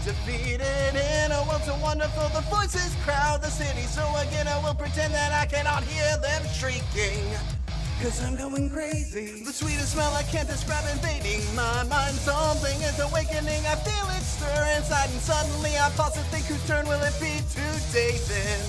defeated. In a world so wonderful, the voices crowd the city. So again, I will pretend that I cannot hear them shrieking. Cause I'm going crazy. The sweetest smell I can't describe invading my mind. Something is awakening, I feel it stir inside. And suddenly I pause to think whose turn will it be today then?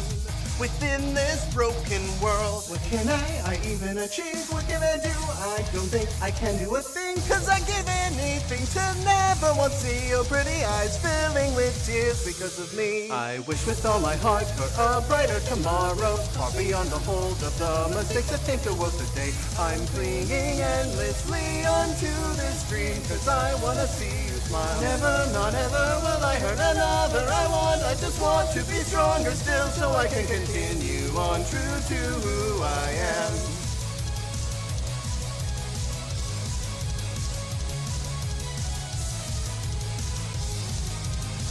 Within this broken world, what can I even achieve? What can I do? I don't think I can do a thing. Cause I'd give anything to never once see your pretty eyes filling with tears because of me. I wish with all my heart for a brighter tomorrow, far beyond the hold of the mistakes that came to us today. I'm clinging endlessly onto this dream, cause I wanna see you smile. Never, not ever will I hurt another. I just want to be stronger still, so I can continue on true to who I am.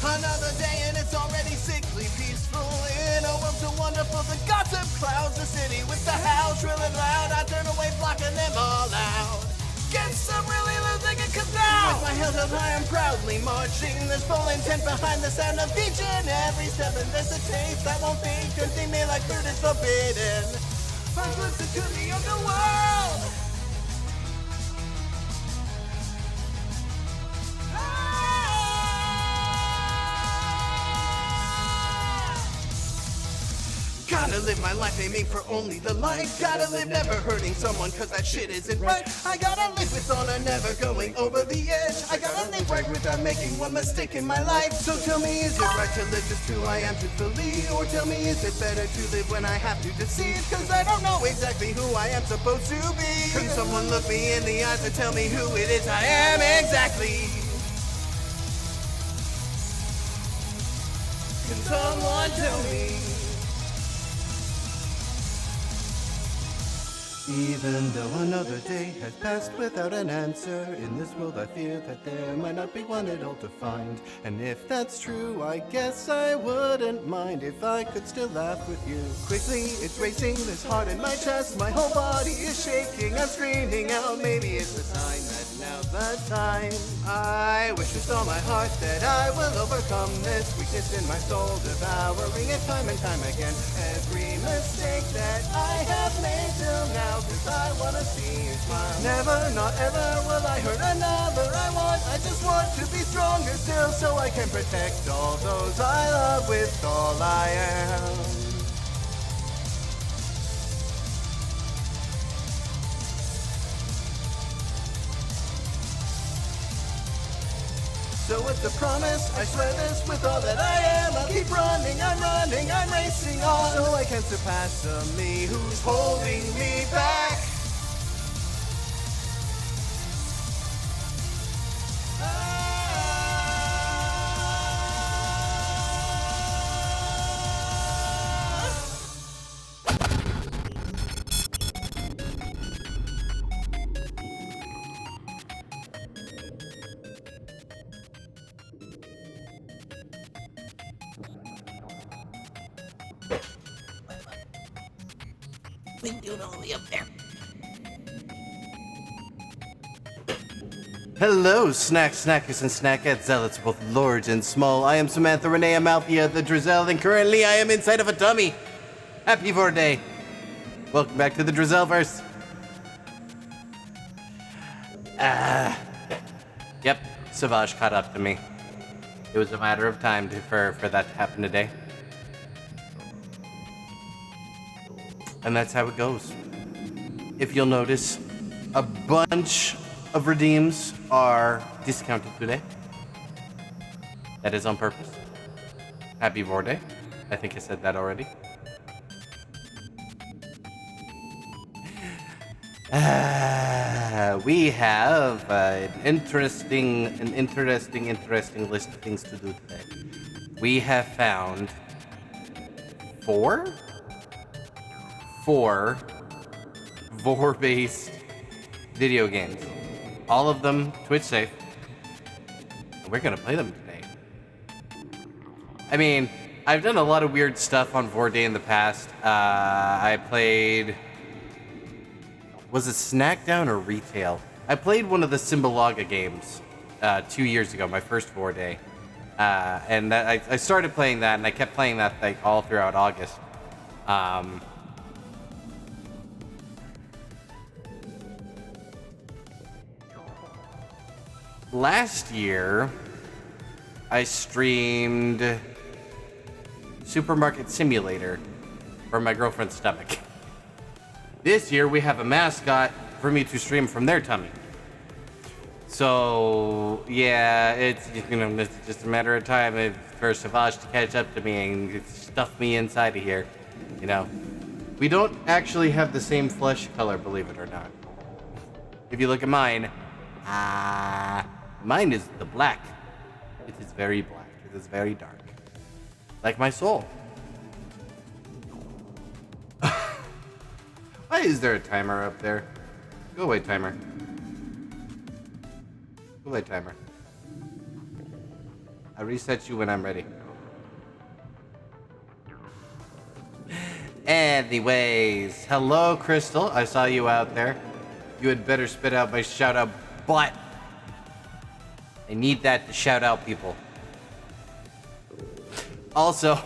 Another day and it's already sickly peaceful. In a world so wonderful, the gossip clouds the city. With the house really loud, I turn away blocking them all out. Guess I'm really losing it cause now, with my head held high, I'm proudly marching. There's full intent behind the sound of each and every step. And there's a taste that won't think, tempting me like fruit is forbidden. I'm listen to the underworld. Gotta live my life aiming for only the light. Gotta live never hurting someone cause that shit isn't right. I gotta live with honor, never going over the edge. I gotta live right without making one mistake in my life. So tell me, is it right to live just who I am truthfully? Or tell me, is it better to live when I have to deceive? Cause I don't know exactly who I am supposed to be. Can someone look me in the eyes and tell me who it is I am exactly? Can someone tell me? Even though another day has passed without an answer, in this world I fear that there might not be one at all to find. And if that's true, I guess I wouldn't mind if I could still laugh with you. Quickly, it's racing, this heart in my chest, my whole body is shaking, I'm screaming out, maybe it's a sign that now's the time. I wish with all my heart that I will overcome this weakness in my soul, devouring it time and time again. Every mistake that I have made till now, cause I wanna see you smile. Never, not ever will I hurt another. I just want to be stronger still, so I can protect all those I love with all I am. So it's a promise, I swear this with all that I am. I'll keep running, I'm racing on, so I can surpass the me who's holding me back. Hello, snackers and snackette zealots, both large and small. I am Samantha Renee Amalthea, the Drazelle, and currently I am inside of a dummy. Happy Vore Day. Welcome back to the Drazelleverse. Yep, Savage caught up to me. It was a matter of time for that to happen today. And that's how it goes. If you'll notice, a bunch of redeems are discounted today. That is on purpose. Happy Vore Day. I think I said that already. We have an interesting list of things to do today. We have found four Vore-Based video games. All of them Twitch safe. And we're gonna play them today. I mean, I've done a lot of weird stuff on Vore Day in the past. I played... Was it Snackdown or Retail? I played one of the Symbolaga games 2 years ago, my first Vore Day. And I started playing that, and I kept playing that like all throughout August. Last year, I streamed Supermarket Simulator for my girlfriend's stomach. This year, we have a mascot for me to stream from their tummy. So, yeah, it's just a matter of time for Savage to catch up to me and stuff me inside of here. You know, we don't actually have the same flesh color, believe it or not. If you look at mine, mine is the black. It is very black. It is very dark. Like my soul. Why is there a timer up there? Go away, timer. Go away, timer. I reset you when I'm ready. Anyways, hello, Crystal. I saw you out there. You had better spit out my shout out, but I need that to shout out people. Also,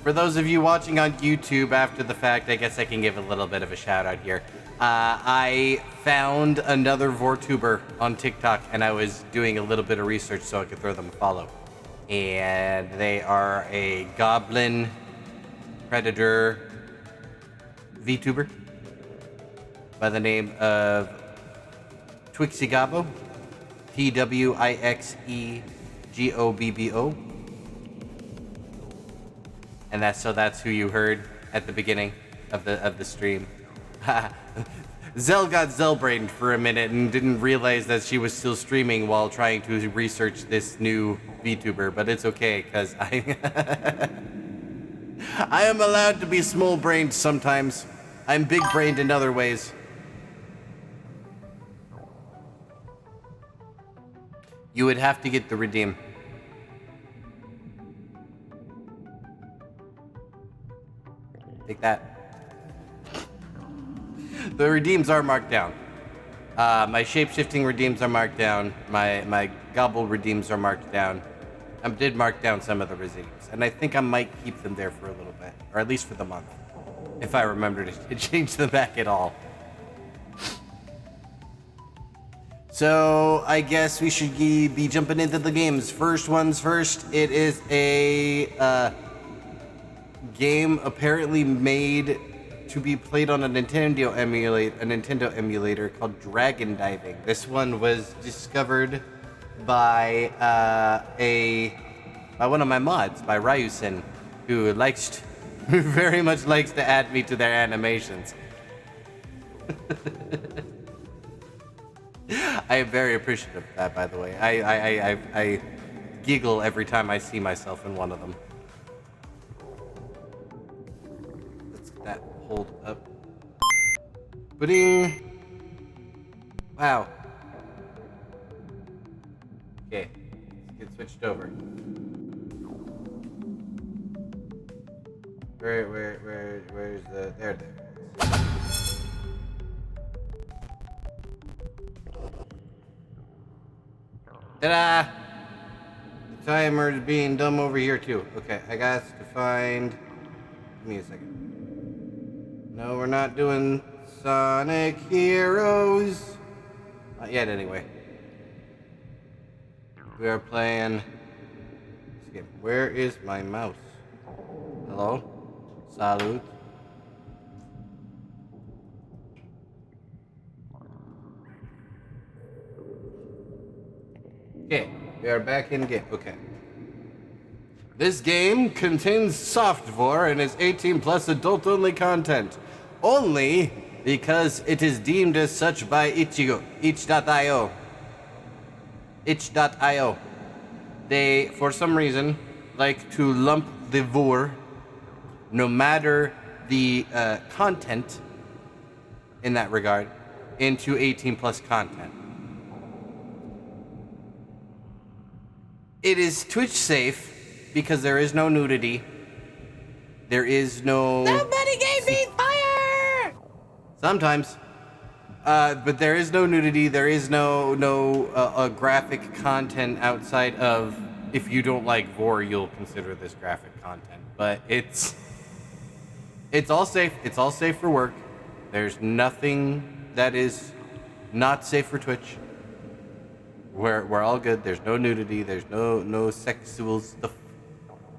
for those of you watching on YouTube after the fact, I guess I can give a little bit of a shout out here. I found another Vore-tuber on TikTok, and I was doing a little bit of research so I could throw them a follow. And they are a goblin predator VTuber by the name of Twixigobbo, Twixegobbo. And that's who you heard at the beginning of the stream. Zell got Zell-brained for a minute and didn't realize that she was still streaming while trying to research this new VTuber, but it's okay, because I am allowed to be small-brained sometimes. I'm big-brained in other ways. You would have to get the redeem. Take that. The redeems are marked down. My shape-shifting redeems are marked down. My gobble redeems are marked down. I did mark down some of the redeems, and I think I might keep them there for a little bit, or at least for the month, if I remember to change them back at all. So I guess we should be jumping into the games. First one's first. It is a game apparently made to be played on a Nintendo emulator called Dragon Diving. This one was discovered by one of my mods, by Ryusen, who very much likes to add me to their animations. I am very appreciative of that, by the way. I giggle every time I see myself in one of them. Let's get that hold up. Pudding. Wow. Okay, let's get switched over. Where's the, there it is. Ta-da! The timer's being dumb over here too. Okay, I got to find, give me a second. No, we're not doing Sonic Heroes. Not yet anyway. We are playing this game. Where is my mouse? Hello? Salute. Okay, we are back in game. Okay. This game contains software and is 18 plus adult only content. Only because it is deemed as such by itch.io. Itch.io. They, for some reason, like to lump the Vore, no matter the content in that regard, into 18 plus content. It is Twitch safe because there is no nudity. There is no... Somebody gave me fire! Sometimes. But there is no nudity. There is no graphic content outside of if you don't like Vore, you'll consider this graphic content. But it's all safe. It's all safe for work. There's nothing that is not safe for Twitch. We're all good. There's no nudity. There's no sexual stuff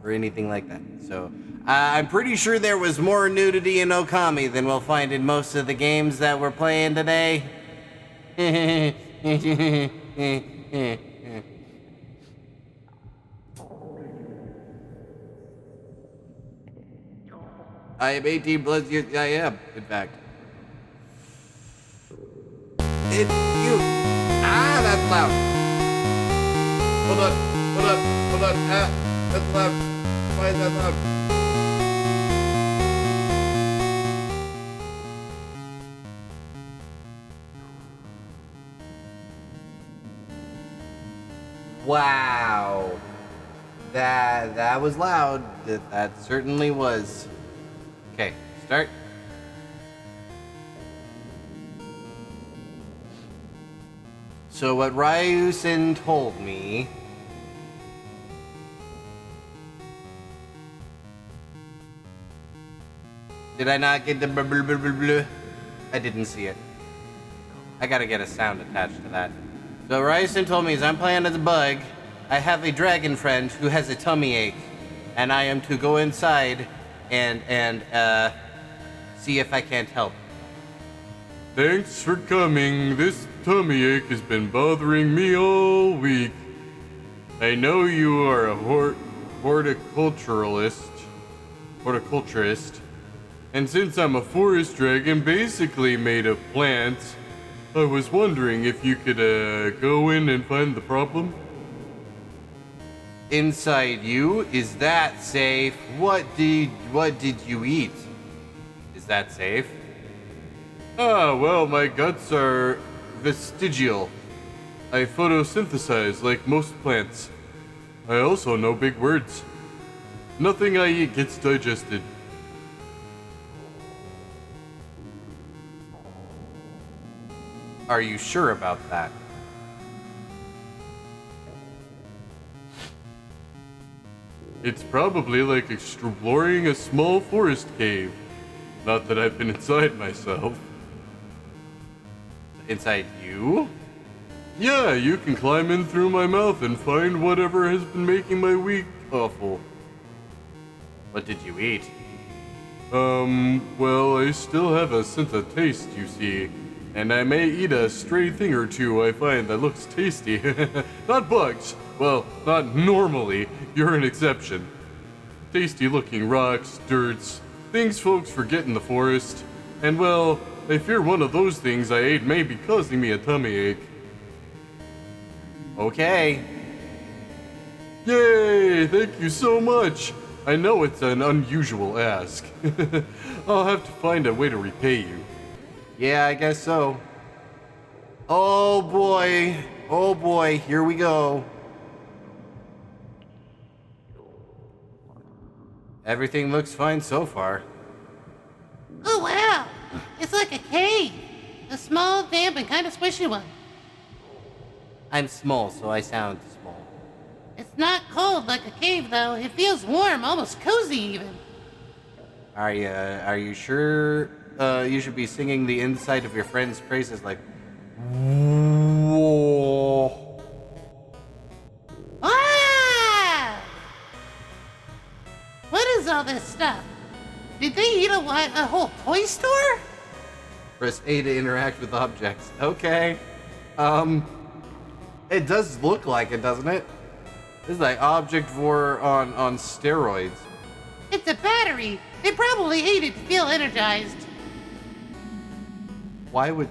or anything like that. So I'm pretty sure there was more nudity in Okami than we'll find in most of the games that we're playing today. I am 18 plus years. I am, in fact. It's you. Ah, that's loud. Hold on. Ah, that's loud. Why is that loud? Wow. That was loud. That certainly was. Okay, start. So what Ryusen told me did I not get the blah, blah, blah, blah, blah? I didn't see it. I gotta get a sound attached to that. So Ryusen told me as I'm playing as a bug, I have a dragon friend who has a tummy ache, and I am to go inside and see if I can't help. Thanks for coming. This tummy ache has been bothering me all week. I know you are a horticulturist, and since I'm a forest dragon basically made of plants, I was wondering if you could go in and find the problem? Inside you? Is that safe? What did you eat? Is that safe? Ah, well, my guts are vestigial. I photosynthesize like most plants. I also know big words. Nothing I eat gets digested. Are you sure about that? It's probably like exploring a small forest cave. Not that I've been inside myself. Inside you? Yeah, you can climb in through my mouth and find whatever has been making my week awful. What did you eat? Well, I still have a sense of taste, you see. And I may eat a stray thing or two I find that looks tasty. Not bugs. Well, not normally. You're an exception. Tasty looking rocks, dirts, things folks forget in the forest. And well, I fear one of those things I ate may be causing me a tummy ache. Okay. Yay! Thank you so much! I know it's an unusual ask. I'll have to find a way to repay you. Yeah, I guess so. Oh boy, here we go. Everything looks fine so far. Oh wow! It's like a cave. A small, damp, and kind of squishy one. I'm small, so I sound small. It's not cold like a cave though. It feels warm, almost cozy even. Are you sure you should be singing the inside of your friend's praises like whoa. Ah! What is all this stuff? Did they eat a whole toy store? Press A to interact with objects. Okay. It does look like it, doesn't it? This is like Object Vore on steroids. It's a battery. They probably ate it to feel energized.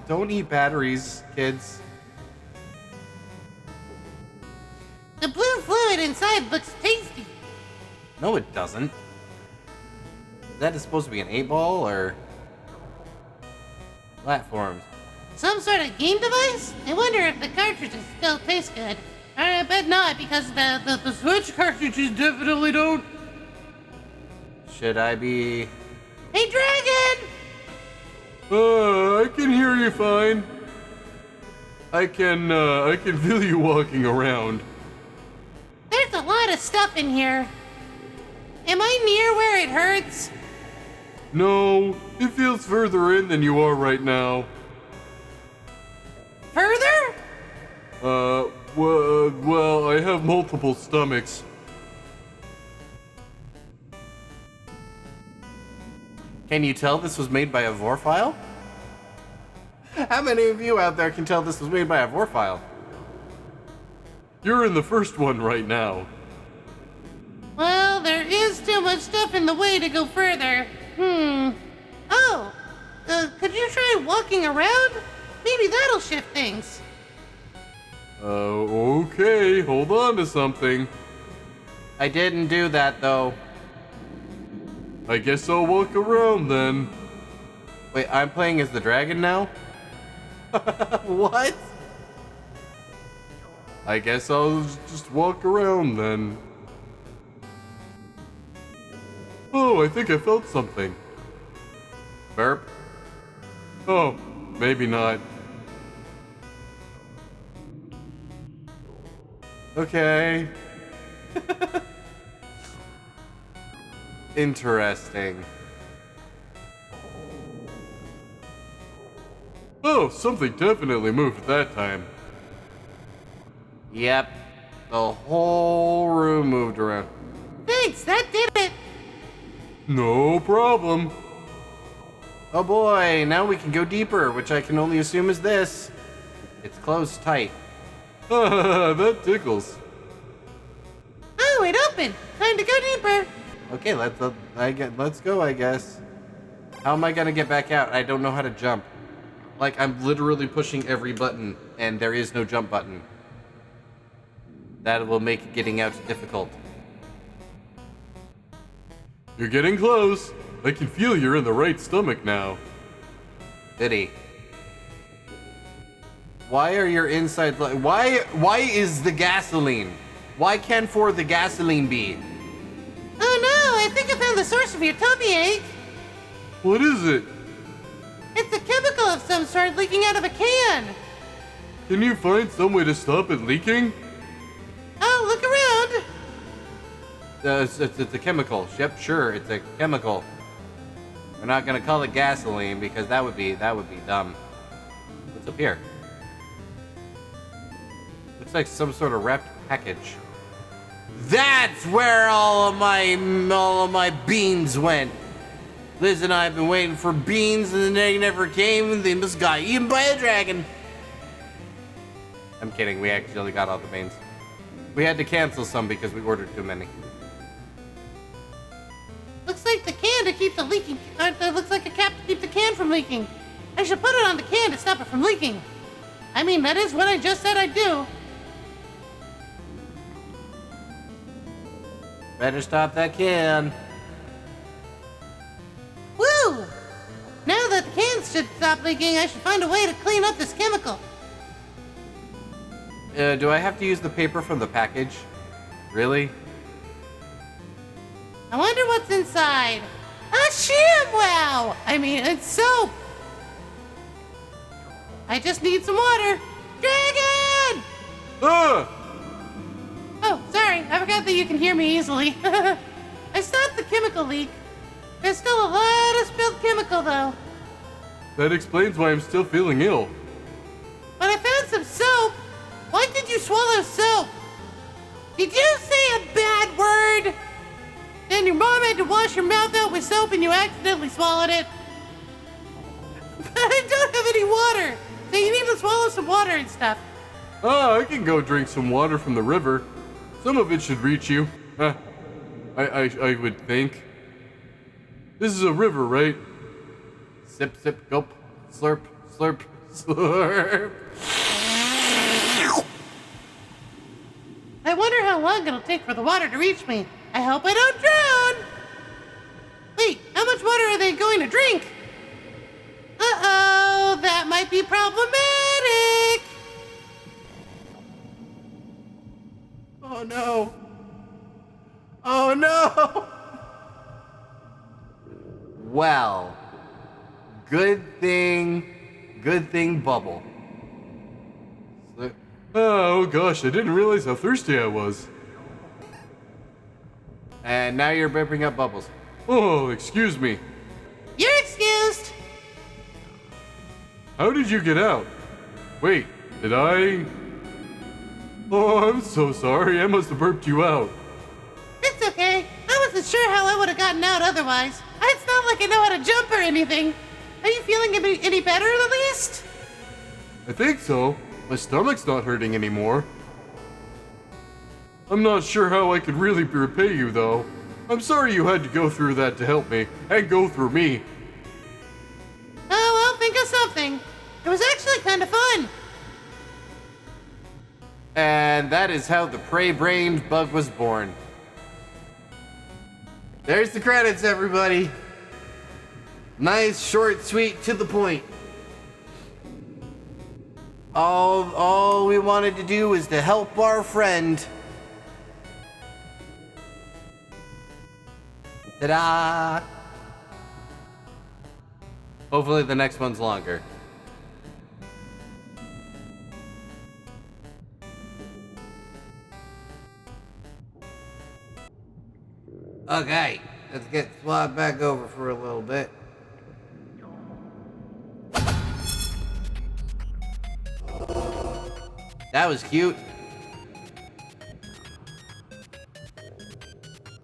Don't eat batteries, kids. The blue fluid inside looks tasty. No, it doesn't. That is supposed to be an 8-ball or platforms. Some sort of game device? I wonder if the cartridges still taste good. I bet not, because the Switch cartridges definitely don't. Should I be... Hey, Dragon! I can hear you fine. I can feel you walking around. There's a lot lot of stuff in here. Am I near where it hurts? No, it feels further in than you are right now. Further? Well, I have multiple stomachs. Can you tell this was made by a Vore file? How many of you out there can tell this was made by a Vore file? You're in the first one right now. Well, there is too much stuff in the way to go further. Oh, could you try walking around? Maybe that'll shift things. Okay, hold on to something. I didn't do that though. I guess I'll walk around then. Wait, I'm playing as the dragon now? What? I guess I'll just walk around then. Oh, I think I felt something. Burp? Oh, maybe not. Okay. Interesting. Oh, something definitely moved that time. Yep. The whole room moved around. Thanks, that did it. No problem. Oh boy, now we can go deeper, which I can only assume is this. It's closed tight. That tickles. Oh, it opened. Time to go deeper. Okay, let's go, I guess. How am I gonna get back out? I don't know how to jump. Like, I'm literally pushing every button, and there is no jump button. That will make getting out difficult. You're getting close. I can feel you're in the right stomach now. Biddy. Why are your insides why is the gasoline? Why can't for the gasoline be? Oh no, I think I found the source of your tummy ache. What is it? It's a chemical of some sort leaking out of a can. Can you find some way to stop it leaking? Oh, look around. It's a chemical. Yep, sure, it's a chemical. We're not gonna call it gasoline because that would be dumb. What's up here? Looks like some sort of wrapped package. That's where all of my beans went. Liz and I have been waiting for beans and they never came and they just got eaten by a dragon. I'm kidding, we actually got all the beans. We had to cancel some because we ordered too many. Looks like the can to keep the leaking. Looks like a cap to keep the can from leaking. I should put it on the can to stop it from leaking. I mean, that is what I just said I'd do. Better stop that can. Woo! Now that the cans should stop leaking, I should find a way to clean up this chemical. Do I have to use the paper from the package? Really? I wonder what's inside. A ShamWow! I mean, it's soap. I just need some water. Dragon! Ah! Oh, sorry. I forgot that you can hear me easily. I stopped the chemical leak. There's still a lot of spilled chemical, though. That explains why I'm still feeling ill. But I found some soap. Why did you swallow soap? Did you say a bad word? Then your mom had to wash your mouth out with soap and you accidentally swallowed it. But I don't have any water, so you need to swallow some water and stuff. Ah, I can go drink some water from the river. Some of it should reach you. I would think. This is a river, right? Sip, sip, gulp, slurp, slurp, slurp. I wonder how long it'll take for the water to reach me. I hope I don't drown. Wait, how much water are they going to drink? Uh-oh, that might be problematic. Oh no. Oh no. Well, good thing bubble. Oh gosh, I didn't realize how thirsty I was. And now you're burping up bubbles. Oh, excuse me. You're excused. How did you get out? Wait, did I? Oh, I'm so sorry. I must have burped you out. It's okay. I wasn't sure how I would have gotten out otherwise. It's not like I know how to jump or anything. Are you feeling any better at least? I think so. My stomach's not hurting anymore. I'm not sure how I could really repay you, though. I'm sorry you had to go through that to help me, and go through me. Oh, well, think of something. It was actually kind of fun. And that is how the prey-brained bug was born. There's the credits, everybody. Nice, short, sweet, to the point. All we wanted to do was to help our friend. Ta-da! Hopefully the next one's longer. Okay, let's get swapped back over for a little bit. That was cute.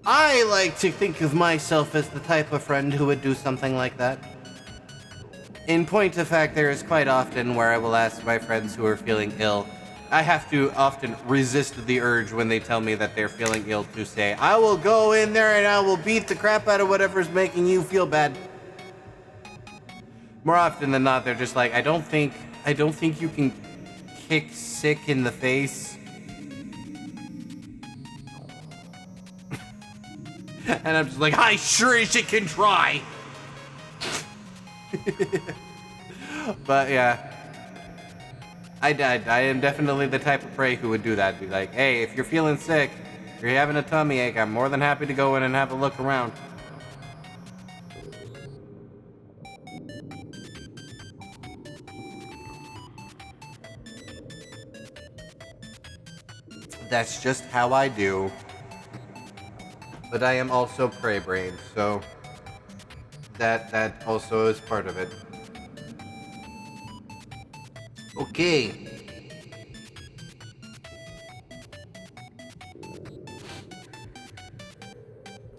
I like to think of myself as the type of friend who would do something like that. In point of fact, there is quite often where I will ask my friends who are feeling ill. I have to often resist the urge when they tell me that they're feeling ill to say, I will go in there and I will beat the crap out of whatever's making you feel bad. More often than not, they're just like, I don't think you can kick sick in the face. And I'm just like, I sure as shit can try. But yeah, I am definitely the type of prey who would do that. Be like, hey, if you're feeling sick, if you're having a tummy ache, I'm more than happy to go in and have a look around. That's just how I do. But I am also prey-brained, so that also is part of it. Okay.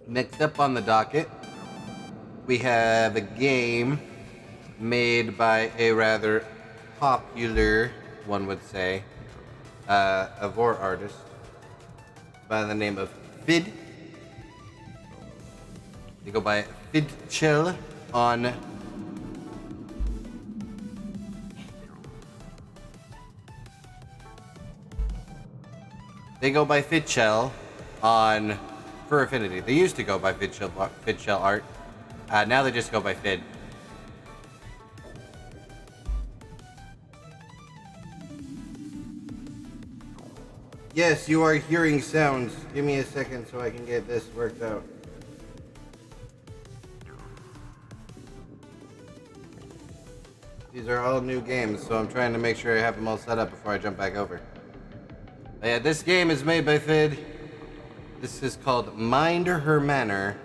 Next up on the docket, we have a game made by a rather popular, one would say, a Vore artist by the name of Fid. They go by Fidchell on For Affinity. They used to go by Fidchell art. Now they just go by Fid. Yes, you are hearing sounds. Give me a second so I can get this worked out. These are all new games, so I'm trying to make sure I have them all set up before I jump back over. But yeah, this game is made by Fid. This is called Mind Her Manor.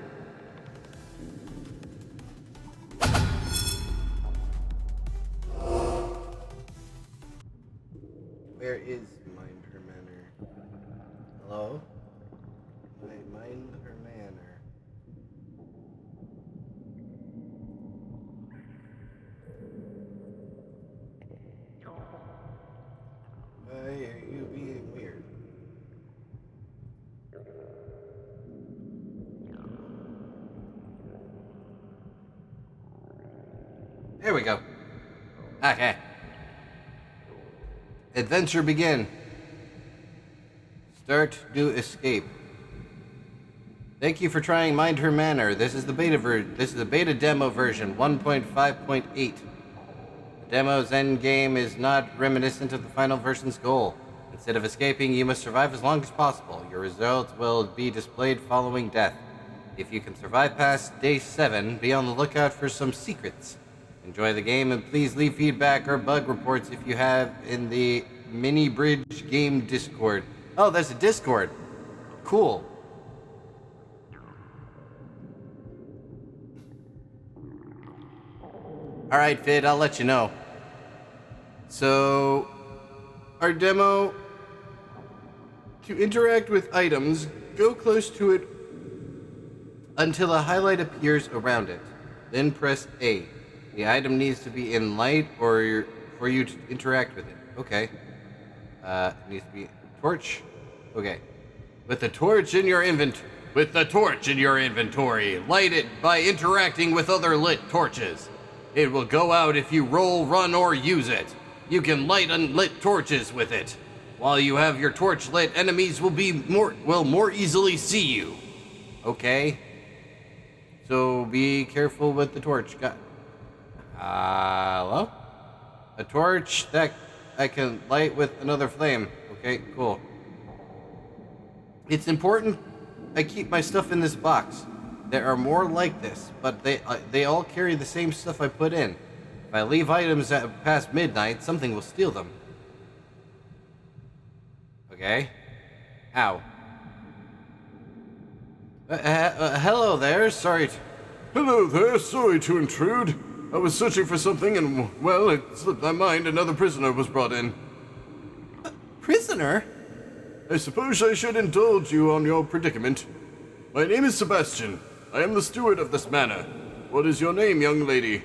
Where is Mind Her Manor? Hello? Mind Her Manor. Why are you being weird? There we go. Okay. Adventure begin. Start, do, escape. Thank you for trying Mind Her Manor. This is the beta demo version 1.5.8. The demo's endgame is not reminiscent of the final version's goal. Instead of escaping, you must survive as long as possible. Your results will be displayed following death. If you can survive past day 7, be on the lookout for some secrets. Enjoy the game and please leave feedback or bug reports if you have in the Mini Bridge Game Discord. Oh, there's a Discord. Cool. Alright, Fid, I'll let you know. So, our demo, to interact with items, go close to it until a highlight appears around it. Then press A. The item needs to be in light or for you to interact with it. Okay. It needs to be torch. Okay. With the torch in your inventory, light it by interacting with other lit torches. It will go out if you roll, run, or use it. You can light unlit torches with it. While you have your torch lit, enemies will more easily see you. Okay. So be careful with the torch. Hello? A torch that I can light with another flame. Okay, cool. It's important I keep my stuff in this box. There are more like this, but they all carry the same stuff I put in. If I leave items past midnight, something will steal them. Okay. How? Hello there, Hello there, sorry to intrude. I was searching for something and, well, it slipped my mind another prisoner was brought in. Prisoner? I suppose I should indulge you on your predicament. My name is Sebastian. I am the steward of this manor. What is your name, young lady?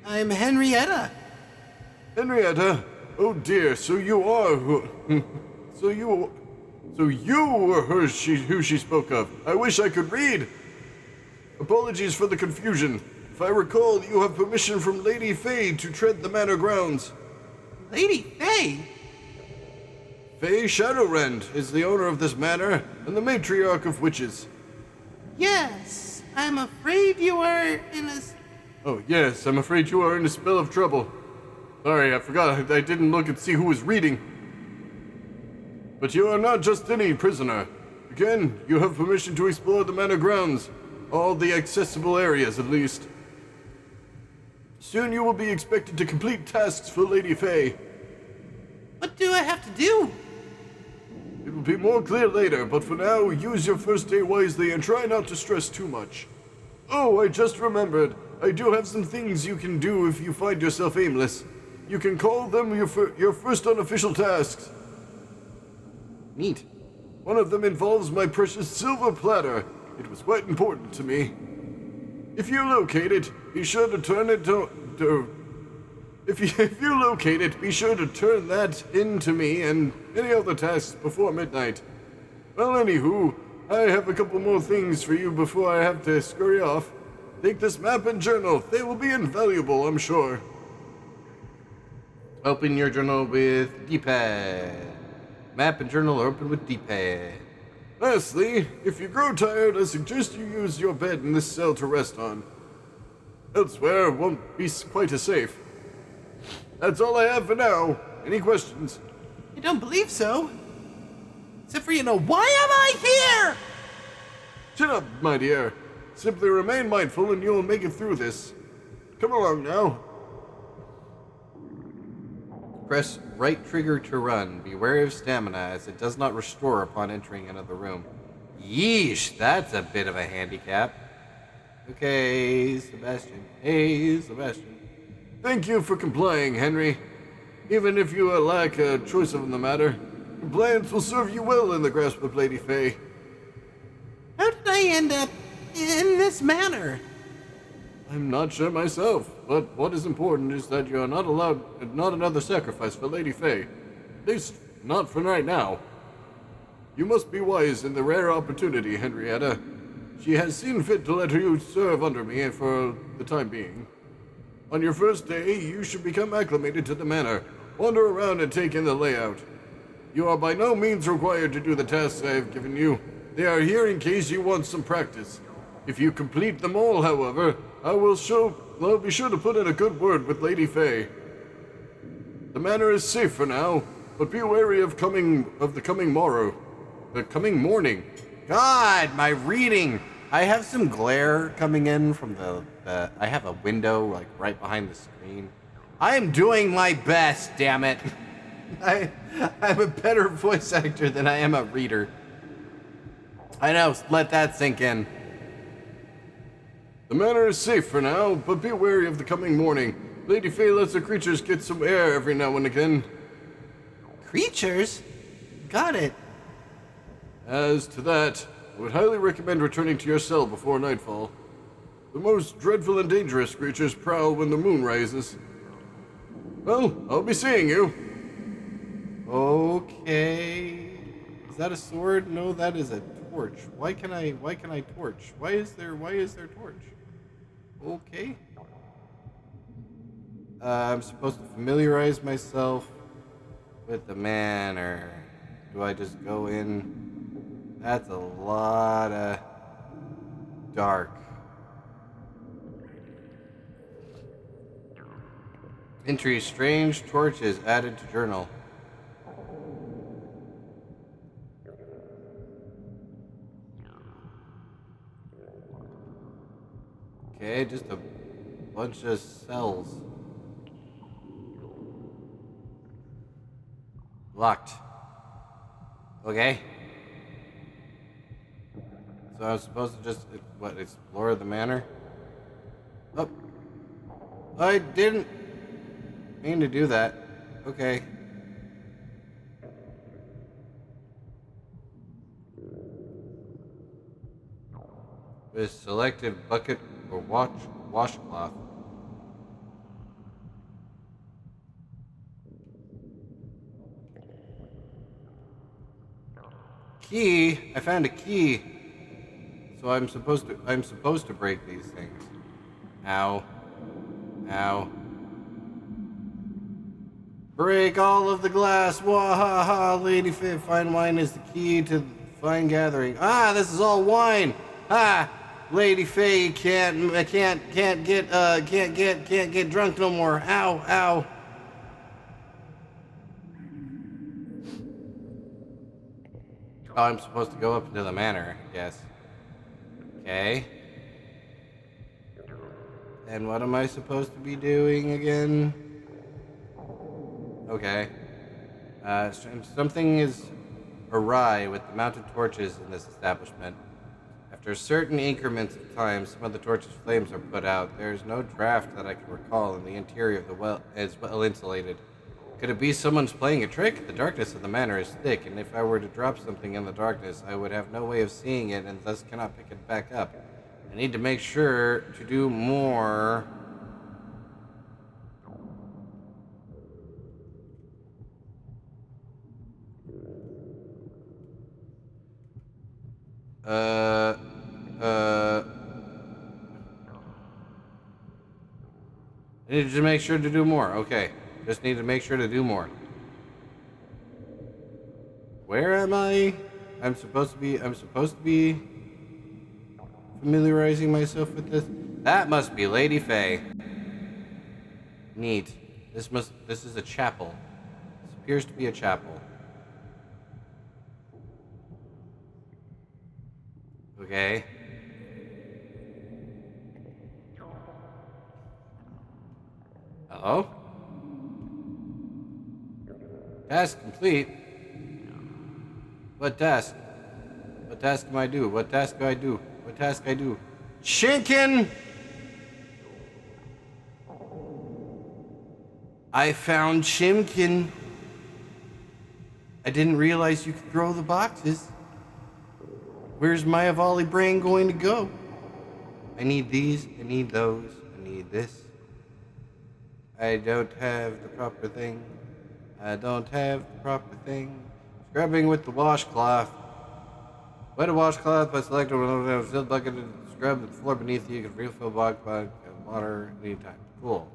I'm Henrietta. Henrietta? Oh dear, so you are who... So you were who she spoke of. I wish I could read. Apologies for the confusion. If I recall, you have permission from Lady Faye to tread the manor grounds. Lady Faye? Faye Shadowrend is the owner of this manor and the matriarch of witches. Yes, I'm afraid you are in a... Oh yes, I'm afraid you are in a spell of trouble. Sorry, I forgot I didn't look and see who was reading. But you are not just any prisoner. Again, you have permission to explore the manor grounds. All the accessible areas, at least. Soon you will be expected to complete tasks for Lady Faye. What do I have to do? It will be more clear later, but for now, use your first day wisely and try not to stress too much. Oh, I just remembered. I do have some things you can do if you find yourself aimless. You can call them your first unofficial tasks. Neat. One of them involves my precious silver platter. It was quite important to me. If you locate it, be sure to turn it If you locate it, be sure to turn that in to me and any other tasks before midnight. Well, anywho, I have a couple more things for you before I have to scurry off. Take this map and journal. They will be invaluable, I'm sure. Open your journal with D-pad. Map and journal open with D-pad. Lastly, if you grow tired, I suggest you use your bed in this cell to rest on. Elsewhere won't be quite as safe. That's all I have for now. Any questions? I don't believe so. Except for, why am I here? Chin up, my dear. Simply remain mindful and you'll make it through this. Come along now. Press right trigger to run. Beware of stamina, as it does not restore upon entering another room. Yeesh, that's a bit of a handicap. Okay, Sebastian. Hey, Sebastian. Thank you for complying, Henry. Even if you lack a choice in the matter, compliance will serve you well in the grasp of Lady Faye. How did I end up in this manor? I'm not sure myself, but what is important is that you are not another sacrifice for Lady Faye. At least, not for right now. You must be wise in the rare opportunity, Henrietta. She has seen fit to let you serve under me for the time being. On your first day, you should become acclimated to the manor, wander around and take in the layout. You are by no means required to do the tasks I have given you. They are here in case you want some practice. If you complete them all, however, I'll be sure to put in a good word with Lady Faye. The manor is safe for now, but be wary of the coming morning. God, my reading! I have some glare coming in from I have a window, right behind the screen. I am doing my best, damn it. I'm a better voice actor than I am a reader. I know, let that sink in. The The manor is safe for now, but be wary of the coming morning. Lady Faye lets the creatures get some air every now and again. Creatures? Got it. As to that, I would highly recommend returning to your cell before nightfall. The most dreadful and dangerous creatures prowl when the moon rises. Well, I'll be seeing you. Okay. Is that a sword? No, that is a torch. Why can I torch? Why is there torch? Okay. I'm supposed to familiarize myself with the manor. Do I just go in? That's a lot of dark. Entry: strange torches added to journal. Okay, just a bunch of cells. Locked. Okay. So I'm supposed to just, explore the manor? Oh. I didn't mean to do that. Okay. With selected bucket or washcloth. Key. I found a key. So I'm supposed to break these things. Ow. Ow. Break all of the glass. Wahaha. Lady Faye, fine wine is the key to fine gathering. Ah, this is all wine. Ah, Lady Faye can't get drunk no more. Ow, ow. Oh, I'm supposed to go up into the manor, I guess. Okay. And what am I supposed to be doing again? Okay. Something is awry with the mounted torches in this establishment. After certain increments of time, some of the torches' flames are put out. There is no draft that I can recall, and the interior of the well is well insulated. Could it be someone's playing a trick? The darkness of the manor is thick, and if I were to drop something in the darkness, I would have no way of seeing it, and thus cannot pick it back up. I need to make sure to do more. I need to make sure to do more. Okay. Just need to make sure to do more. Where am I? I'm supposed to be familiarizing myself with this. That must be Lady Faye. Neat. This is a chapel. This appears to be a chapel. Okay. Hello? Task complete. What task? What task do I do? What task do I do? What task I do? Shinkin! I found Shimkin. I didn't realize you could throw the boxes. Where's my Avali brain going to go? I need these, I need those, I need this. I don't have the proper thing. I don't have the proper thing. Scrubbing with the washcloth. Wet a washcloth by selecting a filled bucket and scrub the floor beneath you. You can refill bucket of water anytime. Cool.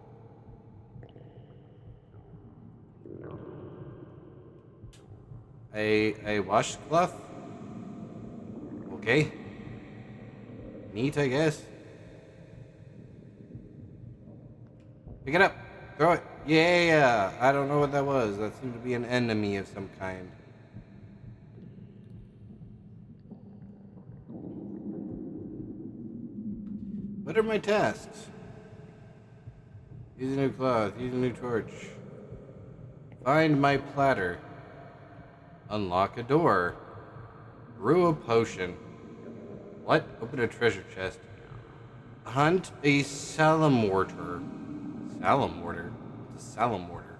A washcloth? Okay. Neat, I guess. Pick it up. Throw it. Yeah. I don't know what that was. That seemed to be an enemy of some kind. What are my tasks? Use a new cloth. Use a new torch. Find my platter. Unlock a door. Brew a potion. What? Open a treasure chest. Hunt a salamortar. Salamortar? What's a salamortar?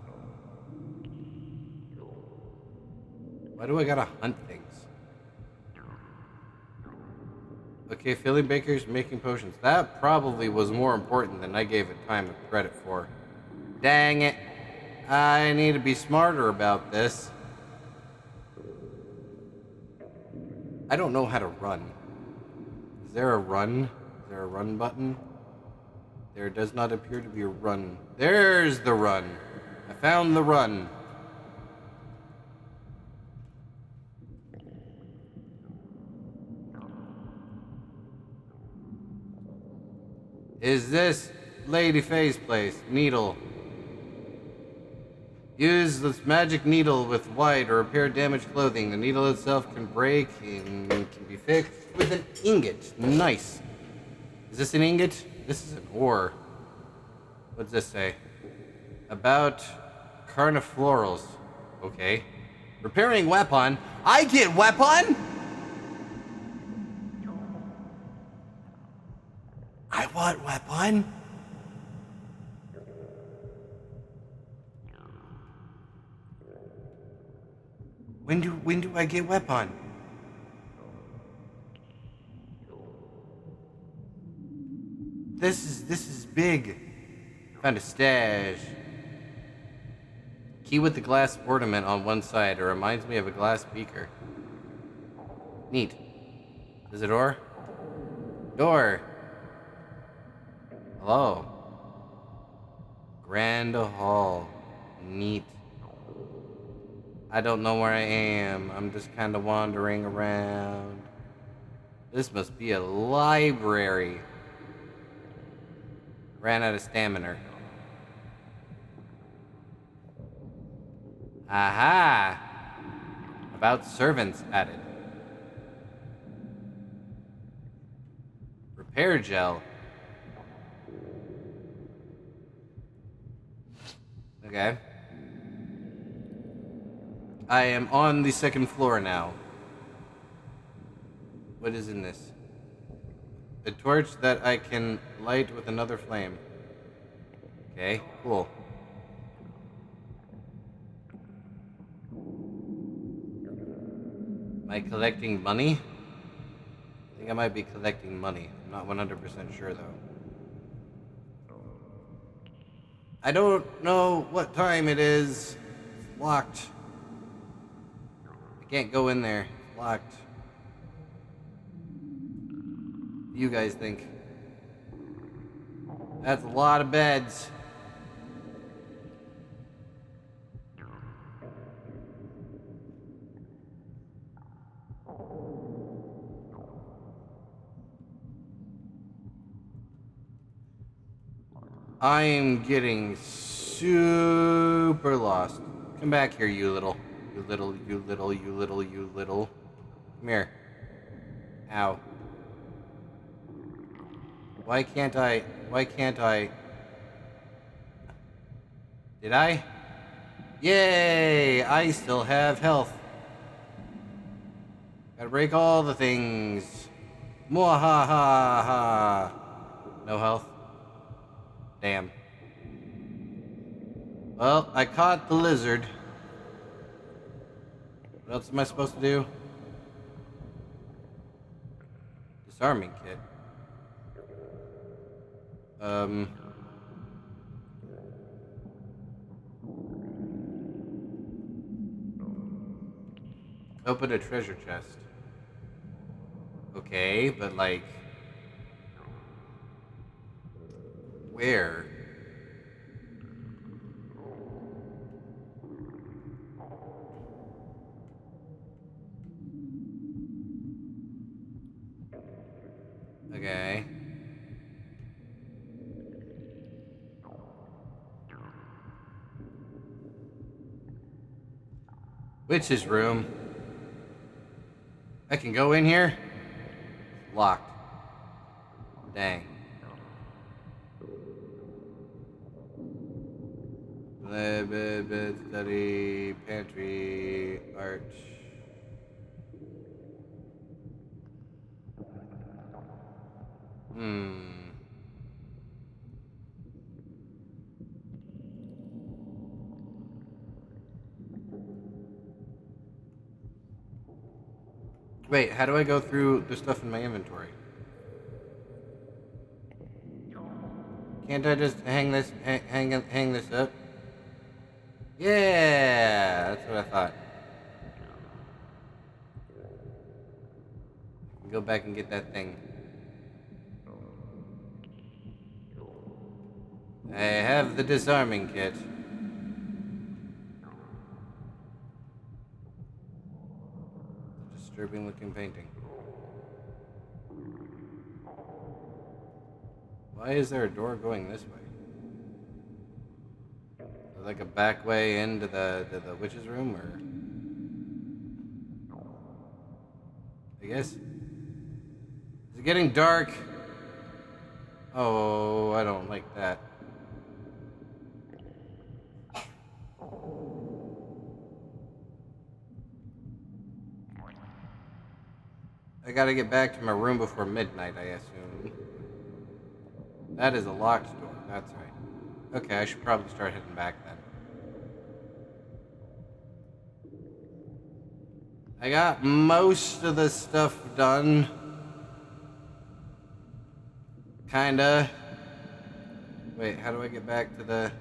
Why do I gotta hunt things? Okay, filling bakers, making potions. That probably was more important than I gave it time and credit for. Dang it. I need to be smarter about this. I don't know how to run. Is there a run? Is there a run button? There does not appear to be a run. There's the run. I found the run. Is this Lady Faye's place? Needle. Use this magic needle with white or repair damaged clothing. The needle itself can break and can be fixed with an ingot. Nice. Is this an ingot? This is an ore. What does this say? About carniflorals. Okay. Repairing weapon. I get weapon? I want weapon. When do I get weapon? This is big. Found a stash. Key with the glass ornament on one side. It reminds me of a glass beaker. Neat. Is it a door? Door. Hello. Grand Hall. Neat. I don't know where I am. I'm just kind of wandering around. This must be a library. Ran out of stamina. Aha! About servants added. Repair gel. Okay. I am on the second floor now. What is in this? A torch that I can light with another flame. Okay, cool. Am I collecting money? I think I might be collecting money. I'm not 100% sure though. I don't know what time it is. It's locked. I can't go in there. It's locked. What do you guys think? That's a lot of beds. I am getting super lost. Come back here, you little. You little. Come here. Ow. Why can't I? Did I? Yay! I still have health. Gotta break all the things. Mwahaha. No health. Damn. Well, I caught the lizard. What else am I supposed to do? Disarming kit. Open a treasure chest. Okay, but like... where? Okay. Witch's room. I can go in here? Locked. Dang. Study, pantry, art. Wait, how do I go through the stuff in my inventory? Can't I just hang this up? Yeah, that's what I thought. Go back and get that thing. I have the disarming kit. Disturbing looking painting. Why is there a door going this way? Like a back way into the witch's room, or I guess. Is it getting dark? Oh, I don't like that. I gotta get back to my room before midnight, I assume. That is a locked door, that's right. Okay, I should probably start heading back then. I got most of the stuff done. Kinda. Wait, how do I get back to the...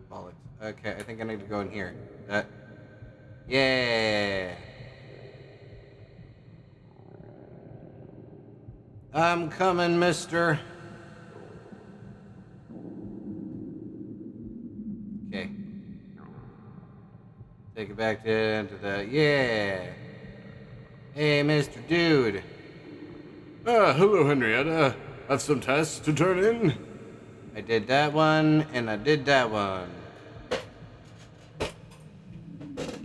bollocks. Okay, I think I need to go in here. Yeah. I'm coming, mister. Okay. Take it back to the... Yeah. Hey, Mr. Dude. Hello, Henrietta. Have some tests to turn in? I did that one, and I did that one.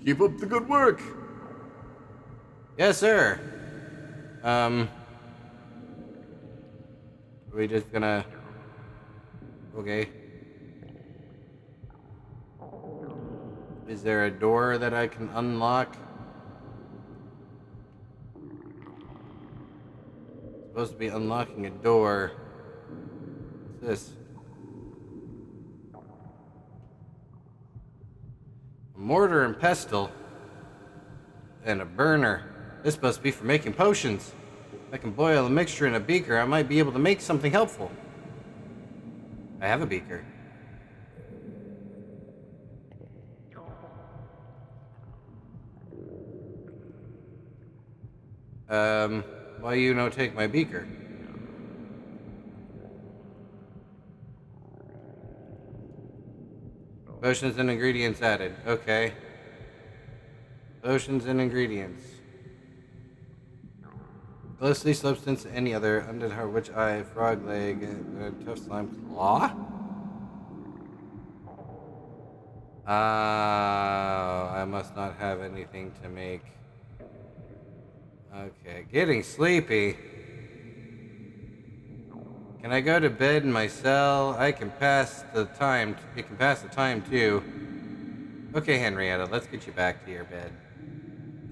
Keep up the good work. Yes, sir. Are we just gonna... Okay. Is there a door that I can unlock? Supposed to be unlocking a door. What's this? A mortar and pestle. And a burner. This must be for making potions. If I can boil a mixture in a beaker, I might be able to make something helpful. I have a beaker. Why you no take my beaker? Potions and ingredients added. Okay. Potions and ingredients. Ghostly substance, any other. Undead heart, witch eye, frog leg, tough slime claw? I must not have anything to make. Okay, getting sleepy. Can I go to bed in my cell? I can pass the time. It can pass the time too. Okay, Henrietta, let's get you back to your bed.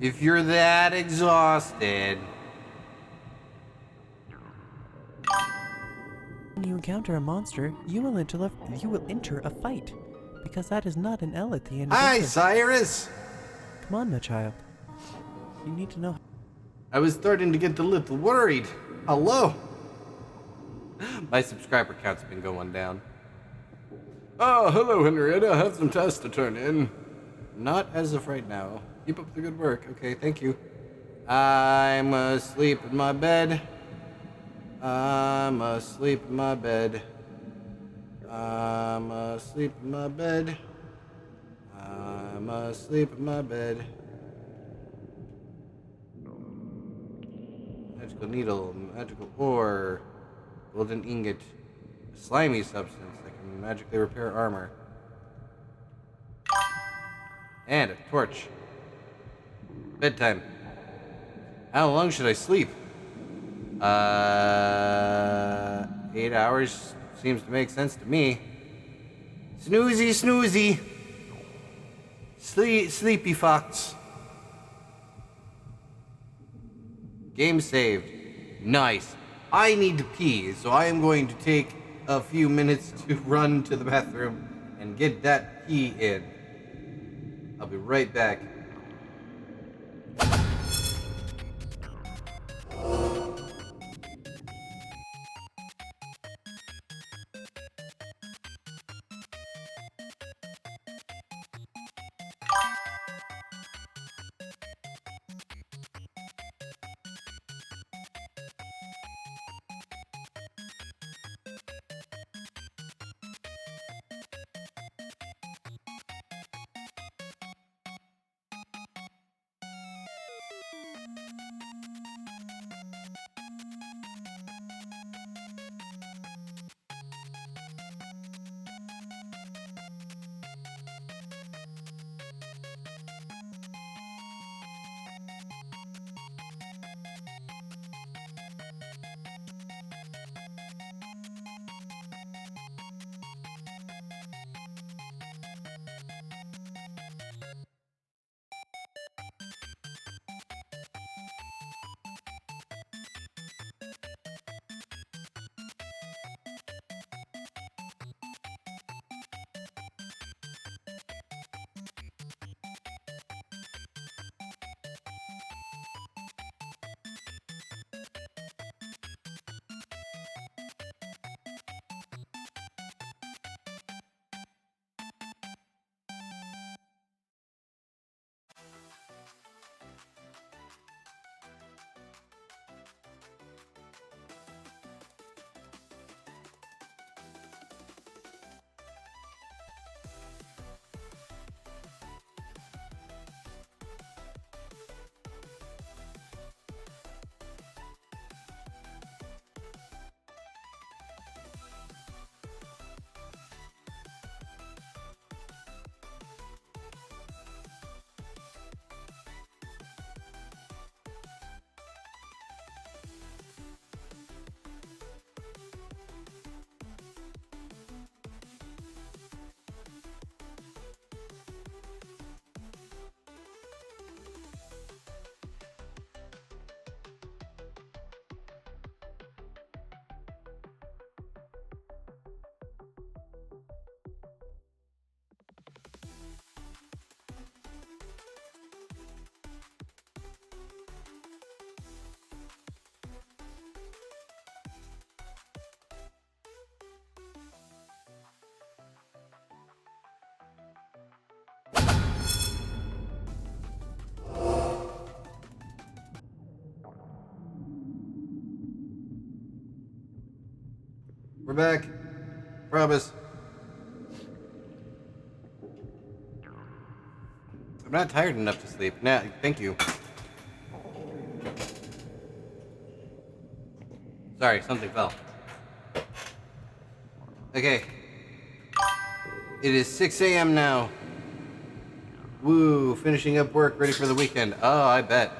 If you're that exhausted. When you encounter a monster, you will enter a fight, because that is not an L at the end of Hi, it. Cyrus! Come on, my child. You need to know. I was starting to get a little worried. Hello? My subscriber count's been going down. Oh, hello, Henrietta. I have some tests to turn in. Not as of right now. Keep up the good work. Okay, thank you. I'm asleep in my bed. I'm asleep in my bed. I'm asleep in my bed. I'm asleep in my bed. Magical needle, magical ore, golden ingot, a slimy substance that can magically repair armor. And a torch. Bedtime. How long should I sleep? 8 hours seems to make sense to me. Snoozy, snoozy. Sleepy fox. Game saved. Nice. I need to pee, so I am going to take a few minutes to run to the bathroom and get that pee in. I'll be right back. We're back. Promise. I'm not tired enough to sleep. Nah, thank you. Sorry, something fell. Okay. It is 6 a.m. now. Woo, finishing up work, ready for the weekend. Oh, I bet.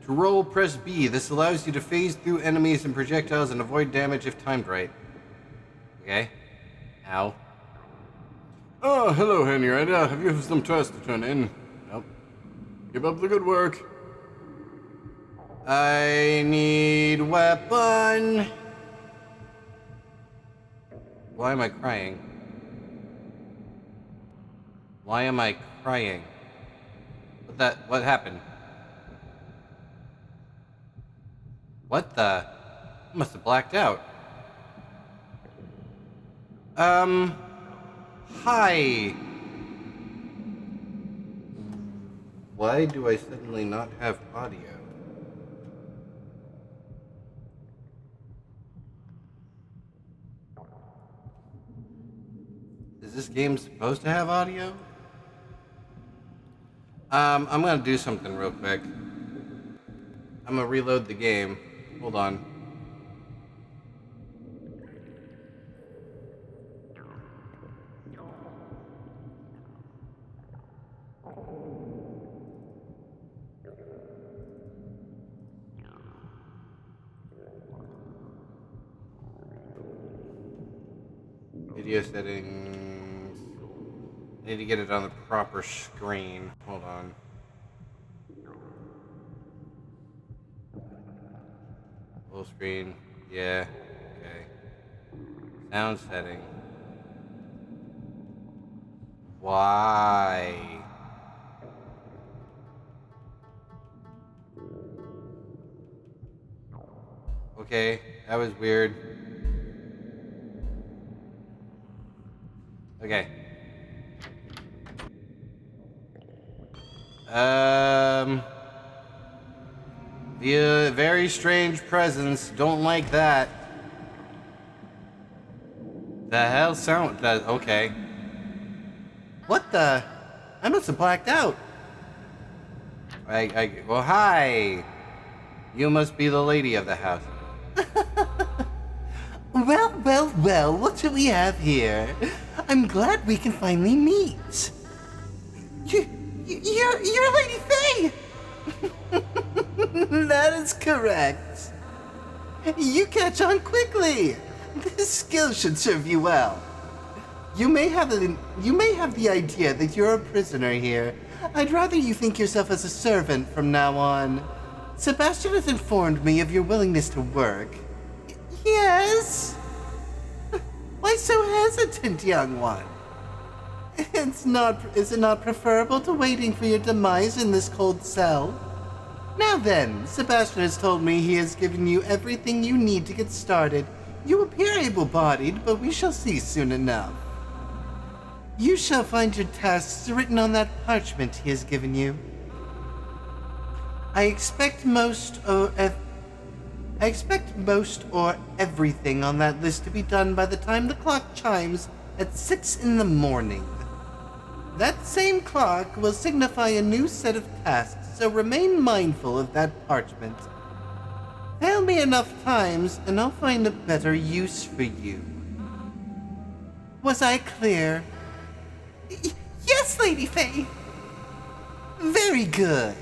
To roll, press B. This allows you to phase through enemies and projectiles and avoid damage if timed right. Okay. Ow. Oh, hello, Henry. Have you some tasks to turn in? Nope. Keep up the good work. I need weapon. Why am I crying? Why am I crying? What happened? What the? I must have blacked out. Hi. Why do I suddenly not have audio? Is this game supposed to have audio? I'm gonna do something real quick. I'm gonna reload the game. Hold on. Video settings. I need to get it on the proper screen. Hold on. screen. Yeah. Okay. Sound setting. Why? Okay, that was weird. Okay. The very strange presence. Don't like that. The hell sound that? Okay. What the? I must have blacked out. Well, hi. You must be the lady of the house. Well, what do we have here? I'm glad we can finally meet. You're Lady Faye! That is correct. You catch on quickly. This skill should serve you well. You may have the idea that you're a prisoner here. I'd rather you think yourself as a servant from now on. Sebastian has informed me of your willingness to work. Yes? Why so hesitant, young one? Is it not preferable to waiting for your demise in this cold cell? Now then, Sebastian has told me he has given you everything you need to get started. You appear able-bodied, but we shall see soon enough. You shall find your tasks written on that parchment he has given you. I expect most or everything on that list to be done by the time the clock chimes at 6 in the morning. That same clock will signify a new set of tasks, so remain mindful of that parchment. Tell me enough times, and I'll find a better use for you. Was I clear? Yes, Lady Faye. Very good.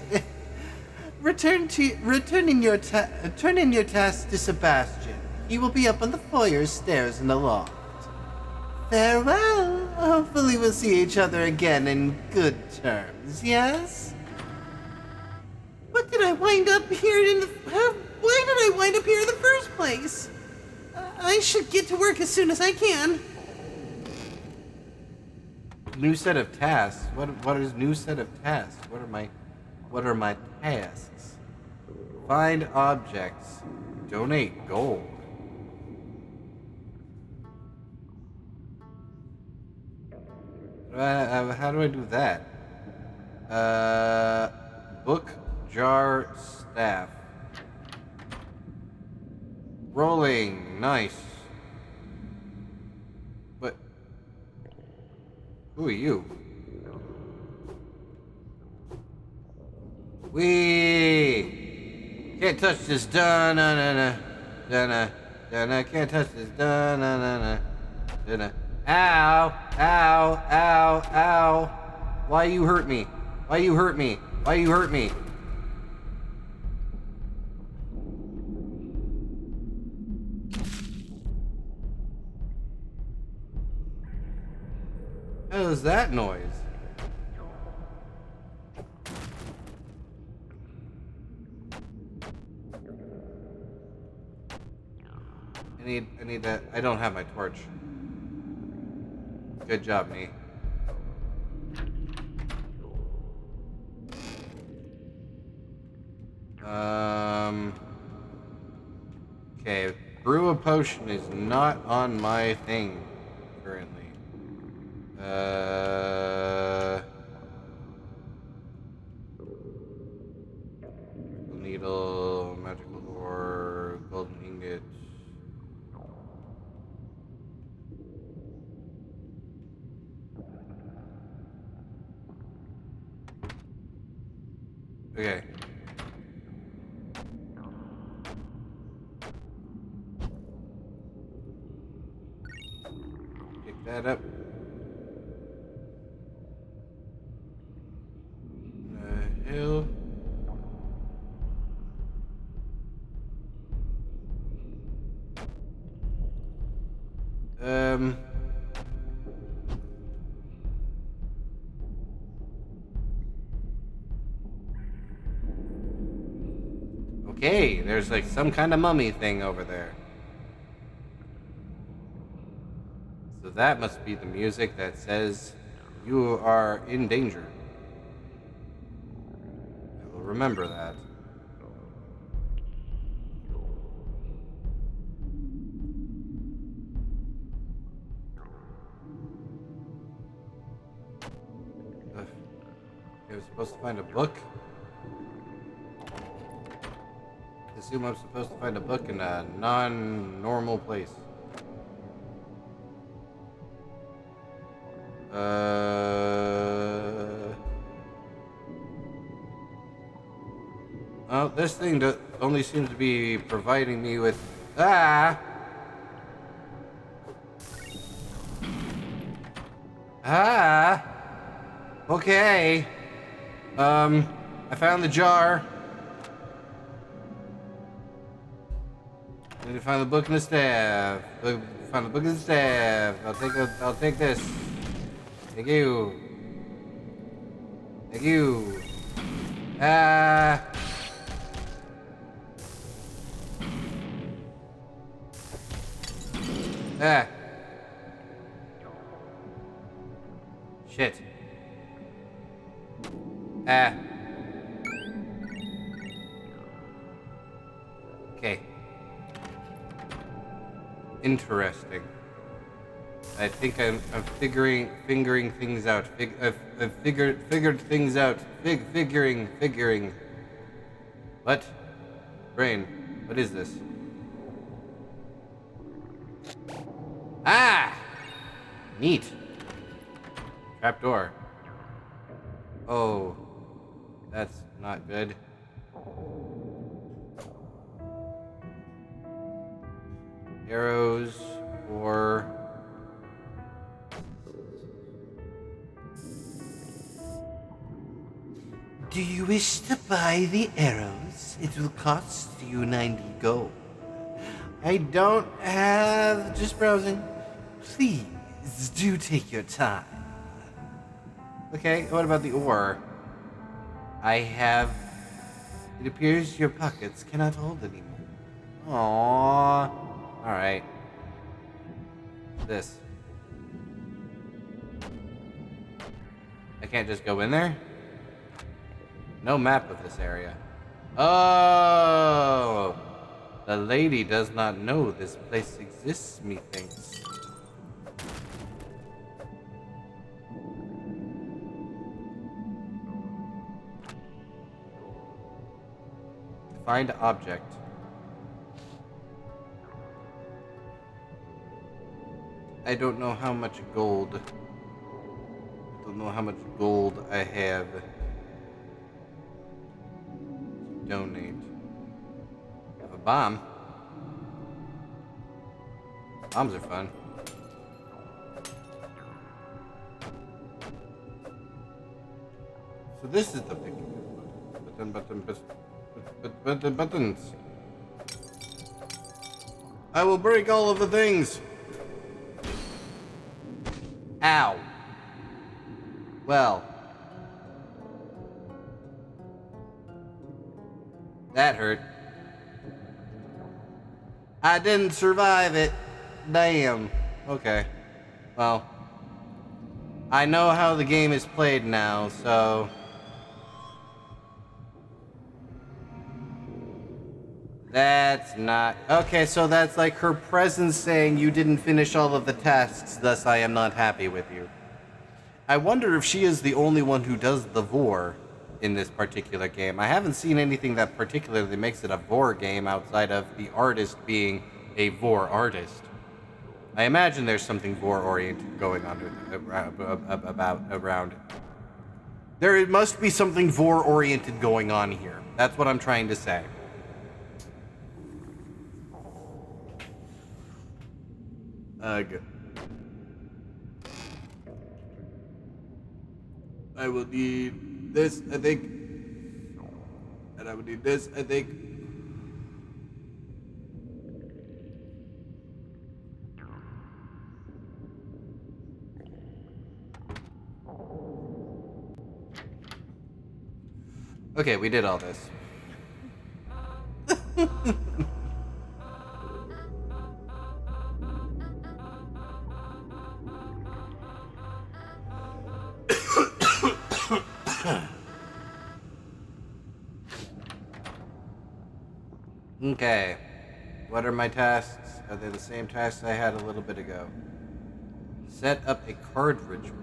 Turn in your task to Sebastian. He will be up on the foyer stairs in the loft. Farewell. Hopefully we'll see each other again in good terms, yes? What did I wind up here why did I wind up here in the first place? I should get to work as soon as I can. New set of tasks? What is new set of tasks? What are my tasks? Find objects. Donate gold. How do I do that? Book jar staff. Rolling. Nice. But who are you? We can't touch this. Can't touch this. Ow! Ow! Ow! Ow! Why you hurt me? Why you hurt me? Why you hurt me? What is that noise? I need that. I don't have my torch. Good job, me. Okay, brew a potion is not on my thing currently. Needle, magical ore, golden ingot. Okay. Pick that up. The hell? Okay, there's like some kind of mummy thing over there. So that must be the music that says you are in danger. I will remember that. I was supposed to find a book? I assume I'm supposed to find a book in a non-normal place. Oh, this thing only seems to be providing me with... Ah! Ah! Okay. I found the jar. I need to find the book and the staff. Find the book and the staff. I'll take this. Thank you. Thank you. Ah. Ah. Shit. Ah. Okay. Interesting. I think I'm figuring things out. I've figured things out. Figuring. What? Brain. What is this? Ah! Neat. Trapdoor. Oh. That's not good. Arrows or... Do you wish to buy the arrows? It will cost you 90 gold. I don't have... Just browsing. Please, do take your time. Okay, what about the ore? I have... It appears your pockets cannot hold anymore. Aww. Alright. This. I can't just go in there? No map of this area. Oh! The lady does not know this place exists, methinks. Find object. I don't know how much gold. I don't know how much gold I have to donate. I have a bomb. Bombs are fun. So this is the big buttons. I will break all of the things. Ow. Well. That hurt. I didn't survive it. Damn. Okay. Well. I know how the game is played now, so... That's not... Okay, so that's like her presence saying you didn't finish all of the tasks, thus I am not happy with you. I wonder if she is the only one who does the Vore in this particular game. I haven't seen anything that particularly makes it a Vore game outside of the artist being a Vore artist. I imagine there's something Vore-oriented going on around. There must be something Vore-oriented going on here. That's what I'm trying to say. Ugh. I will need this, I think. And I will need this, I think. Okay, we did all this. Okay. What are my tasks? Are they the same tasks I had a little bit ago? Set up a card ritual.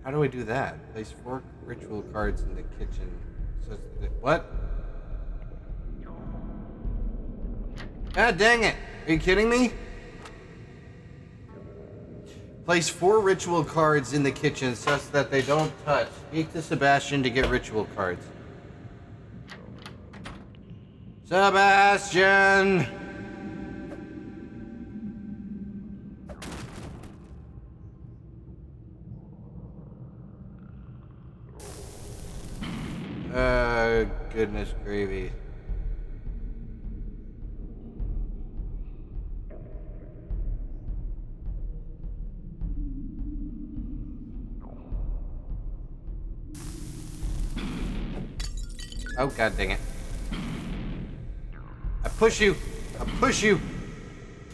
How do I do that? Place 4 ritual cards in the kitchen. What? God dang it! Are you kidding me? Place 4 ritual cards in the kitchen such that they don't touch. Speak to Sebastian to get ritual cards. Sebastian! Goodness gravy. Oh, god dang it. I push you. I push you.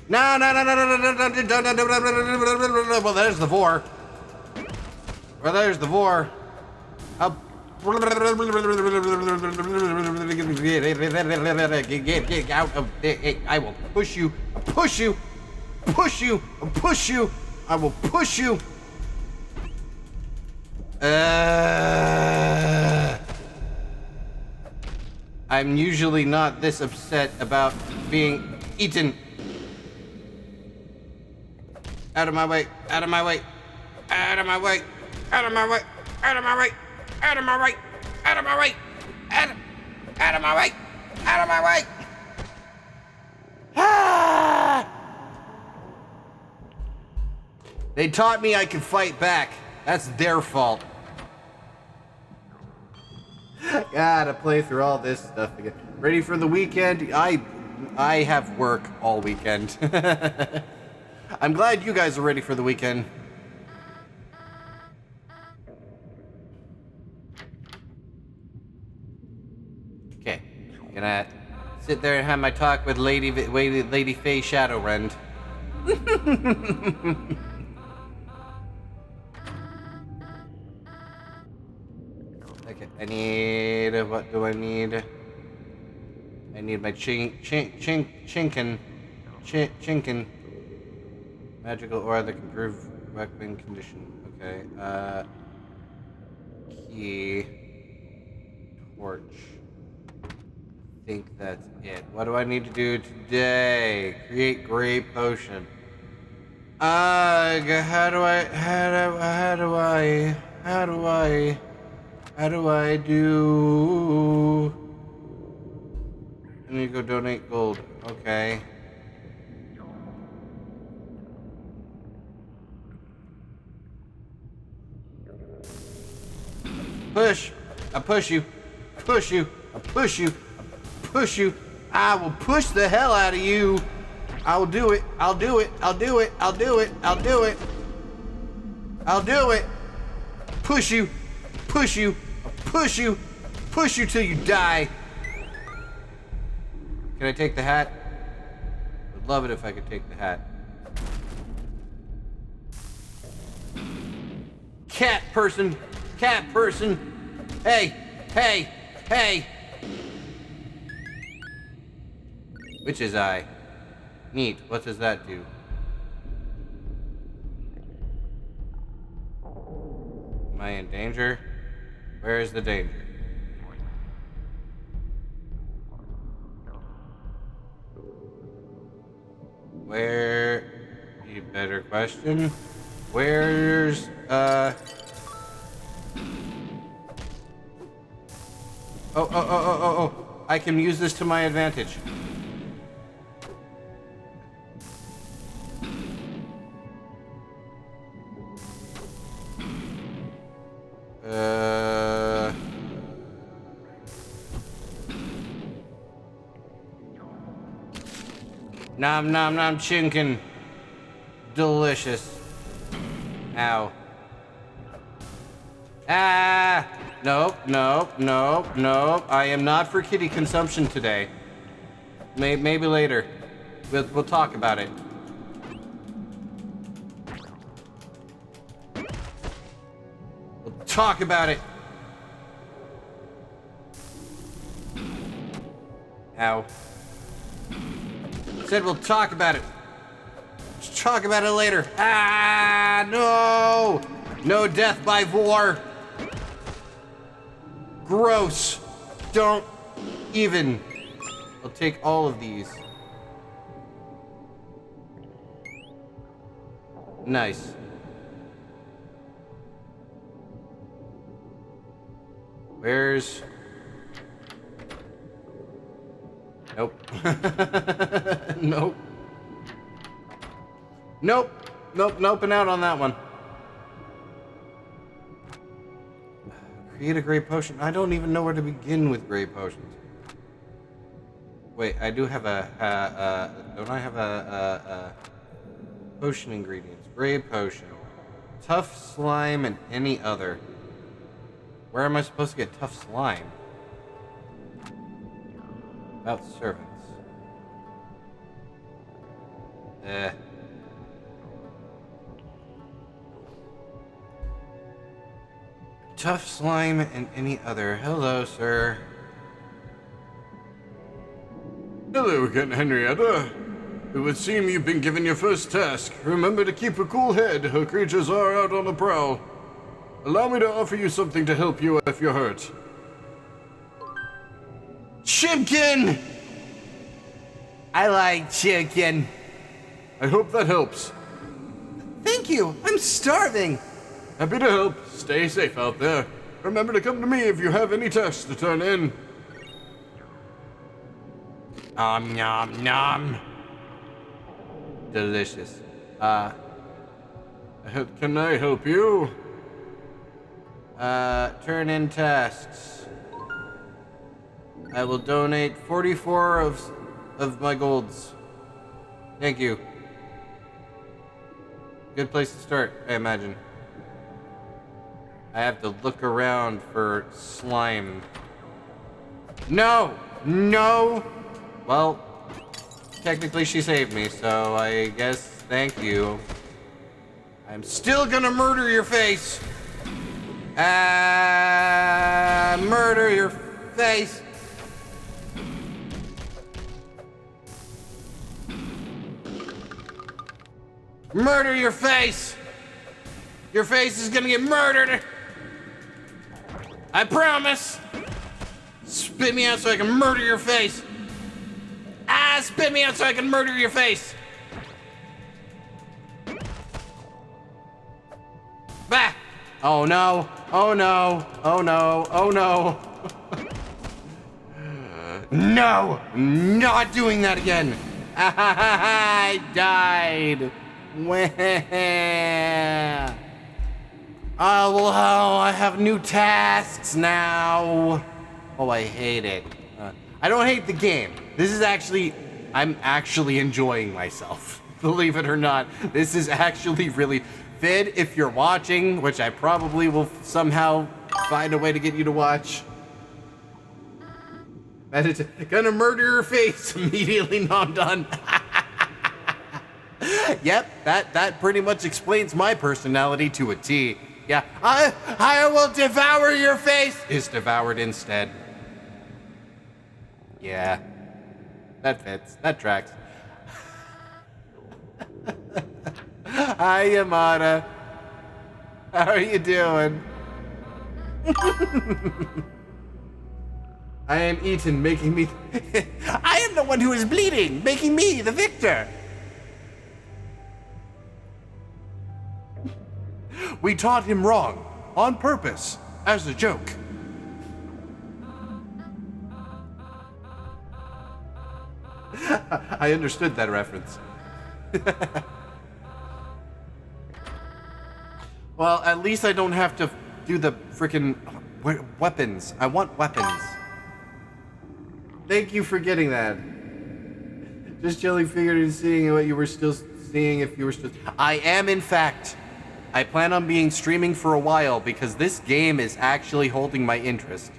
No, no, no, no, no, no, no, no, no. Well, there's the Vore. Well, there's the Vore. I'll... Get out of there. I will push you. I push you. Push you. I push you. I will push you. I'm usually not this upset about being eaten. Out of my way. Out of my way. Out of my way. Out of my way. Out of my way. Out of my way. Out of my way. Out of my way. Out of my way. Ah! They taught me I could fight back. That's their fault. Gotta play through all this stuff again. Ready for the weekend? I have work all weekend. I'm glad you guys are ready for the weekend. Okay, gonna sit there and have my talk with Lady Faye Shadowrend. Okay, I need, what do I need? I need my chinkin. Magical aura that can improve weapon condition. Okay, key. Torch. I think that's it. What do I need to do today? Create gray potion. How do I do? I need to go donate gold. Okay. Push. I push you. Push you. I push you. I push you. I will push the hell out of you. I will do it. I'll do it. I'll do it. I'll do it. I'll do it. I'll do it. Push you. Push you. Push you. Push you till you die. Can I take the hat? Would love it if I could take the hat. Cat person. Cat person. Hey. Hey. Hey. Witch's eye. Neat. What does that do? Am I in danger? Where is the danger? Where? You better question. Where's, Oh. I can use this to my advantage. Nom nom nom chinkin. Delicious. Ow. Ah! Nope, nope, nope, nope. I am not for kitty consumption today. Maybe later. We'll talk about it. We'll talk about it. Ow. Said we'll talk about it. Let's talk about it later. Ah, no! No death by Vore. Gross. Don't even. I'll take all of these. Nice. Where's... Nope. Nope. Nope. Nope. Noping out on that one. Create a gray potion. I don't even know where to begin with gray potions. Wait, I do have don't I have a potion ingredients? Gray potion. Tough slime and any other. Where am I supposed to get tough slime? About servants. Tough slime and any other. Hello, sir. Hello again, Henrietta. It would seem you've been given your first task. Remember to keep a cool head. Her creatures are out on the prowl. Allow me to offer you something to help you if you're hurt. Chicken! I like chicken. I hope that helps. Thank you. I'm starving. Happy to help. Stay safe out there. Remember to come to me if you have any tasks to turn in. Nom nom nom. Delicious. Can I help you? Turn in tasks. I will donate 44 of my golds. Thank you. Good place to start, I imagine. I have to look around for slime. No! No! Well, technically she saved me, so I guess thank you. I'm still gonna murder your face! Murder your face! Murder your face! Your face is gonna get murdered! I promise! Spit me out so I can murder your face! Spit me out so I can murder your face! Bah! Oh no! Oh no! Oh no! Oh no! No! Not doing that again! I died! Where? Oh, well, I have new tasks now. Oh, I hate it. I don't hate the game. This is actually, I'm actually enjoying myself. Believe it or not, this is actually really, Fid, if you're watching, which I probably will somehow find a way to get you to watch. Gonna murder your face immediately. No, I'm done. Yep, that pretty much explains my personality to a T. Yeah, I will devour your face is devoured instead. Yeah, that fits. That tracks. Hi, Yamada. How are you doing? I am eaten, making me... I am the one who is bleeding, making me the victor. We taught him wrong, on purpose, as a joke. I understood that reference. Well, at least I don't have to do the frickin' weapons. I want weapons. Thank you for getting that. Just jelly figured in seeing what you were still seeing if you were still... I am, in fact. I plan on being streaming for a while because this game is actually holding my interest.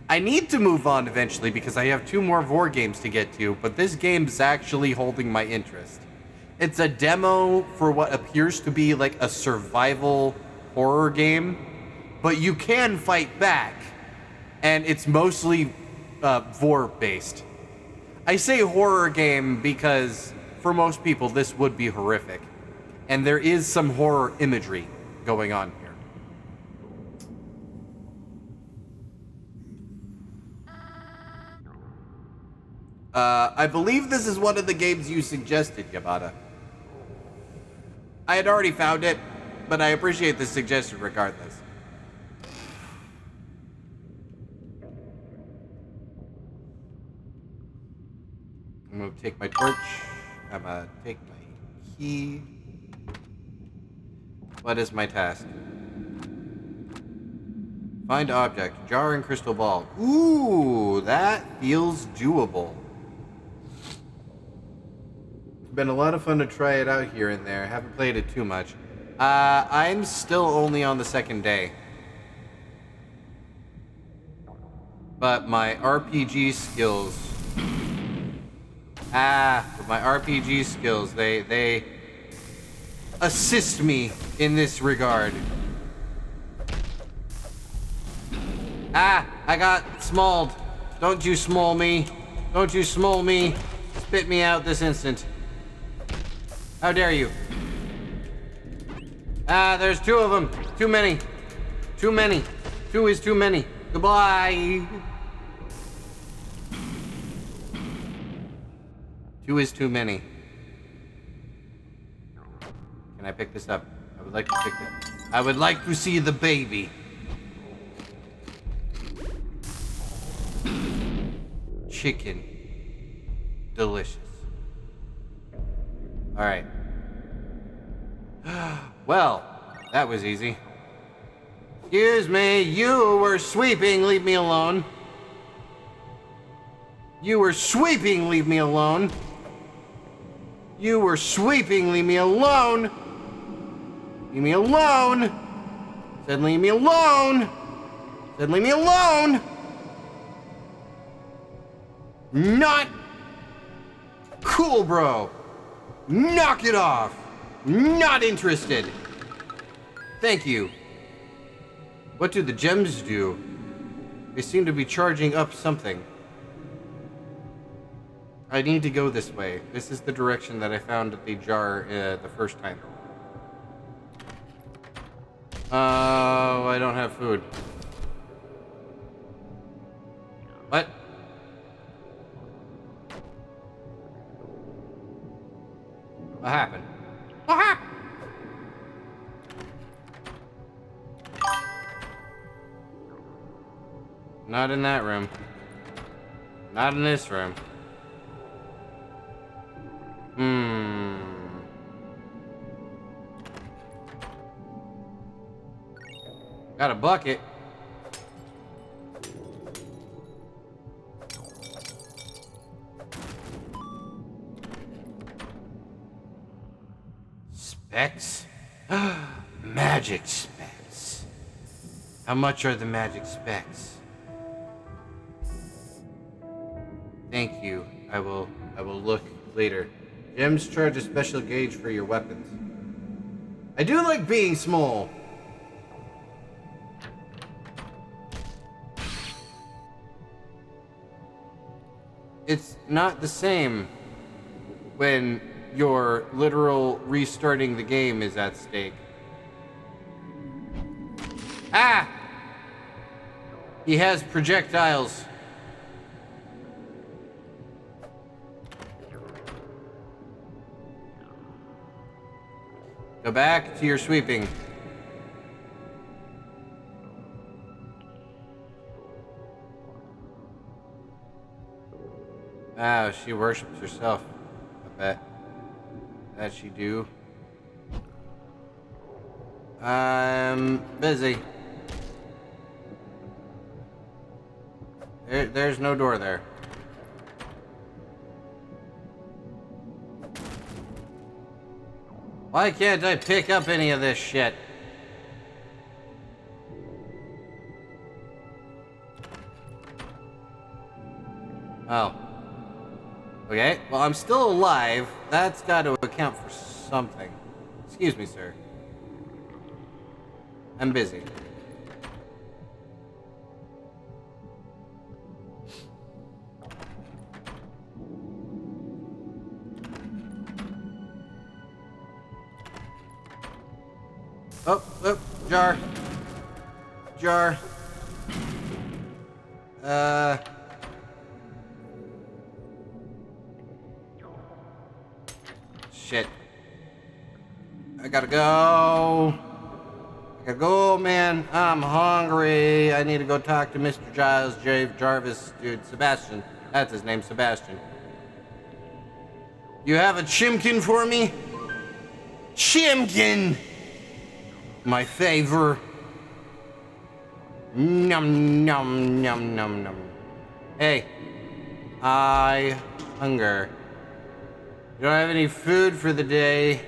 I need to move on eventually because I have 2 more Vore games to get to, but this game is actually holding my interest. It's a demo for what appears to be like a survival horror game, but you can fight back, and it's mostly Vore-based. I say horror game because for most people this would be horrific, and there is some horror imagery going on here. I believe this is one of the games you suggested, Yamada. I had already found it, but I appreciate the suggestion regardless. I'm gonna take my torch. I'm gonna take my key. What is my task? Find object. Jar and crystal ball. Ooh, that feels doable. Been a lot of fun to try it out here and there. I haven't played it too much. I'm still only on the 2nd day. But my RPG skills... they assist me in this regard. I got smalled. Don't you small me. Don't you small me. Spit me out this instant. How dare you? There's 2 of them. Too many. Too many. 2 is too many. Goodbye. 2 is too many. Can I pick this up? I would like to pick it. I would like to see the baby. Chicken. Delicious. Alright. Well, that was easy. Excuse me, you were sweeping, leave me alone. You were sweeping, leave me alone. You were sweeping, leave me alone. Leave me alone. Said leave me alone. Said leave me alone. Not cool, bro. Knock it off. Not interested. Thank you. What do the gems do? They seem to be charging up something. I need to go this way. This is the direction that I found the jar the first time. Oh, I don't have food. What? What happened? What happened? Not in that room. Not in this room. Got a bucket. Specs? Magic specs. How much are the magic specs? Thank you. I will look later. Gems charge a special gauge for your weapons. I do like being small. It's not the same when your literal restarting the game is at stake. Ah! He has projectiles. Go back to your sweeping. Oh, she worships herself. I bet. That she do. I'm busy. There's no door there. Why can't I pick up any of this shit? Oh. Okay, well, I'm still alive. That's got to account for something. Excuse me, sir. I'm busy. Oh, oh, jar. Jar. Shit. I gotta go. I gotta go, man. I'm hungry. I need to go talk to Mr. Jarvis, dude. Sebastian. That's his name, Sebastian. You have a chimkin for me? Chimkin! My favor. Num, num, num, num, num. Hey. I hunger. You don't have any food for the day.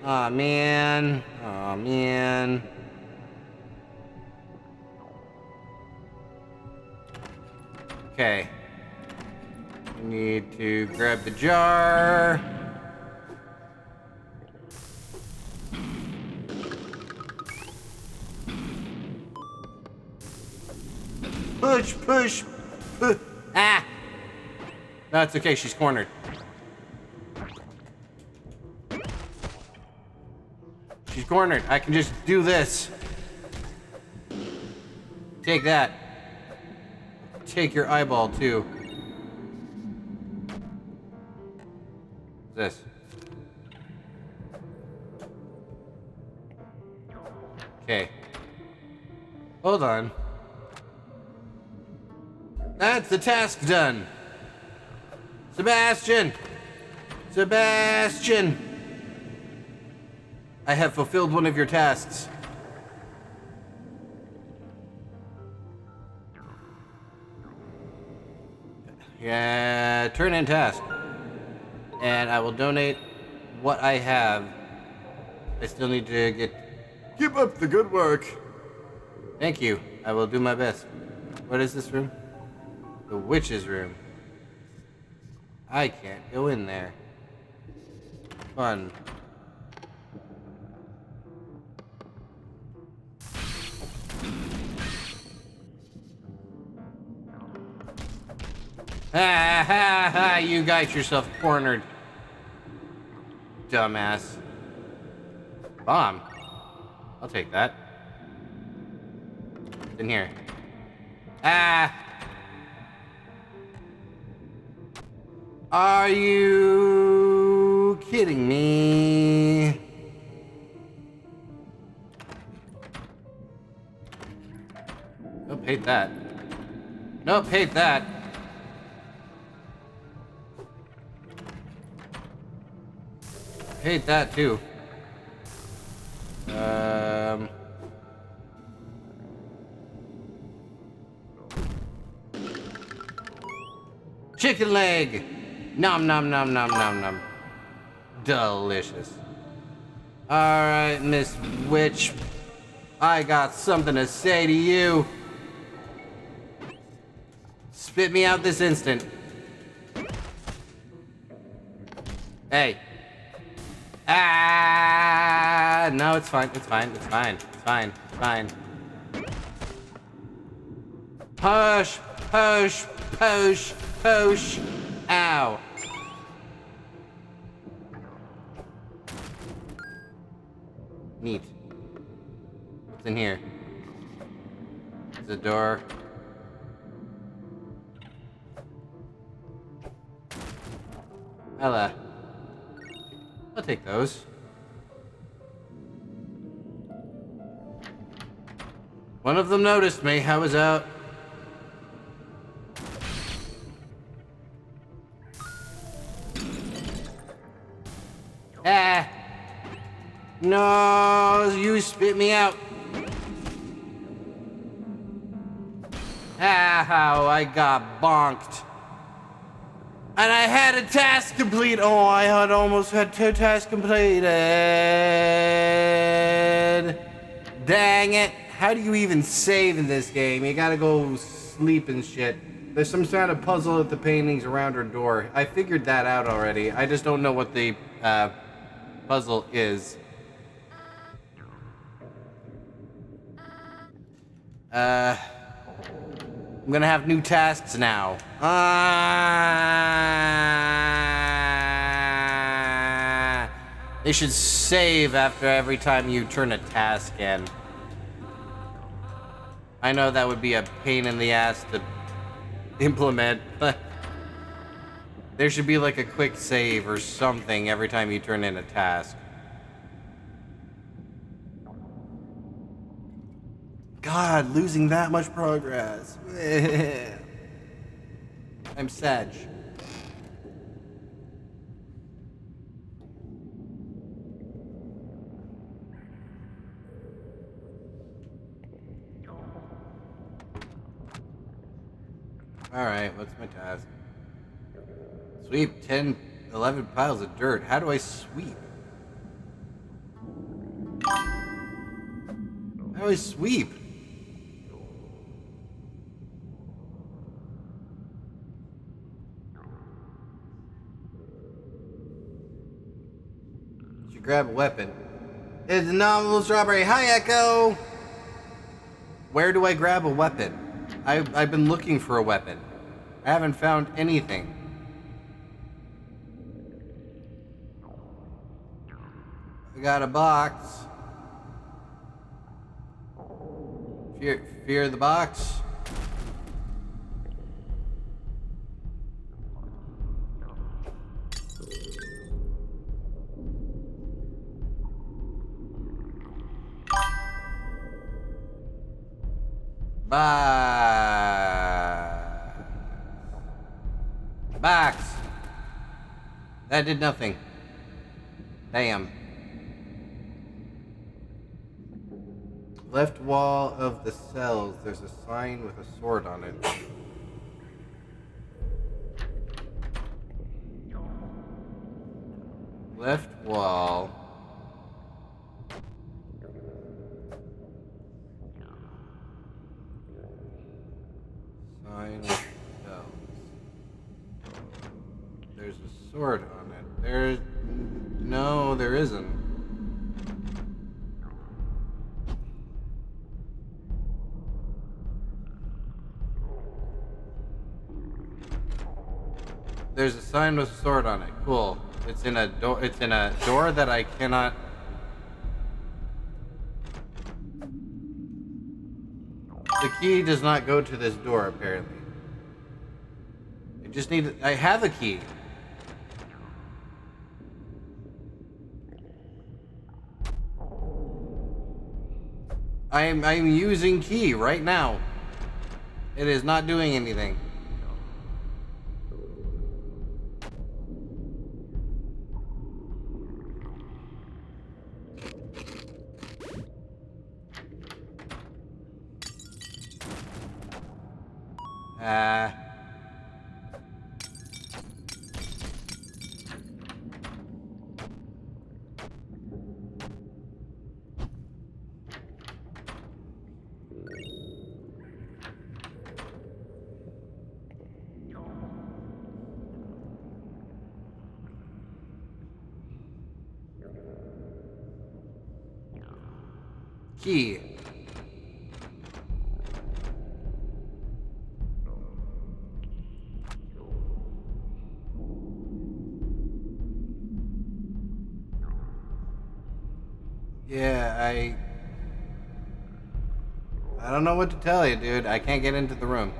Aw, man. Aw, man. Okay. We need to grab the jar. Push, push, push. Ah! No, it's okay. She's cornered. She's cornered. I can just do this. Take that. Take your eyeball, too. What's this? Okay. Hold on. That's the task done. Sebastian! Sebastian! I have fulfilled one of your tasks. Yeah, turn in task. And I will donate what I have. I still need to get... Keep up the good work. Thank you. I will do my best. What is this room? The witch's room. I can't go in there. Fun. Ha ha ha! You got yourself cornered. Dumbass. Bomb. I'll take that. It's in here. Ah! Are you kidding me? Nope, hate that. Nope, hate that. Hate that too. Chicken leg. Nom nom nom nom nom nom. Delicious. All right, Miss Witch. I got something to say to you. Spit me out this instant. Hey. Ah! No, it's fine. It's fine. It's fine. It's fine. It's fine. Push, push, push, push. Ow. Neat. What's in here? There's a door. Ella. I'll take those. One of them noticed me. I was out. Ah! No, you spit me out. Ah, how I got bonked. And I had a task complete. Oh, I had almost had 2 tasks completed. Dang it. How do you even save in this game? You gotta go sleep and shit. There's some kind of puzzle at the paintings around her door. I figured that out already. I just don't know what the puzzle is. I'm gonna have new tasks now. They should save after every time you turn a task in. I know that would be a pain in the ass to implement, but there should be like a quick save or something every time you turn in a task. God, losing that much progress. I'm sad. Alright, what's my task? Sweep 10, 11 piles of dirt. How do I sweep? How do I sweep? Should grab a weapon. It's a novel strawberry. Hi, Echo! Where do I grab a weapon? I've been looking for a weapon. I haven't found anything. I got a box. Fear the box. Box. That did nothing. Damn. Left wall of the cells. There's a sign with a sword on it. Left wall. Sign with cells. There's a sword on it. No, there isn't. There's a sign with a sword on it. Cool. It's in a door. It's in a door that I cannot. The key does not go to this door, apparently. I just need. I have a key. I'm using key right now. It is not doing anything. Key. Yeah, I don't know what to tell you, dude. I can't get into the room.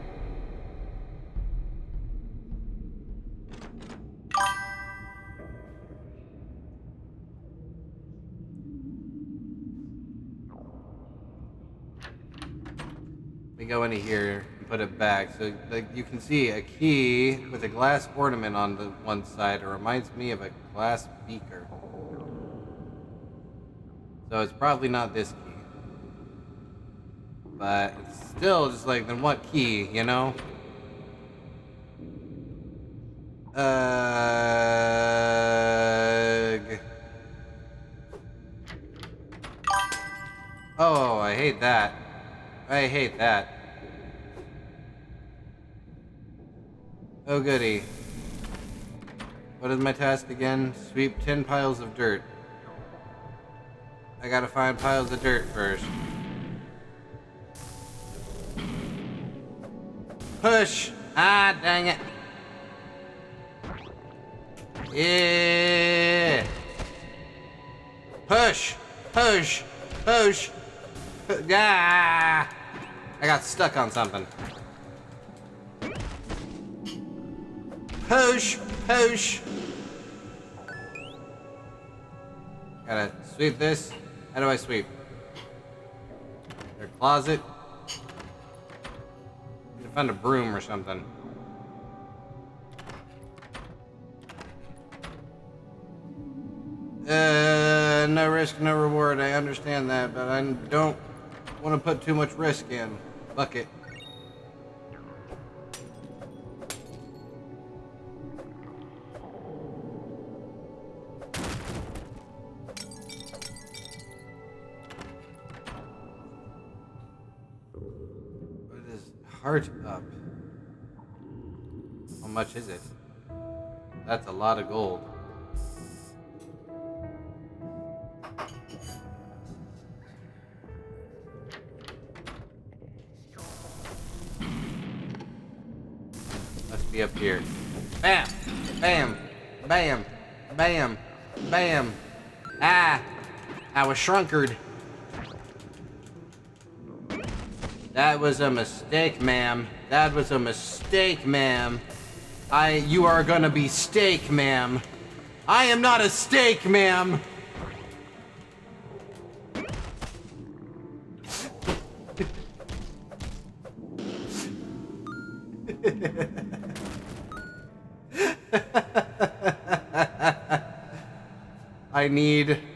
Let me go into here and put it back. So like, you can see a key with a glass ornament on the one side. It reminds me of a glass beaker. So it's probably not this key. But it's still just like, then what key, you know? Oh, I hate that. I hate that. Oh goody. What is my task again? Sweep 10 piles of dirt. I gotta find piles of dirt first. Push! Ah, dang it. Yeah! Push! Push! Push! Ah! I got stuck on something. Push! Push! Gotta sweep this. How do I sweep? Their closet. Need to find a broom or something. No risk, no reward. I understand that, but I don't want to put too much risk in. Bucket. What is heart up? How much is it? That's a lot of gold. Must be up here. Bam! Bam! Bam! Bam! Bam! Ah! I was shrunkered. That was a mistake, ma'am. That was a mistake, ma'am. You are gonna be steak, ma'am. I am not a steak, ma'am.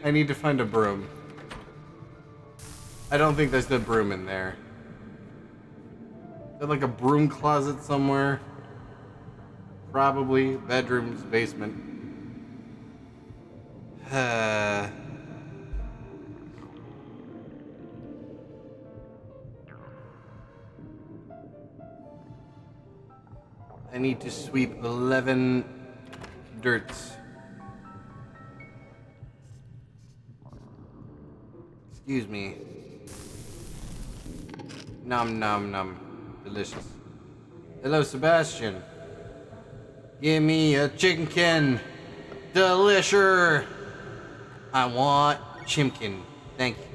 I need to find a broom. I don't think there's the broom in there. Is there like a broom closet somewhere? Probably. Bedrooms, basement. I need to sweep 11 dirts. Excuse me. Nom nom nom. Delicious. Hello, Sebastian. Give me a chimkin. Delicious. I want chimkin. Thank you.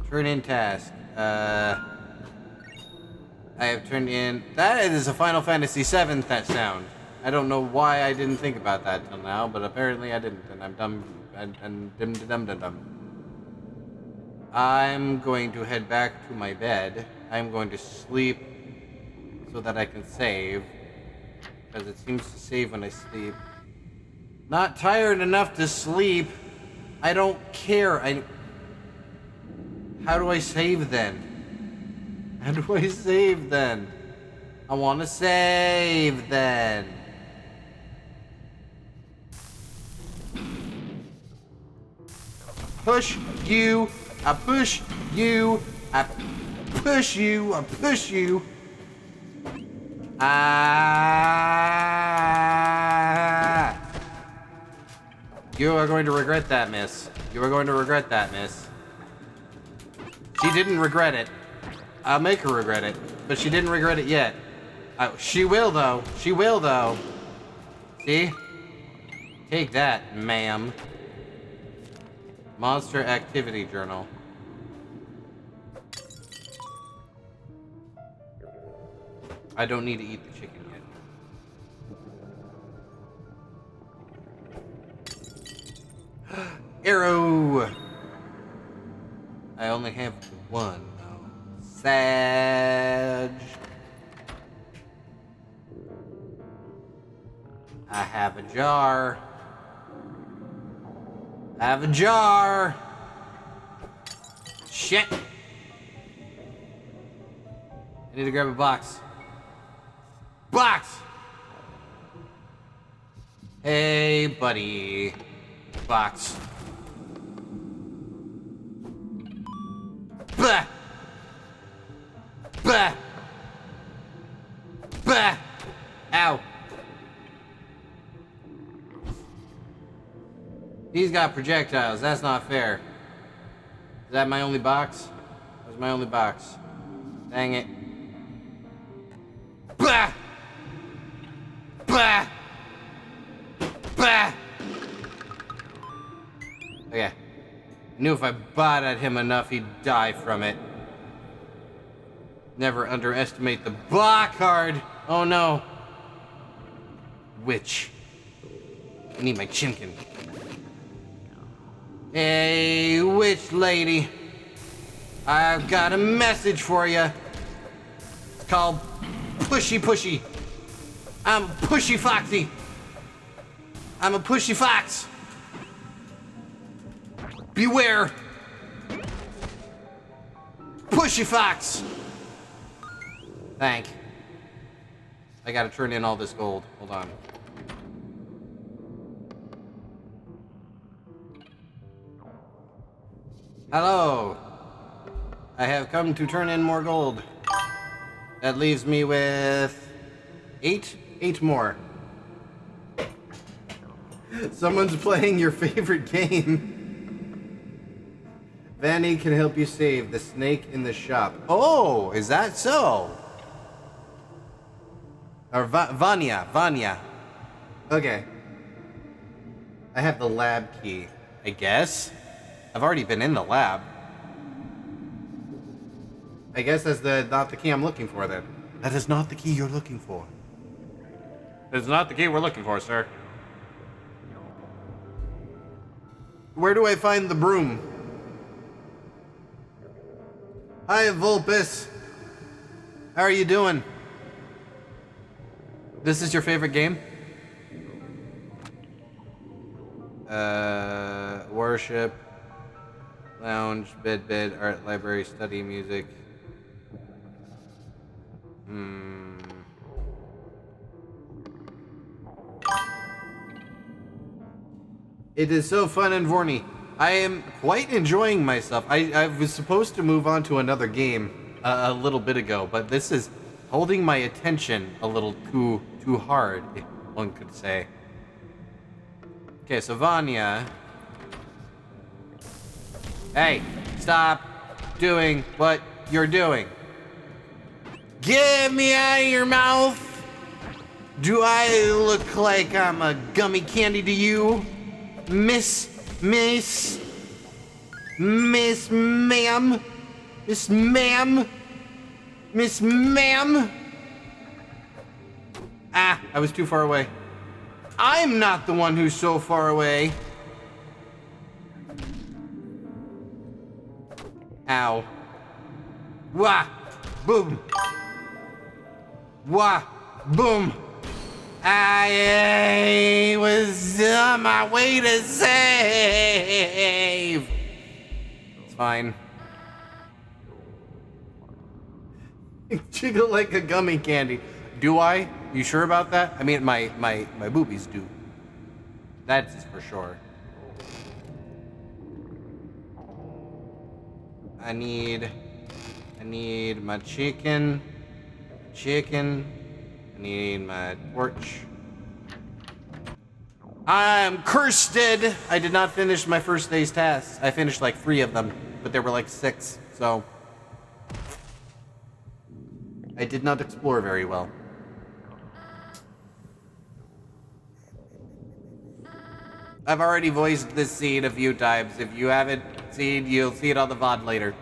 Turn in task. I have turned in. That is a Final Fantasy VII that sound. I don't know why I didn't think about that till now, but apparently I didn't, and I'm dumb. And dum. I'm going to head back to my bed. I'm going to sleep so that I can save, because it seems to save when I sleep. Not tired enough to sleep. I don't care. How do I save then? How do I save then? I want to save then. Push you. I push you. I push you. I push you. Ah. You are going to regret that, miss. You are going to regret that, miss. She didn't regret it. I'll make her regret it, but she didn't regret it yet. She will, though. She will, though. See? Take that, ma'am. Monster Activity Journal. I don't need to eat the chicken yet. Arrow! I only have one, though. Sag. I have a jar. I have a jar. Shit. I need to grab a box. Box! Hey, buddy. Box. Bah! Bah! Bah! Ow. He's got projectiles. That's not fair. Is that my only box? That was my only box. Dang it. Bah! Bah! Bah! Okay. I knew if I bought at him enough, he'd die from it. Never underestimate the Bah card. Oh no. Witch. I need my chimkin. Hey, witch lady. I've got a message for you. It's called Pushy Pushy. I'm Pushy Foxy. I'm a pushy fox. Beware. Pushy fox. Thank. I gotta turn in all this gold. Hold on. Hello. I have come to turn in more gold. That leaves me with 8 more. Someone's playing your favorite game. Vanny can help you save the snake in the shop. Oh, is that so? Or Vanya. Okay. I have the lab key, I guess. I've already been in the lab. I guess that's not the key I'm looking for then. That is not the key you're looking for. It's not the key we're looking for, sir. Where do I find the broom? Hi, Vulpes. How are you doing? This is your favorite game? Worship, lounge, bed, art, library, study, music. It is so fun and Vorny. I am quite enjoying myself. I was supposed to move on to another game a little bit ago, but this is holding my attention a little too hard, if one could say. Okay, so Vanya. Hey, stop doing what you're doing. Get me out of your mouth! Do I look like I'm a gummy candy to you? Miss ma'am? Ah, I was too far away. I'm not the one who's so far away. Ow. Wah! Boom! Wah! Boom! I was on my way to save! It's fine. Jiggle like a gummy candy. Do I? You sure about that? I mean, my boobies do. That's for sure. I need my chicken. I need my torch. I'm cursed. I did not finish my first day's tasks. I finished like 3 of them, but there were like 6, so I did not explore very well. I've already voiced this scene a few times. If you haven't seen, you'll see it on the VOD later.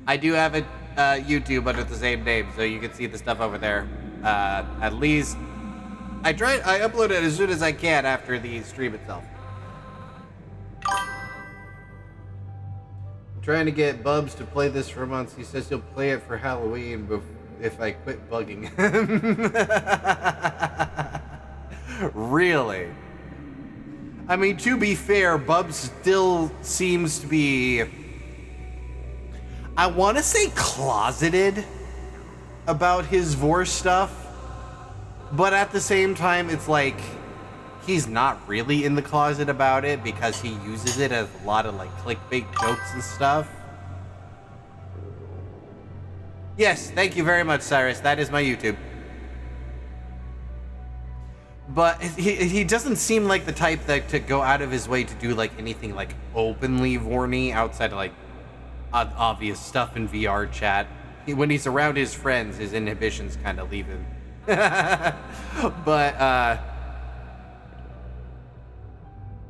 I do have a YouTube under the same name, so you can see the stuff over there. At least I upload it as soon as I can after the stream itself. I'm trying to get Bubs to play this for months. He says he'll play it for Halloween if I quit bugging him. Really? I mean, to be fair, Bubs still seems to be, I want to say closeted about his Vore stuff, but at the same time, it's like, he's not really in the closet about it because he uses it as a lot of like clickbait jokes and stuff. Yes, thank you very much, Cyrus. That is my YouTube. But he doesn't seem like the type that to go out of his way to do like anything like openly Vorny outside of like obvious stuff in VR chat. When he's around his friends, his inhibitions kind of leave him. But I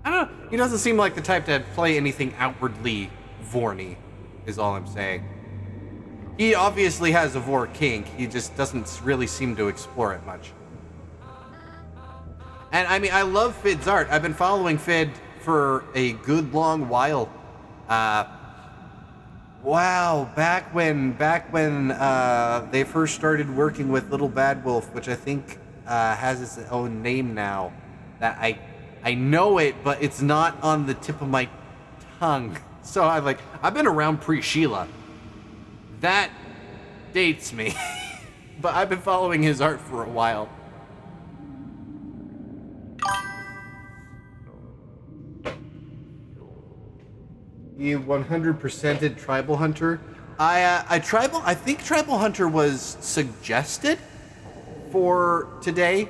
don't know. He doesn't seem like the type to play anything outwardly Vorny, is all I'm saying. He obviously has a Vore kink. He just doesn't really seem to explore it much. And I mean, I love Fid's art. I've been following Fid for a good long while. Wow, back when they first started working with Little Bad Wolf, which I think has its own name now. That I know it, but it's not on the tip of my tongue. So I've been around pre-Sheila. That dates me. But I've been following his art for a while. You 100%ed Tribal Hunter. I think Tribal Hunter was suggested for today,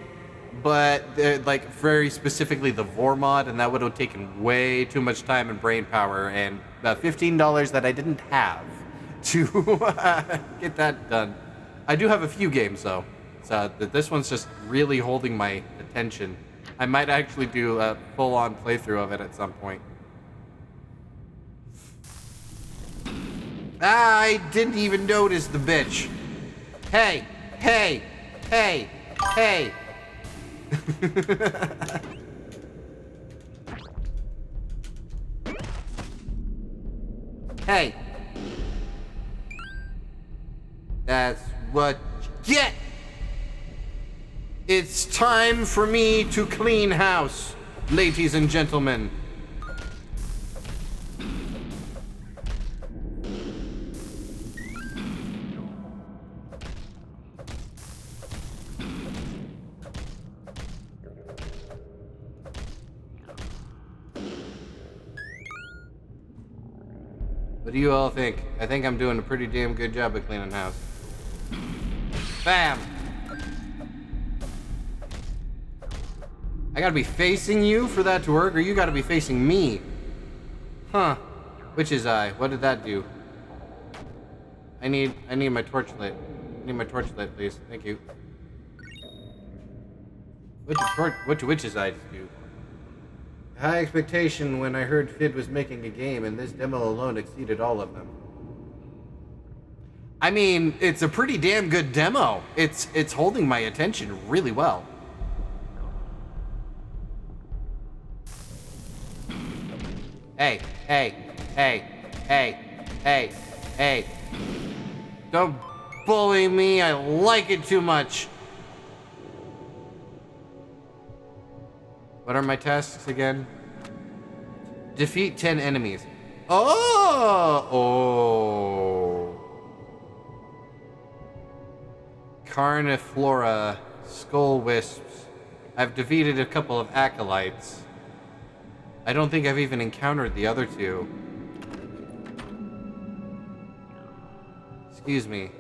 but like very specifically the Vore mod, and that would have taken way too much time and brain power and $15 that I didn't have to get that done. I do have a few games though, so this one's just really holding my attention. I might actually do a full-on playthrough of it at some point. I didn't even notice the bitch. Hey, hey, hey, hey. Hey. That's what you get. It's time for me to clean house, ladies and gentlemen. What do you all think? I think I'm doing a pretty damn good job of cleaning house. Bam! I gotta be facing you for that to work, or you gotta be facing me? Huh. Which is I? What did that do? I need my torch lit. I need my torch lit, please. Thank you. What do witch's eyes do? High expectation when I heard Fid was making a game, and this demo alone exceeded all of them. I mean, it's a pretty damn good demo. It's holding my attention really well. Hey, hey, hey, hey, hey, hey. Don't bully me, I like it too much. What are my tasks again? Defeat 10 enemies. Oh! Carniflora, skull wisps. I've defeated a couple of acolytes. I don't think I've even encountered the other two. Excuse me.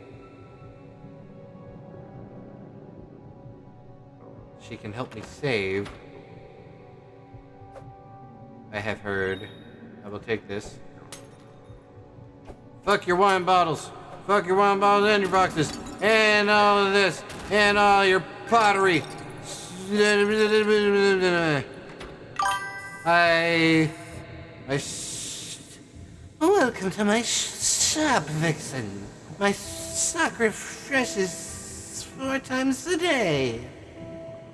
She can help me save. I have heard. I will take this. Fuck your wine bottles. Fuck your wine bottles and your boxes. And all of this. And all your pottery. Welcome to my shop, Vixen. My stock refreshes 4 times a day.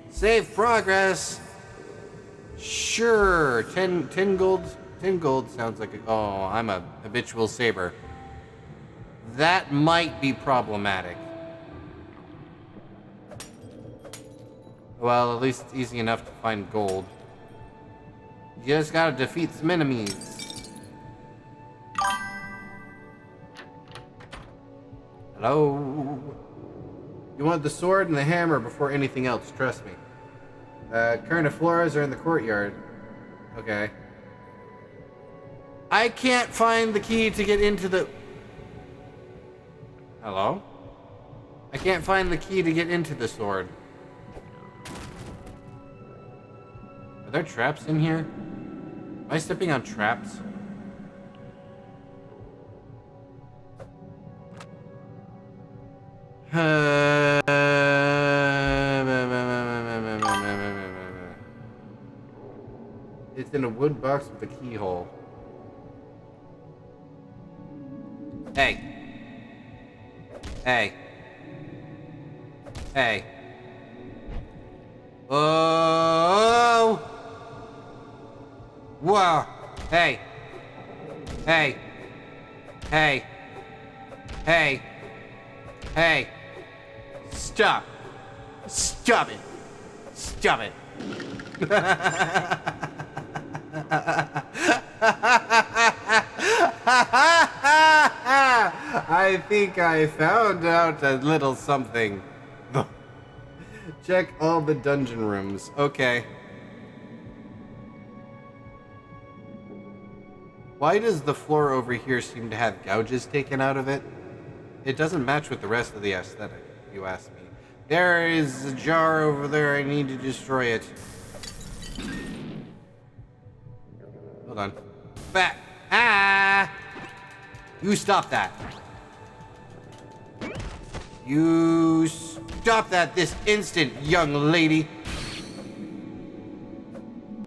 Save progress. Sure, 10 gold. 10 gold sounds like oh, I'm a habitual saber. That might be problematic. Well, at least it's easy enough to find gold. You just gotta defeat some enemies. Hello? You want the sword and the hammer before anything else, trust me. Carnifloras are in the courtyard. Okay. I can't find the key to get into the... Hello? I can't find the key to get into the sword. Are there traps in here? Am I stepping on traps? It's in a wood box with a keyhole. Hey. Hey. Hey. Oh! Whoa! Hey! Hey! Hey! Hey! Hey! Stop! Stop it! Stop it! I think I found out a little something. Check all the dungeon rooms. Okay. Why does the floor over here seem to have gouges taken out of it? It doesn't match with the rest of the aesthetic, if you ask me. There is a jar over there. I need to destroy it. Hold on. Back. Ah! You stop that. You stop that this instant, young lady.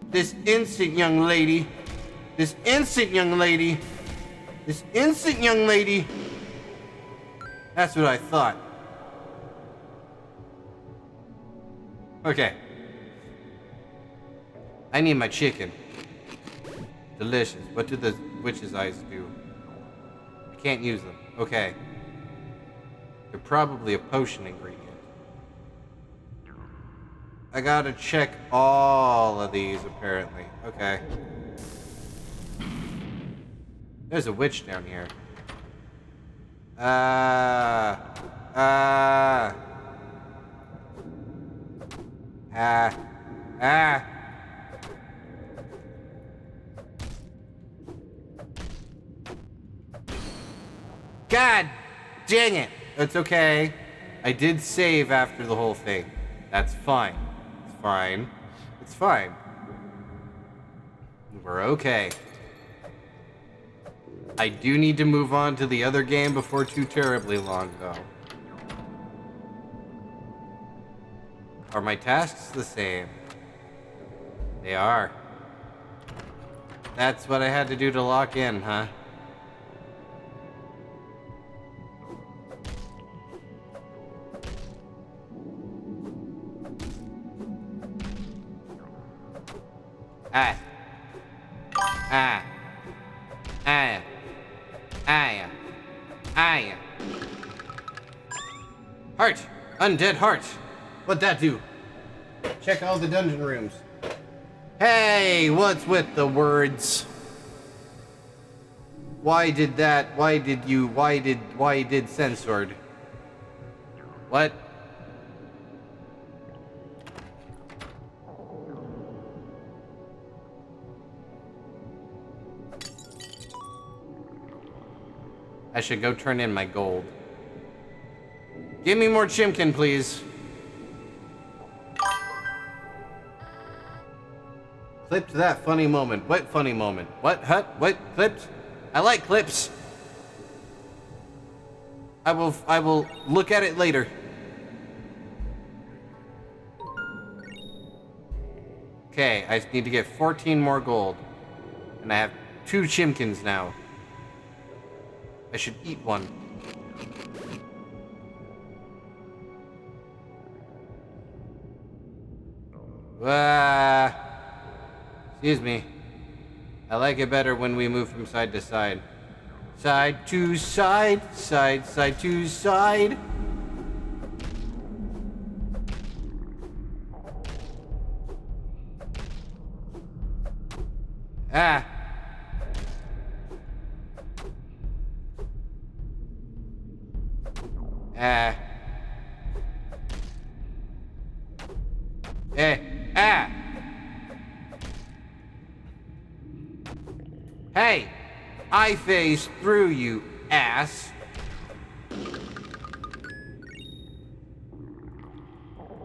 This instant, young lady. This instant, young lady. This instant, young lady. That's what I thought. Okay. I need my chicken. Delicious. What do the witch's eyes do? I can't use them. Okay. They're probably a potion ingredient. I gotta check all of these, apparently. Okay. There's a witch down here. God dang it! It's okay. I did save after the whole thing. That's fine. It's fine. It's fine. We're okay. I do need to move on to the other game before too terribly long, though. Are my tasks the same? They are. That's what I had to do to lock in, huh? Ah. Ah. Ah. Ah. Ah. Heart! Undead heart! What'd that do? Check all the dungeon rooms. Hey, what's with the words? Why did that? Why did censored? What? I should go turn in my gold. Give me more chimkin, please. Clipped that funny moment. What funny moment? What? Huh? What? Clipped? I like clips. I will look at it later. Okay, I need to get 14 more gold. And I have 2 chimkins now. I should eat one. Excuse me. I like it better when we move from side to side. Side to side, side to side. Ah. Ah. Eh. Ah. Hey! I phased through, you ass.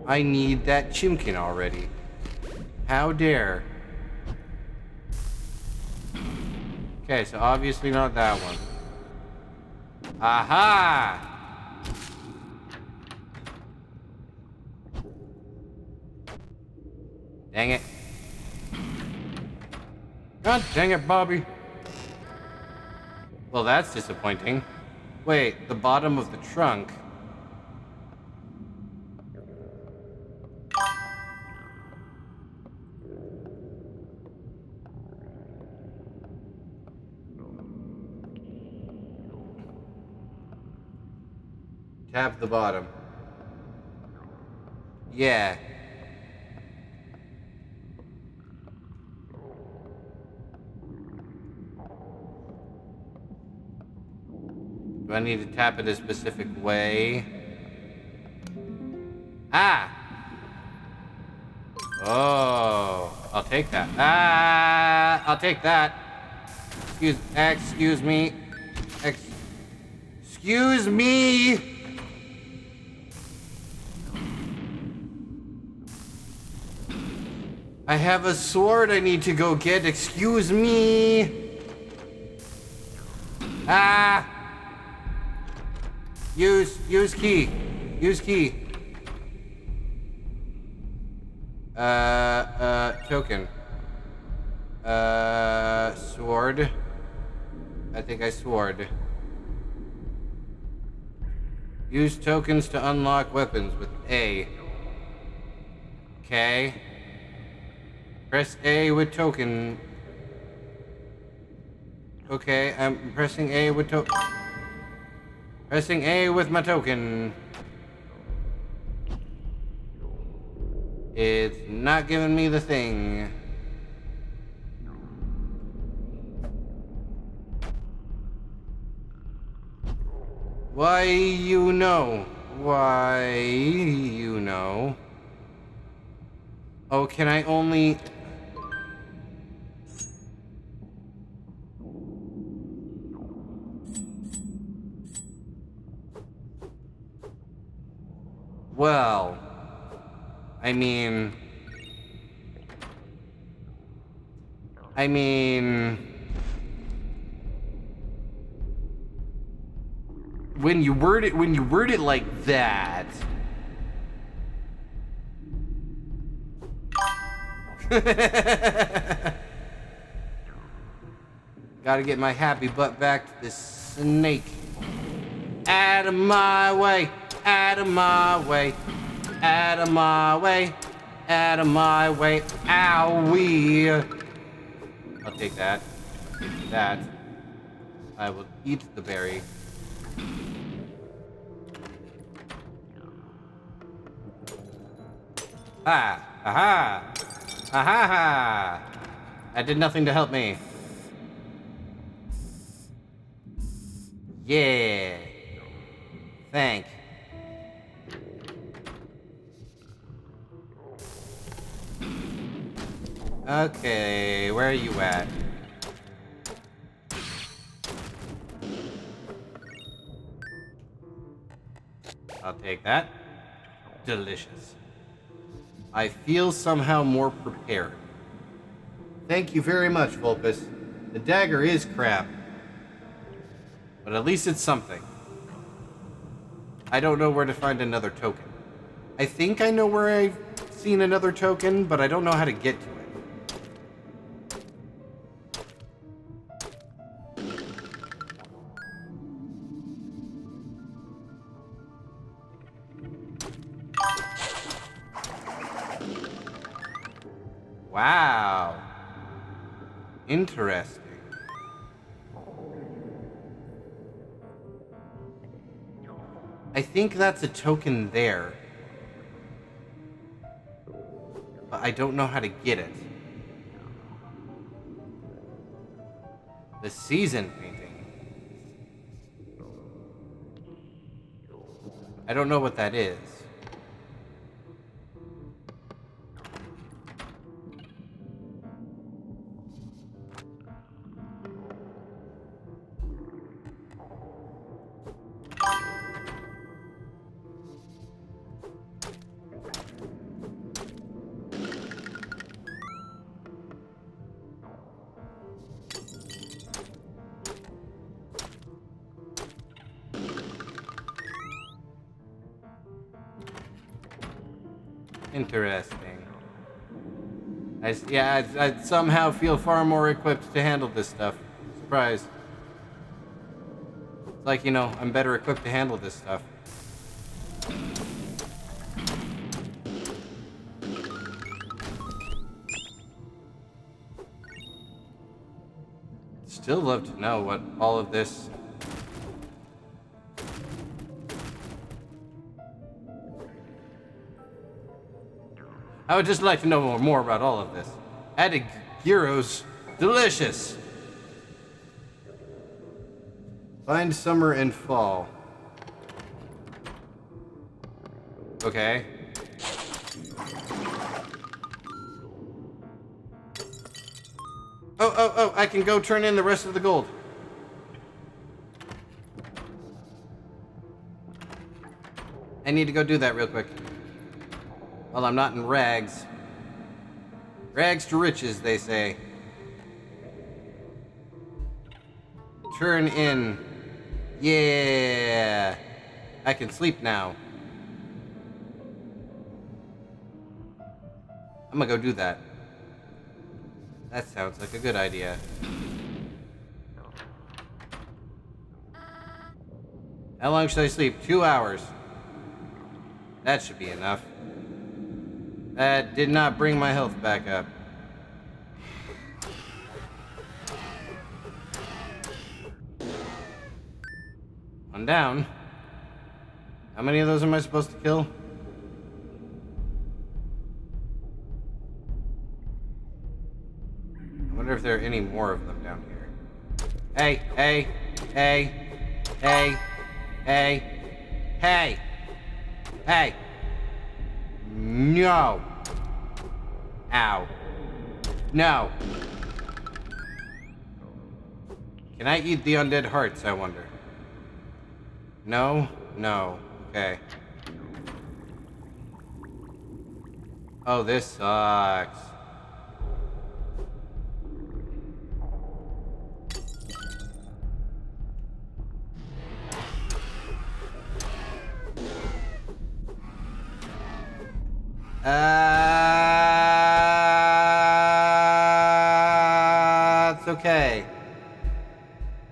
I need that chimkin already. How dare. Okay, so obviously not that one. Aha! Dang it. God dang it, Bobby. Well, that's disappointing. Wait, the bottom of the trunk. Tap the bottom. Yeah. Do I need to tap it a specific way? Ah! Oh, I'll take that. Ah! I'll take that. Excuse me. Excuse me! I have a sword I need to go get. Excuse me. Ah! Use key. Use key. Token. Sword. I think I sword. Use tokens to unlock weapons with A. Okay. Press A with token. Okay, I'm pressing A with Pressing A with my token. It's not giving me the thing. Why you know? Why you know? Oh, can I only... Well, I mean, when you word it like that, gotta get my happy butt back to this snake. Out of my way. Out of my way, out of my way, out of my way, owie. I'll take that. I'll take that. I will eat the berry. Ha! Aha! Aha! Ha! That did nothing to help me. Yeah. Thank. Okay, where are you at? I'll take that. Delicious. I feel somehow more prepared. Thank you very much, Vulpus. The dagger is crap. But at least it's something. I don't know where to find another token. I think I know where I've seen another token, but I don't know how to get to it. Wow. Interesting. I think that's a token there. But I don't know how to get it. The season painting. I don't know what that is. Interesting. I somehow feel far more equipped to handle this stuff. Surprise. It's like, you know, I'm better equipped to handle this stuff. Still love to know what all of this... I would just like to know more about all of this. Added gyros. Delicious. Find summer and fall. Okay. Oh, I can go turn in the rest of the gold. I need to go do that real quick. Well, I'm not in rags. Rags to riches, they say. Turn in. Yeah. I can sleep now. I'm gonna go do that. That sounds like a good idea. How long should I sleep? 2 hours. That should be enough. That did not bring my health back up. One down. How many of those am I supposed to kill? I wonder if there are any more of them down here. Hey, hey, hey, hey, hey, hey, hey. No. Ow. No. Can I eat the undead hearts, I wonder? No? No. Okay. Oh, this sucks. It's okay.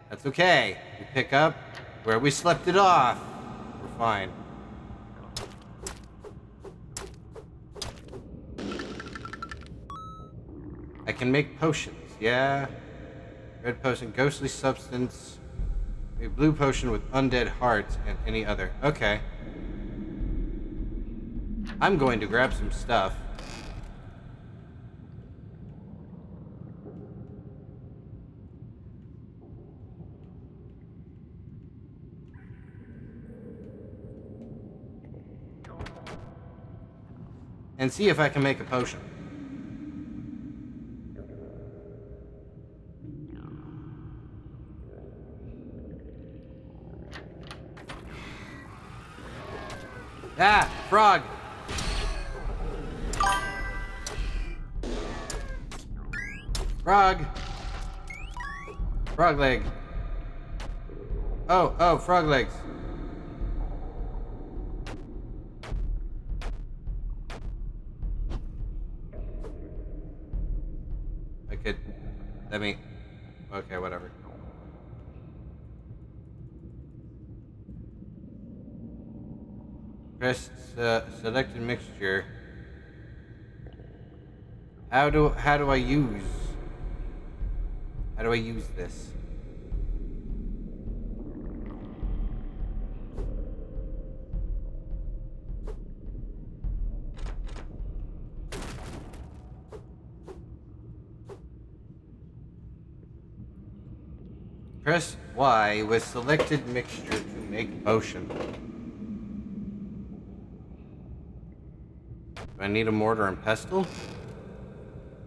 That's okay. We pick up where we slept it off. We're fine. I can make potions, yeah. Red potion, ghostly substance. A blue potion with undead hearts and any other. Okay. I'm going to grab some stuff. And see if I can make a potion. Ah, frog! Frog! Frog leg. Oh, frog legs. I could... Let me... Okay, whatever. Press selected mixture. How do I use this? Press Y with selected mixture to make potion. Do I need a mortar and pestle?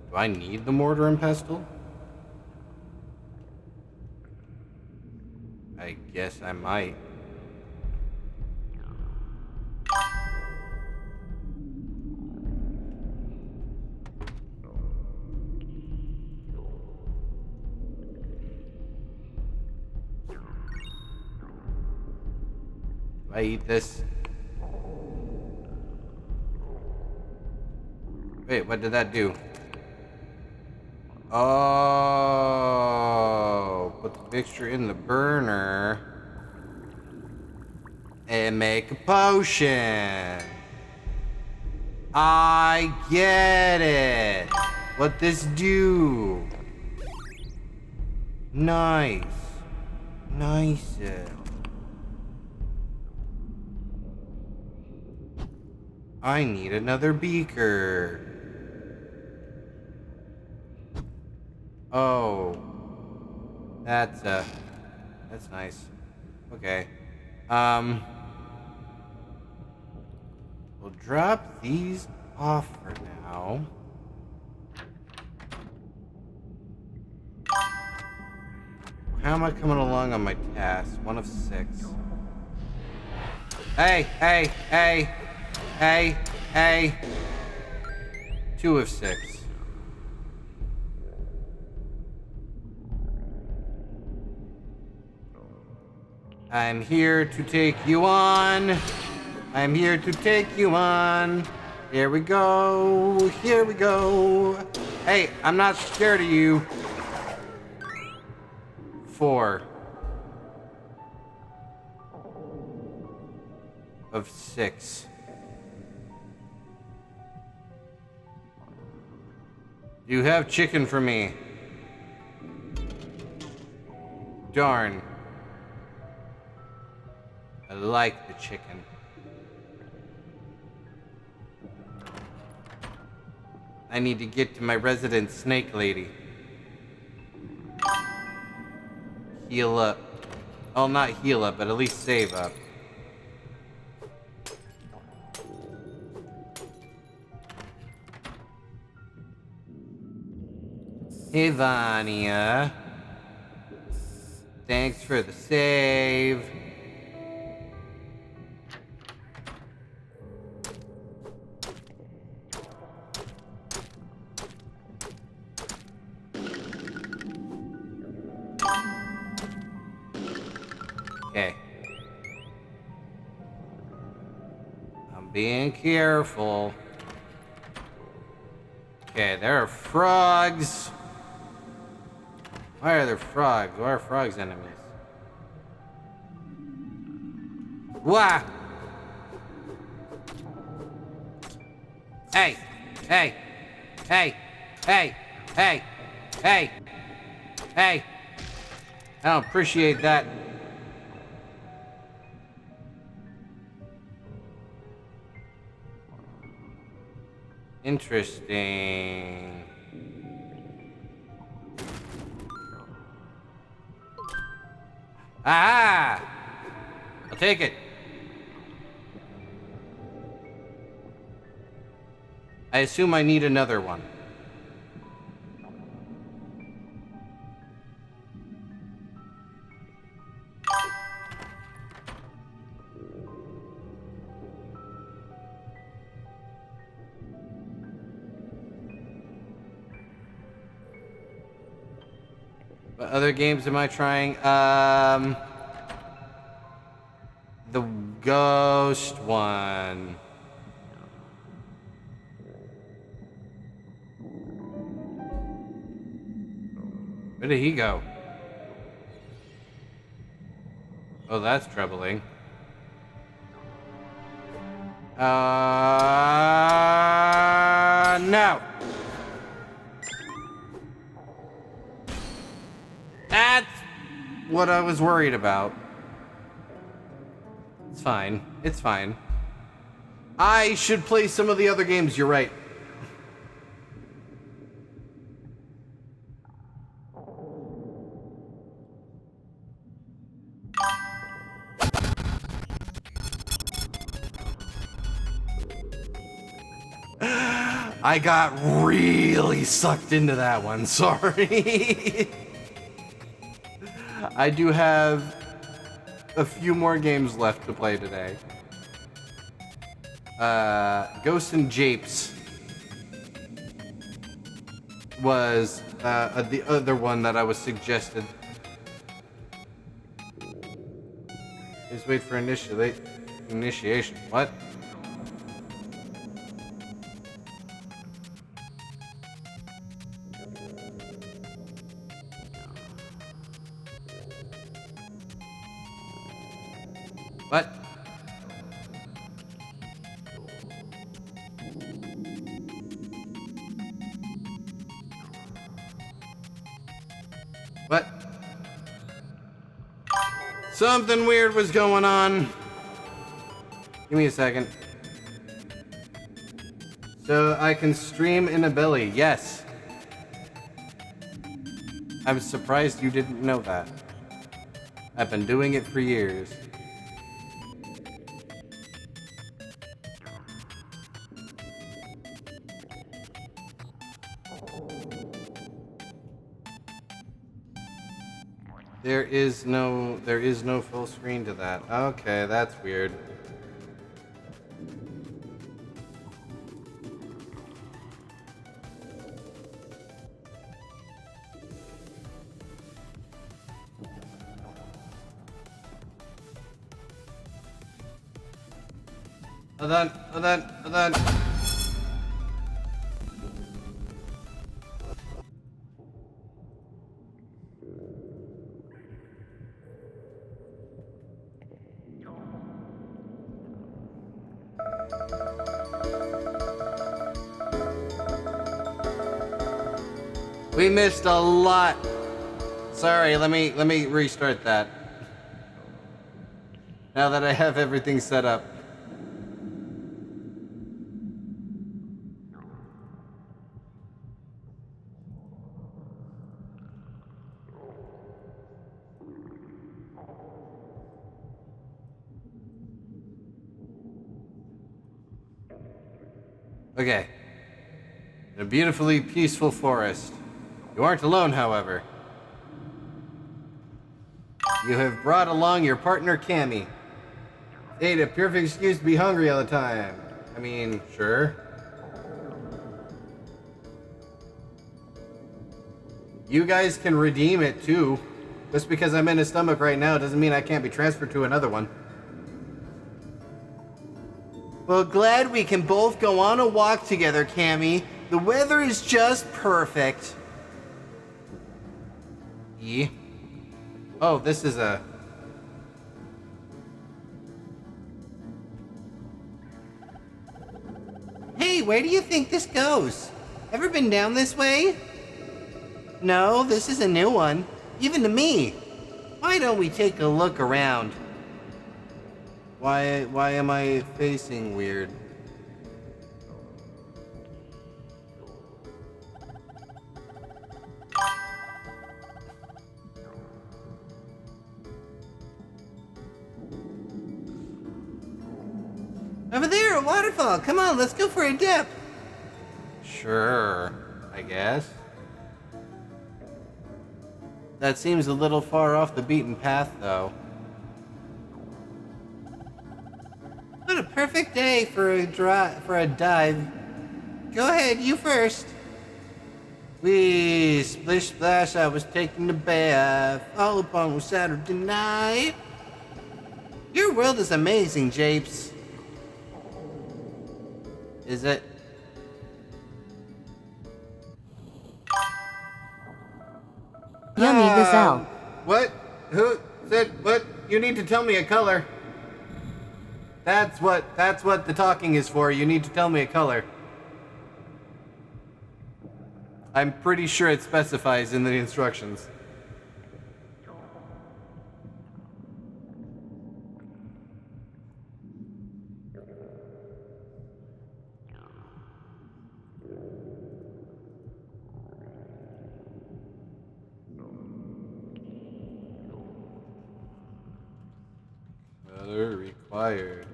Do I need the mortar and pestle? I guess I might. Do I eat this? Wait, what did that do? Oh, put the mixture in the burner and make a potion. I get it. What this do? Nice. Nice. I need another beaker. Oh. That's nice. Okay. We'll drop these off for now. How am I coming along on my task? 1 of 6. Hey, hey, hey, hey, hey. 2 of 6. I'm here to take you on. I'm here to take you on. Here we go. Here we go. Hey, I'm not scared of you. 4 of 6. You have chicken for me. Darn. I like the chicken. I need to get to my resident snake lady. Heal up. Well, not heal up, but at least save up. Hey, Vania. Thanks for the save. Okay. I'm being careful. Okay, there are frogs. Why are there frogs? Why are frogs enemies? Wah! Hey! Hey! Hey! Hey! Hey! Hey! Hey! I don't appreciate that. Interesting. Ah! I'll take it. I assume I need another one. What other games am I trying? The ghost one. Where did he go? Oh, that's troubling. No. That's what I was worried about. It's fine. It's fine. I should play some of the other games, you're right. I got really sucked into that one, sorry. I do have a few more games left to play today. Ghost and Japes was the other one that I was suggested. Just wait for initiation. What? What? What? Something weird was going on. Give me a second. So I can stream in a belly. Yes. I'm surprised you didn't know that. I've been doing it for years. There is no full screen to that. Okay, that's weird. Hold on. We missed a lot. Sorry, let me restart that. Now that I have everything set up. Okay. In a beautifully peaceful forest. You aren't alone, however. You have brought along your partner, Cammy. Ain't a perfect excuse to be hungry all the time. I mean, sure. You guys can redeem it, too. Just because I'm in his stomach right now doesn't mean I can't be transferred to another one. Well, glad we can both go on a walk together, Cammy. The weather is just perfect. Yeah. Oh, this is a... Hey, where do you think this goes? Ever been down this way? No, this is a new one. Even to me. Why don't we take a look around? Why am I facing weird? Over there, a waterfall. Come on, let's go for a dip. Sure, I guess. That seems a little far off the beaten path, though. What a perfect day for a dive. Go ahead, you first. Wee, splish splash, I was taking a bath all upon Saturday night. Your world is amazing, Japes. Is it? Yummy gazelle. What? Who said what? You need to tell me a color. That's what the talking is for. You need to tell me a color. I'm pretty sure it specifies in the instructions. Color required.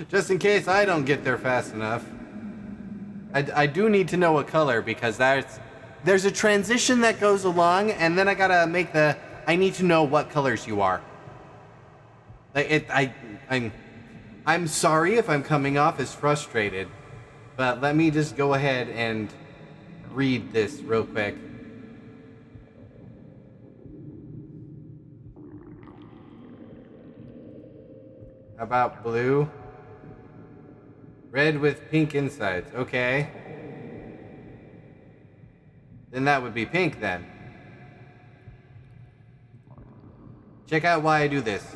Just in case I don't get there fast enough. I do need to know what color, because there's a transition that goes along, and then I gotta make I need to know what colors you are. I'm sorry if I'm coming off as frustrated, but let me just go ahead and read this real quick. How about blue? Red with pink insides. Okay. Then that would be pink then. Check out why I do this.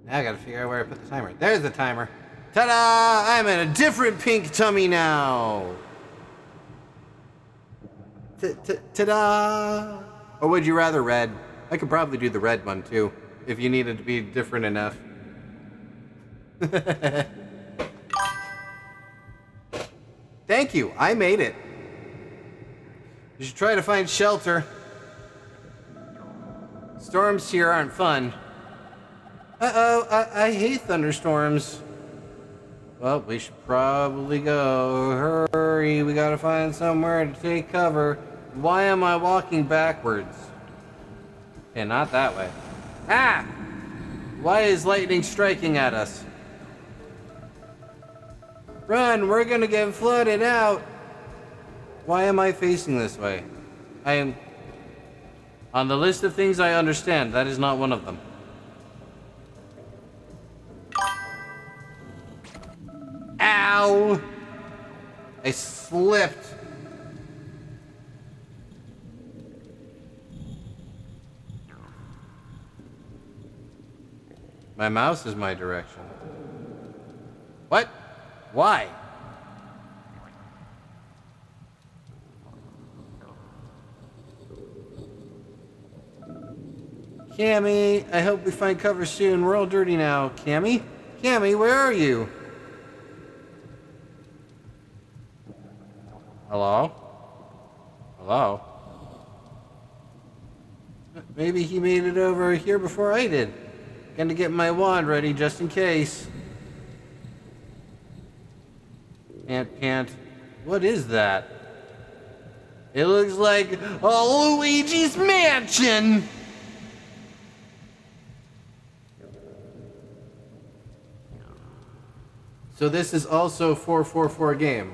Now I gotta figure out where I put the timer. There's the timer. Ta-da! I'm in a different pink tummy now. Ta-da! Or would you rather red? I could probably do the red one too, if you needed to be different enough. Thank you, I made it. You should try to find shelter. Storms here aren't fun. Uh-oh, I hate thunderstorms. Well, we should probably go. Hurry, we gotta find somewhere to take cover. Why am I walking backwards? Okay, not that way. Ah! Why is lightning striking at us? Run, we're gonna get flooded out. Why am I facing this way? I am... On the list of things I understand, that is not one of them. Ow! I slipped. My mouse is my direction. What? Why? Cammy, I hope we find cover soon. We're all dirty now. Cammy? Cammy, where are you? Hello? Hello? Maybe he made it over here before I did. Gonna get my wand ready just in case. Pant. What is that? It looks like a Luigi's Mansion! So this is also 444 game.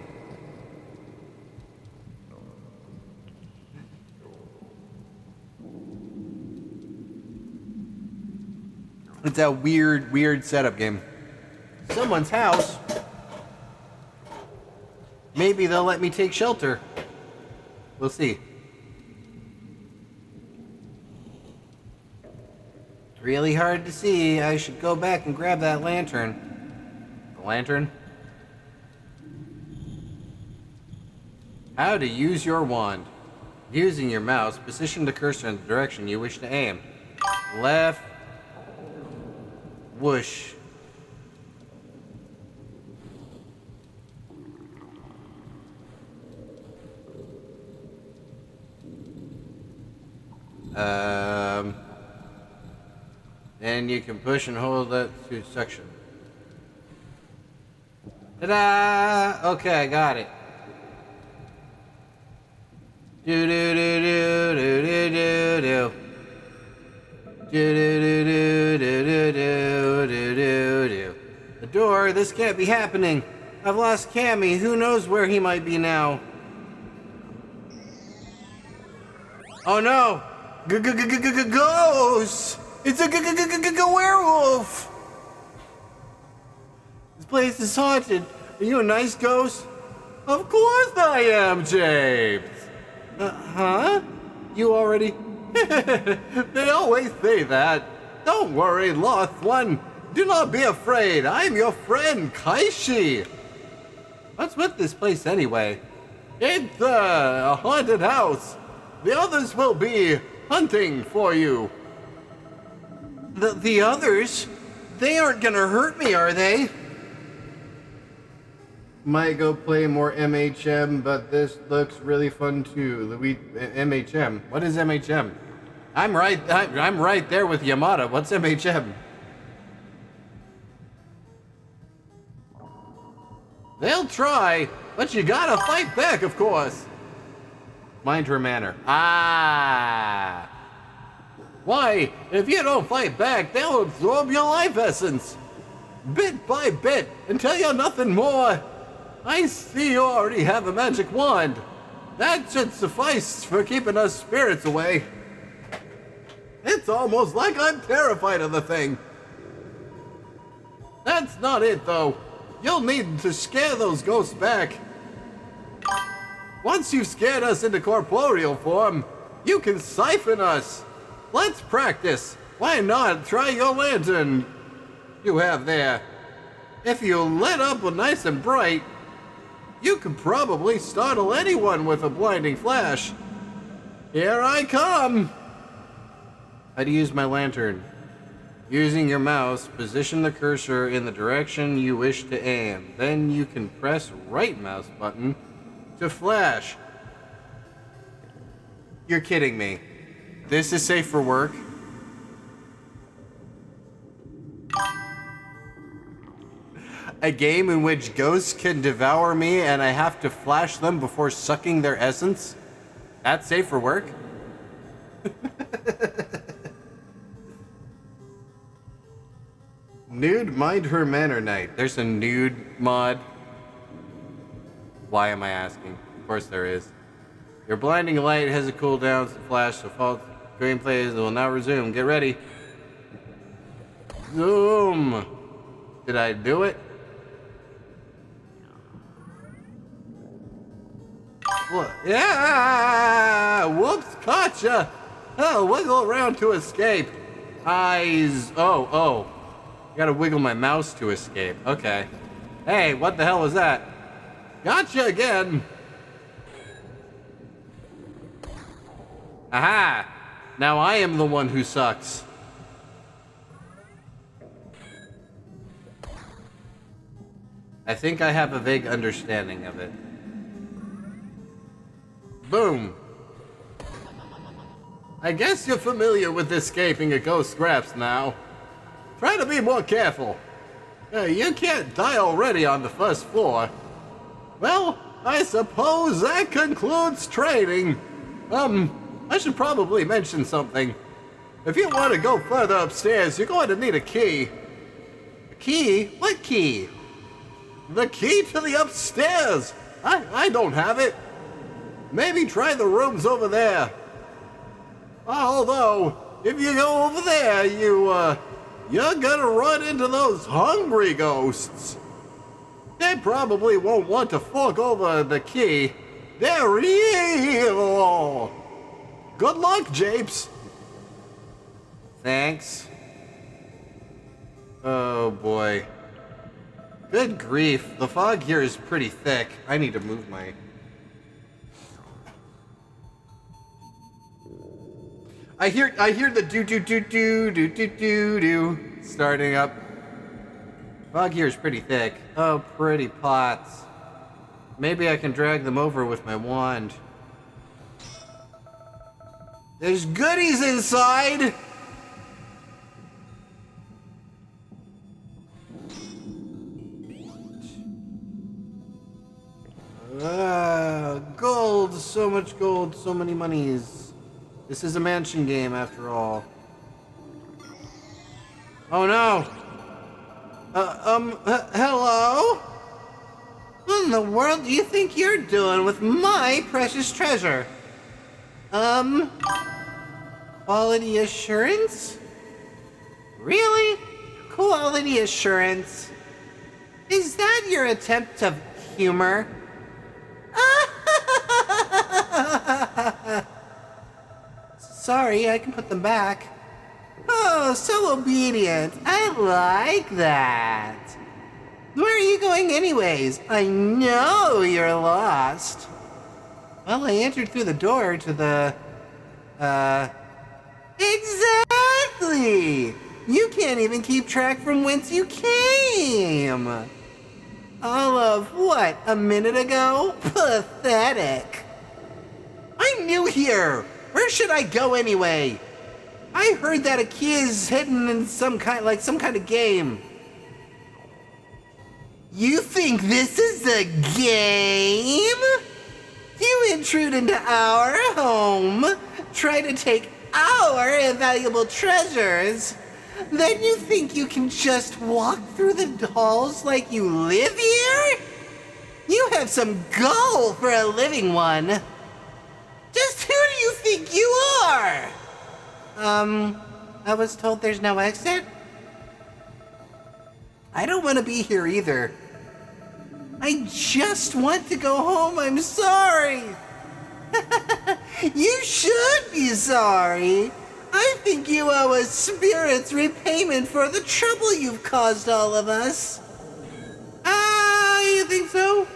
It's a weird setup game. Someone's house. Maybe they'll let me take shelter. We'll see. Really hard to see. I should go back and grab that lantern. The lantern? How to use your wand. Using your mouse, position the cursor in the direction you wish to aim. Left. Whoosh. And you can push and hold that to section. Ta-da! Okay, I got it. Do do do do do do do do. Do do do do do do do do do. The door. This can't be happening. I've lost Cammy. Who knows where he might be now? Oh no! Ghost! It's a werewolf! This place is haunted. Are you a nice ghost? Of course I am, Japes! Huh? You already... They always say that. Don't worry, lost one. Do not be afraid. I am your friend, Kaishi. What's with this place anyway? It's a haunted house. The others will be hunting for you. The others? They aren't gonna hurt me, are they? Might go play more MHM, but this looks really fun too. MHM. What is MHM? I'm right there with Yamada. What's MHM? They'll try, but you gotta fight back, of course. Mind your manner. Ah. Why? If you don't fight back, they'll absorb your life essence. Bit by bit, until you're nothing more I see you already have a magic wand. That should suffice for keeping us spirits away. It's almost like I'm terrified of the thing. That's not it, though. You'll need to scare those ghosts back. Once you've scared us into corporeal form, you can siphon us. Let's practice. Why not try your lantern you have there? If you lit up nice and bright, you could probably startle anyone with a blinding flash. Here I come. How to use my lantern? Using your mouse, position the cursor in the direction you wish to aim. Then you can press right mouse button to flash. You're kidding me. This is safe for work? A game in which ghosts can devour me and I have to flash them before sucking their essence? That's safe for work? Nude Mind Her Manor Night. There's a nude mod. Why am I asking? Of course there is. Your blinding light has a cooldown flash, so false gameplay will now resume. Get ready. Zoom. Did I do it? What? Yeah! Whoops! Gotcha! Oh, wiggle around to escape. Eyes. Oh. Gotta wiggle my mouse to escape. Okay. Hey, what the hell was that? Gotcha again! Aha! Now I am the one who sucks. I think I have a vague understanding of it. Boom! I guess you're familiar with escaping a ghost scraps now. Try to be more careful. You can't die already on the first floor. Well, I suppose that concludes training. I should probably mention something. If you want to go further upstairs, you're going to need a key. A key? What key? The key to the upstairs! I don't have it. Maybe try the rooms over there. Although, if you go over there, you're gonna run into those hungry ghosts. They probably won't want to fork over the key. They're evil. Good luck, Japes. Thanks. Oh boy. Good grief, the fog here is pretty thick. I need to move my... I hear the do starting up. Fog here is pretty thick. Oh, pretty pots. Maybe I can drag them over with my wand. There's goodies inside! Gold! So much gold, so many monies. This is a mansion game, after all. Oh no! Hello? What in the world do you think you're doing with my precious treasure? Quality assurance? Really? Quality assurance? Is that your attempt of humor? Sorry, I can put them back. Oh, so obedient. I like that. Where are you going anyways? I know you're lost. Well, I entered through the door to the... Exactly! You can't even keep track from whence you came! All of what, a minute ago? Pathetic! I'm new here! Where should I go anyway? I heard that a key is hidden in some kind of game. You think this is a game? You intrude into our home, try to take our invaluable treasures, then you think you can just walk through the halls like you live here? You have some gall for a living one. Just who do you think you are? I was told there's no exit. I don't want to be here either. I just want to go home, I'm sorry. You should be sorry. I think you owe us spirit's repayment for the trouble you've caused all of us. You think so?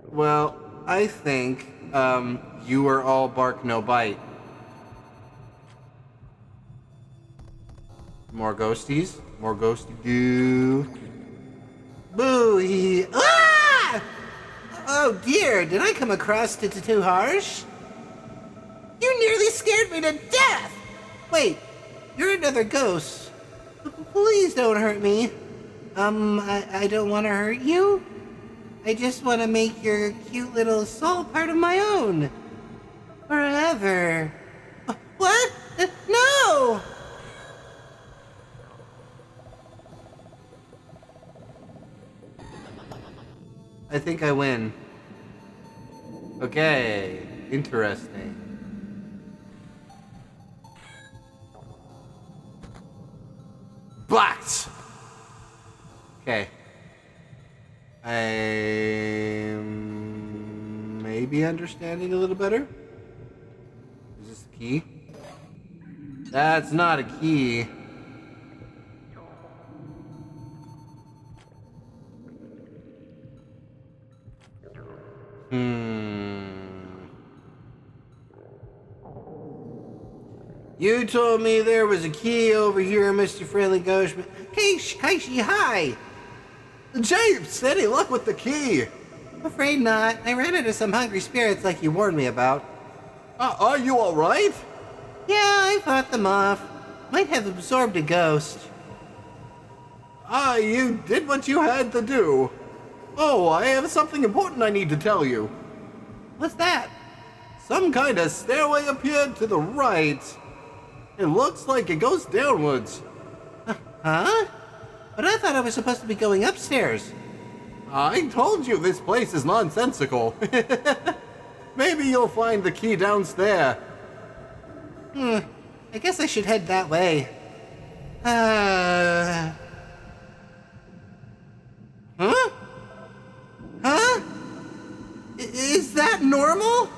Well, I think, you are all bark, no bite. More ghosties? More ghosty goo. Boo! Ah! Oh dear, did I come across too harsh? You nearly scared me to death! Wait, you're another ghost. Please don't hurt me. I don't want to hurt you. I just want to make your cute little soul part of my own. Forever. What? No! I think I win. Okay, interesting. Blocked! Okay. I'm maybe understanding a little better. Is this the key? That's not a key. You told me there was a key over here, Mr. Friendly Ghost. Kaishi, hi! Japes, any luck with the key? Afraid not. I ran into some hungry spirits like you warned me about. Are you alright? Yeah, I fought them off. Might have absorbed a ghost. You did what you had to do. Oh, I have something important I need to tell you. What's that? Some kind of stairway appeared to the right. It looks like it goes downwards. Huh? But I thought I was supposed to be going upstairs. I told you this place is nonsensical. Maybe you'll find the key downstairs. I guess I should head that way. Huh? Huh? Is that normal?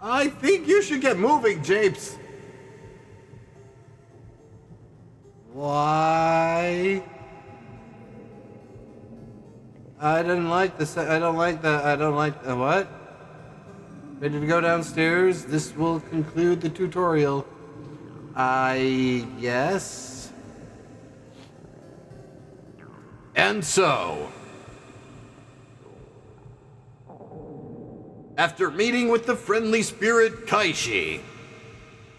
I think you should get moving, Japes. Why? I don't like the what? Ready to go downstairs? This will conclude the tutorial. Yes. And so, after meeting with the friendly spirit Kaishi,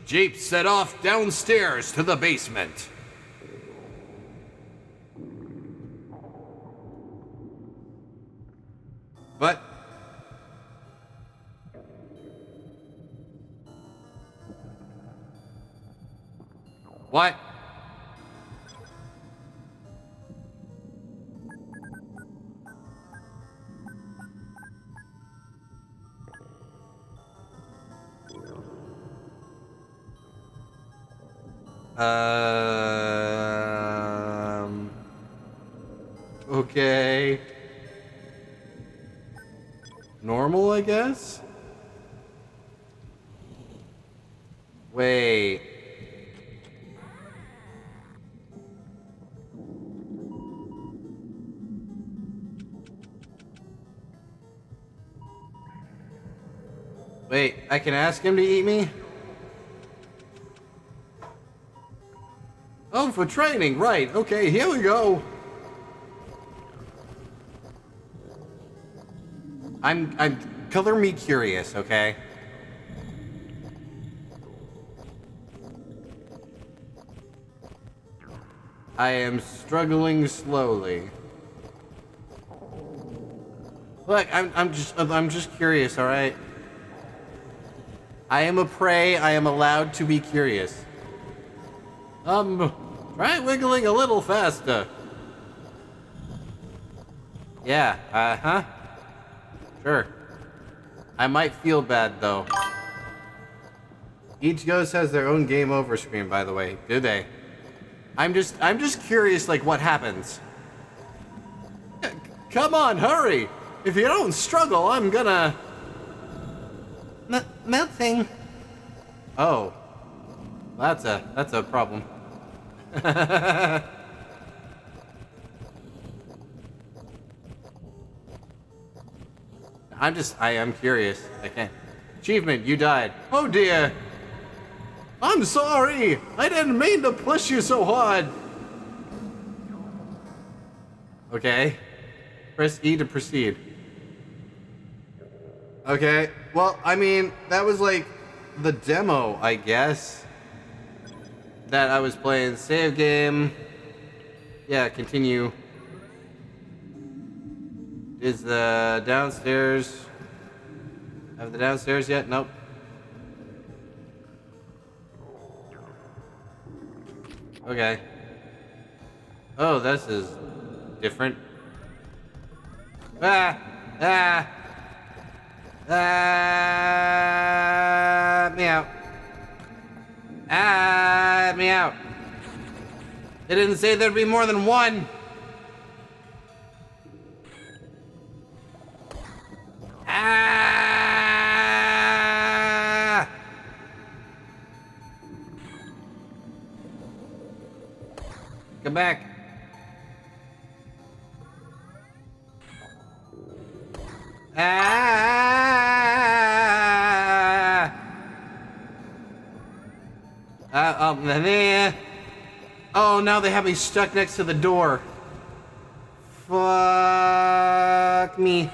Japes set off downstairs to the basement. But what? Okay. Normal, I guess? Wait. Wait, I can ask him to eat me? Oh, for training, right. Okay, here we go. I'm color me curious, okay? I am struggling slowly. Look, I'm just curious, all right? I am a prey. I am allowed to be curious. Try wiggling a little faster. Yeah, uh-huh. Sure. I might feel bad, though. Each ghost has their own game over screen, by the way. Do they? I'm just curious, like, what happens. Come on, hurry! If you don't struggle, I'm gonna... Melting. Oh. That's a problem. I am curious. I can't. Achievement, you died. Oh dear. I'm sorry. I didn't mean to push you so hard. Okay. Press E to proceed. Okay. Well, I mean, that was like the demo, I guess. That I was playing. Save game. Yeah, continue. Is the downstairs... Have the downstairs yet? Nope. Okay. Oh, this is different. Ah! Ah! Ah! Meow. Ah! Meow. They didn't say there'd be more than one! Ah! Come back. Ah! Oh, now they have me stuck next to the door. Fuck me.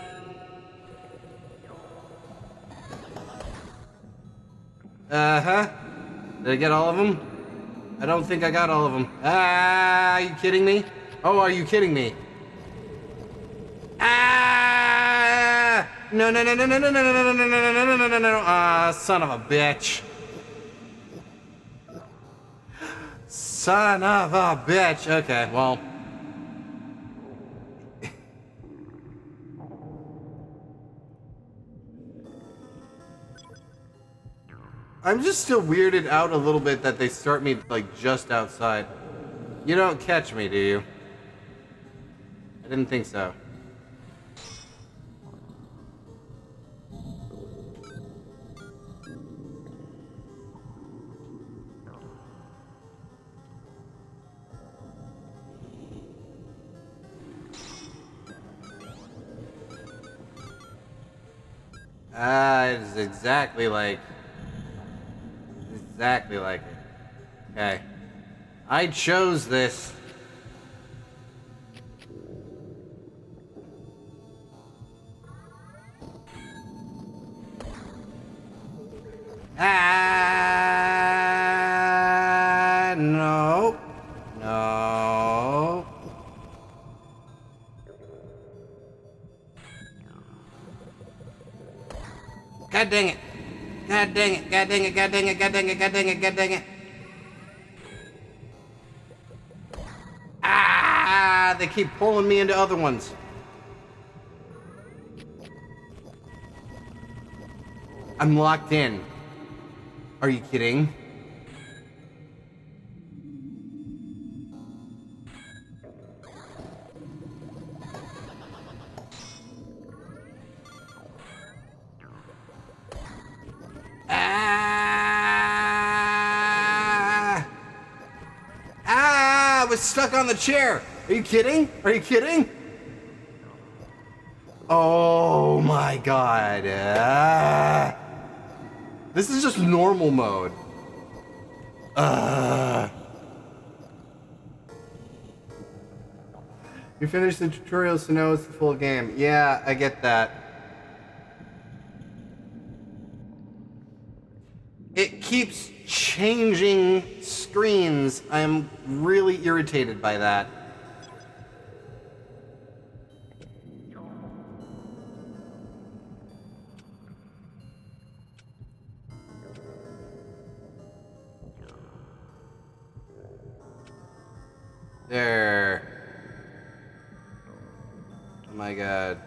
Uh-huh. Did I get all of them? I don't think I got all of them. Ah, are you kidding me? Oh, are you kidding me? Ah! No, no, no, no, no, no, no, no, no, no, no, no, no, no, no, no. Ah, son of a bitch. Son of a bitch. Okay, well. I'm just still weirded out a little bit that they start me, like, just outside. You don't catch me, do you? I didn't think so. It's exactly like it. Okay. I chose this. Ah, no. No. God dang it. God dang it, god dang it, god dang it, god dang it, god dang it, god dang it. Ah, they keep pulling me into other ones. I'm locked in. Are you kidding? I was stuck on the chair. Are you kidding? Are you kidding? Oh my god. This is just normal mode. You finished the tutorial, so now it's the full game. Yeah, I get that. It keeps changing screens. I am really irritated by that. There. Oh my god.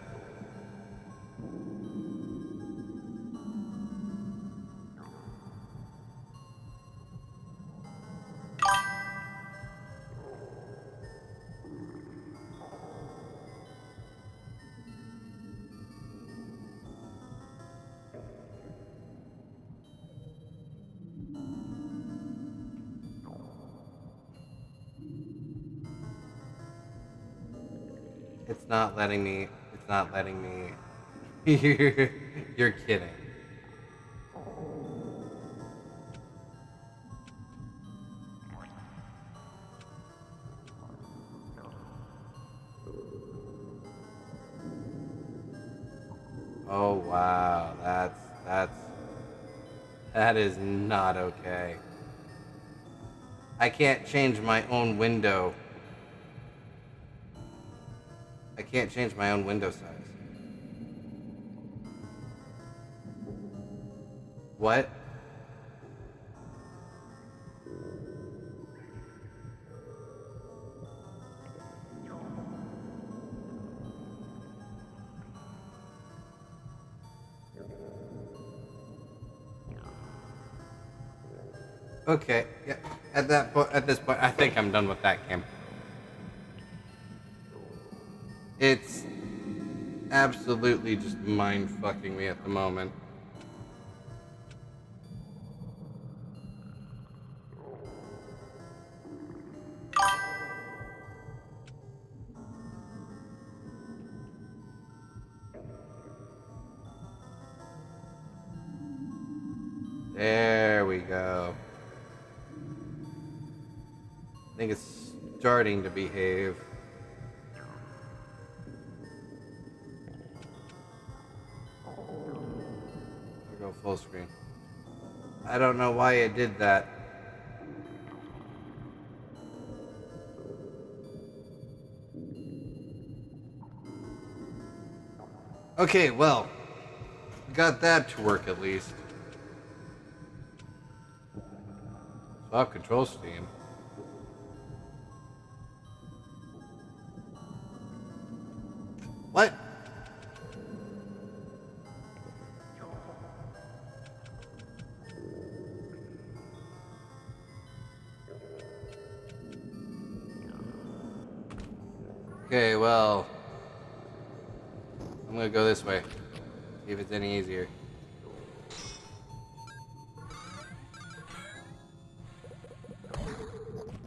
It's not letting me. It's not letting me. You're kidding. Oh wow, that is not okay. I can't change my own window. I can't change my own window size. What? Okay, yeah. At this point, I think I'm done with that game. It's absolutely just mind fucking me at the moment. There we go. I think it's starting to behave. I'll go full screen. I don't know why it did that. Okay, well, got that to work at least. Swap control steam. What? Okay, well, I'm gonna go this way. See if it's any easier.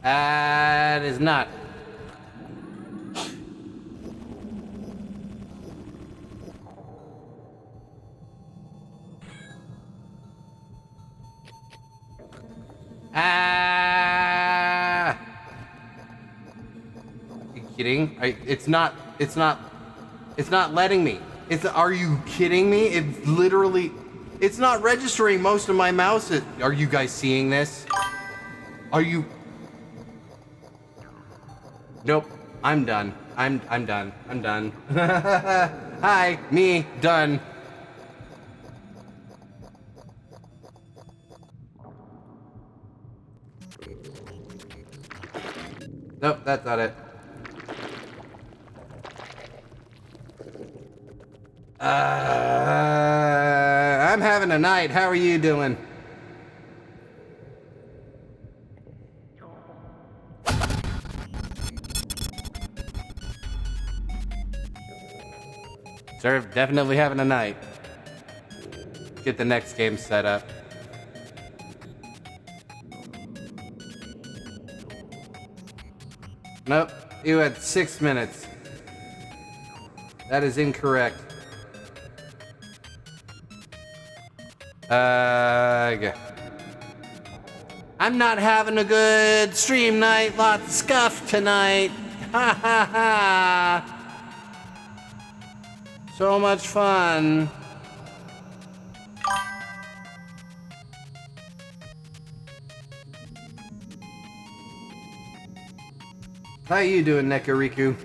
That is not. Ah! You kidding? It's not letting me. Are you kidding me? It's literally, it's not registering most of my mouse. Are you guys seeing this? Are you? Nope. I'm done. I'm done. I'm done. Hi, me, done. Nope, that's not it. I'm having a night. How are you doing? Sir, definitely having a night. Get the next game set up. Nope, you had 6 minutes. That is incorrect. Yeah. I'm not having a good stream night. Lots of scuff tonight. Ha ha ha. So much fun. How you doing, Nekariku?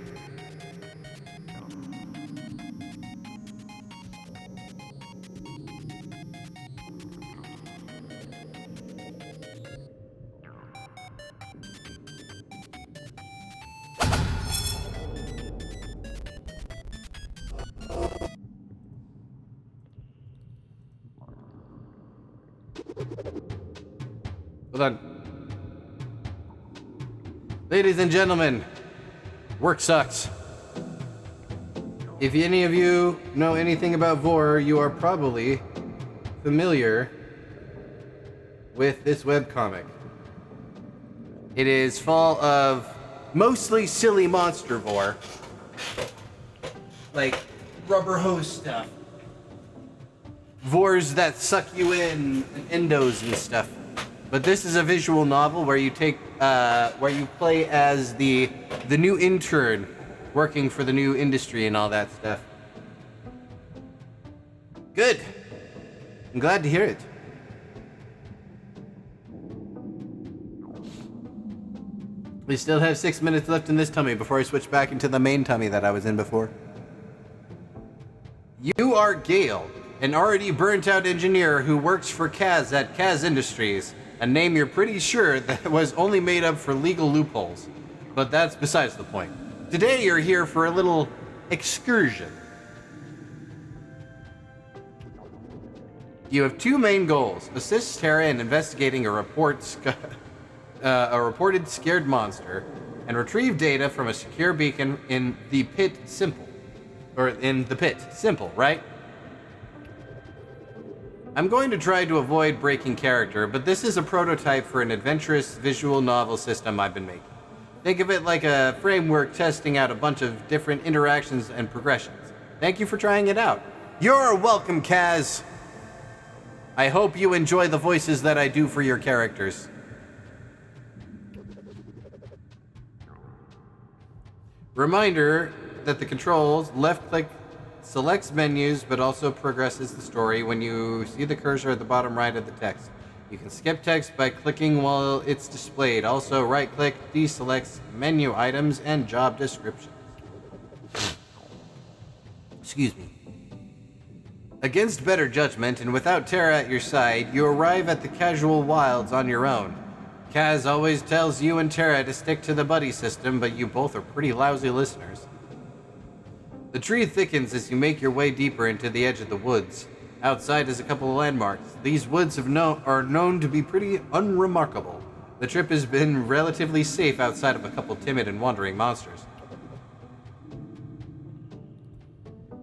Hold on. Ladies and gentlemen, work sucks. If any of you know anything about Vore, you are probably familiar with this webcomic. It is full of mostly silly monster Vore. Like rubber hose stuff. Vores that suck you in, and endos and stuff. But this is a visual novel where you play as the new intern working for the new industry and all that stuff. Good. I'm glad to hear it. We still have 6 minutes left in this tummy before I switch back into the main tummy that I was in before. You are Gale, an already burnt out engineer who works for Kaz at Kaz Industries, a name you're pretty sure that was only made up for legal loopholes. But that's besides the point. Today you're here for a little excursion. You have two main goals. Assist Terra in investigating a reported scared monster, and retrieve data from a secure beacon in the pit. Simple, right? I'm going to try to avoid breaking character, but this is a prototype for an adventurous visual novel system I've been making. Think of it like a framework testing out a bunch of different interactions and progressions. Thank you for trying it out. You're welcome, Kaz. I hope you enjoy the voices that I do for your characters. Reminder that the controls, left click selects menus, but also progresses the story when you see the cursor at the bottom right of the text. You can skip text by clicking while it's displayed. Also, right click deselects menu items and job descriptions. Excuse me. Against better judgment and without Terra at your side, you arrive at the casual wilds on your own. Kaz always tells you and Terra to stick to the buddy system, but you both are pretty lousy listeners. The tree thickens as you make your way deeper into the edge of the woods. Outside is a couple of landmarks. These woods are known to be pretty unremarkable. The trip has been relatively safe outside of a couple timid and wandering monsters.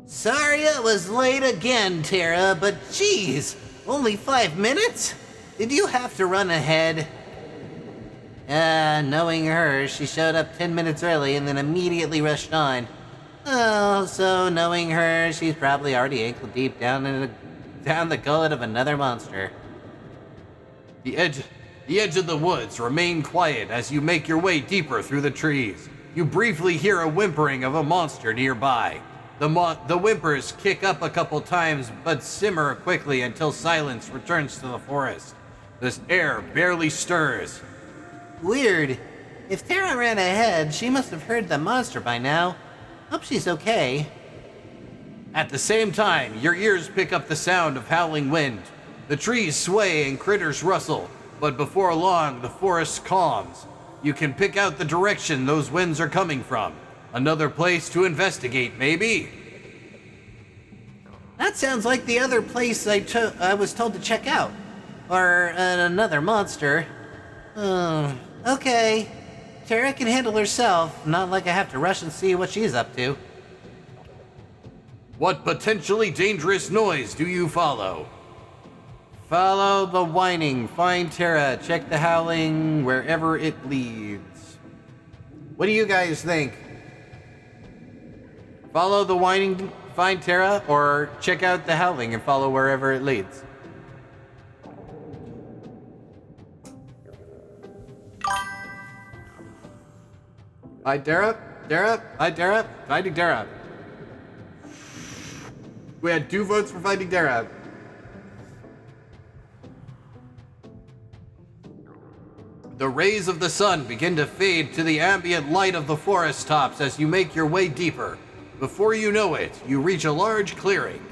Sorry I was late again, Terra, but geez, only 5 minutes? Did you have to run ahead? Knowing her, she showed up 10 minutes early and then immediately rushed on. Oh, so knowing her, she's probably already ankle deep down the gullet of another monster. The edge of the woods remain quiet as you make your way deeper through the trees. You briefly hear a whimpering of a monster nearby. The whimpers kick up a couple times, but simmer quickly until silence returns to the forest. This air barely stirs. Weird. If Terra ran ahead, she must have heard the monster by now. Hope she's okay. At the same time, your ears pick up the sound of howling wind. The trees sway and critters rustle, but before long, the forest calms. You can pick out the direction those winds are coming from. Another place to investigate, maybe? That sounds like the other place I was told to check out. Or another monster. Okay. Terra can handle herself, not like I have to rush and see what she's up to. What potentially dangerous noise do you follow? Follow the whining, find Terra, check the howling wherever it leads. What do you guys think? Follow the whining, find Terra, or check out the howling and follow wherever it leads? Hi, Terra. Hi, Terra. Finding Terra. We had 2 votes for finding Terra. The rays of the sun begin to fade to the ambient light of the forest tops as you make your way deeper. Before you know it, you reach a large clearing.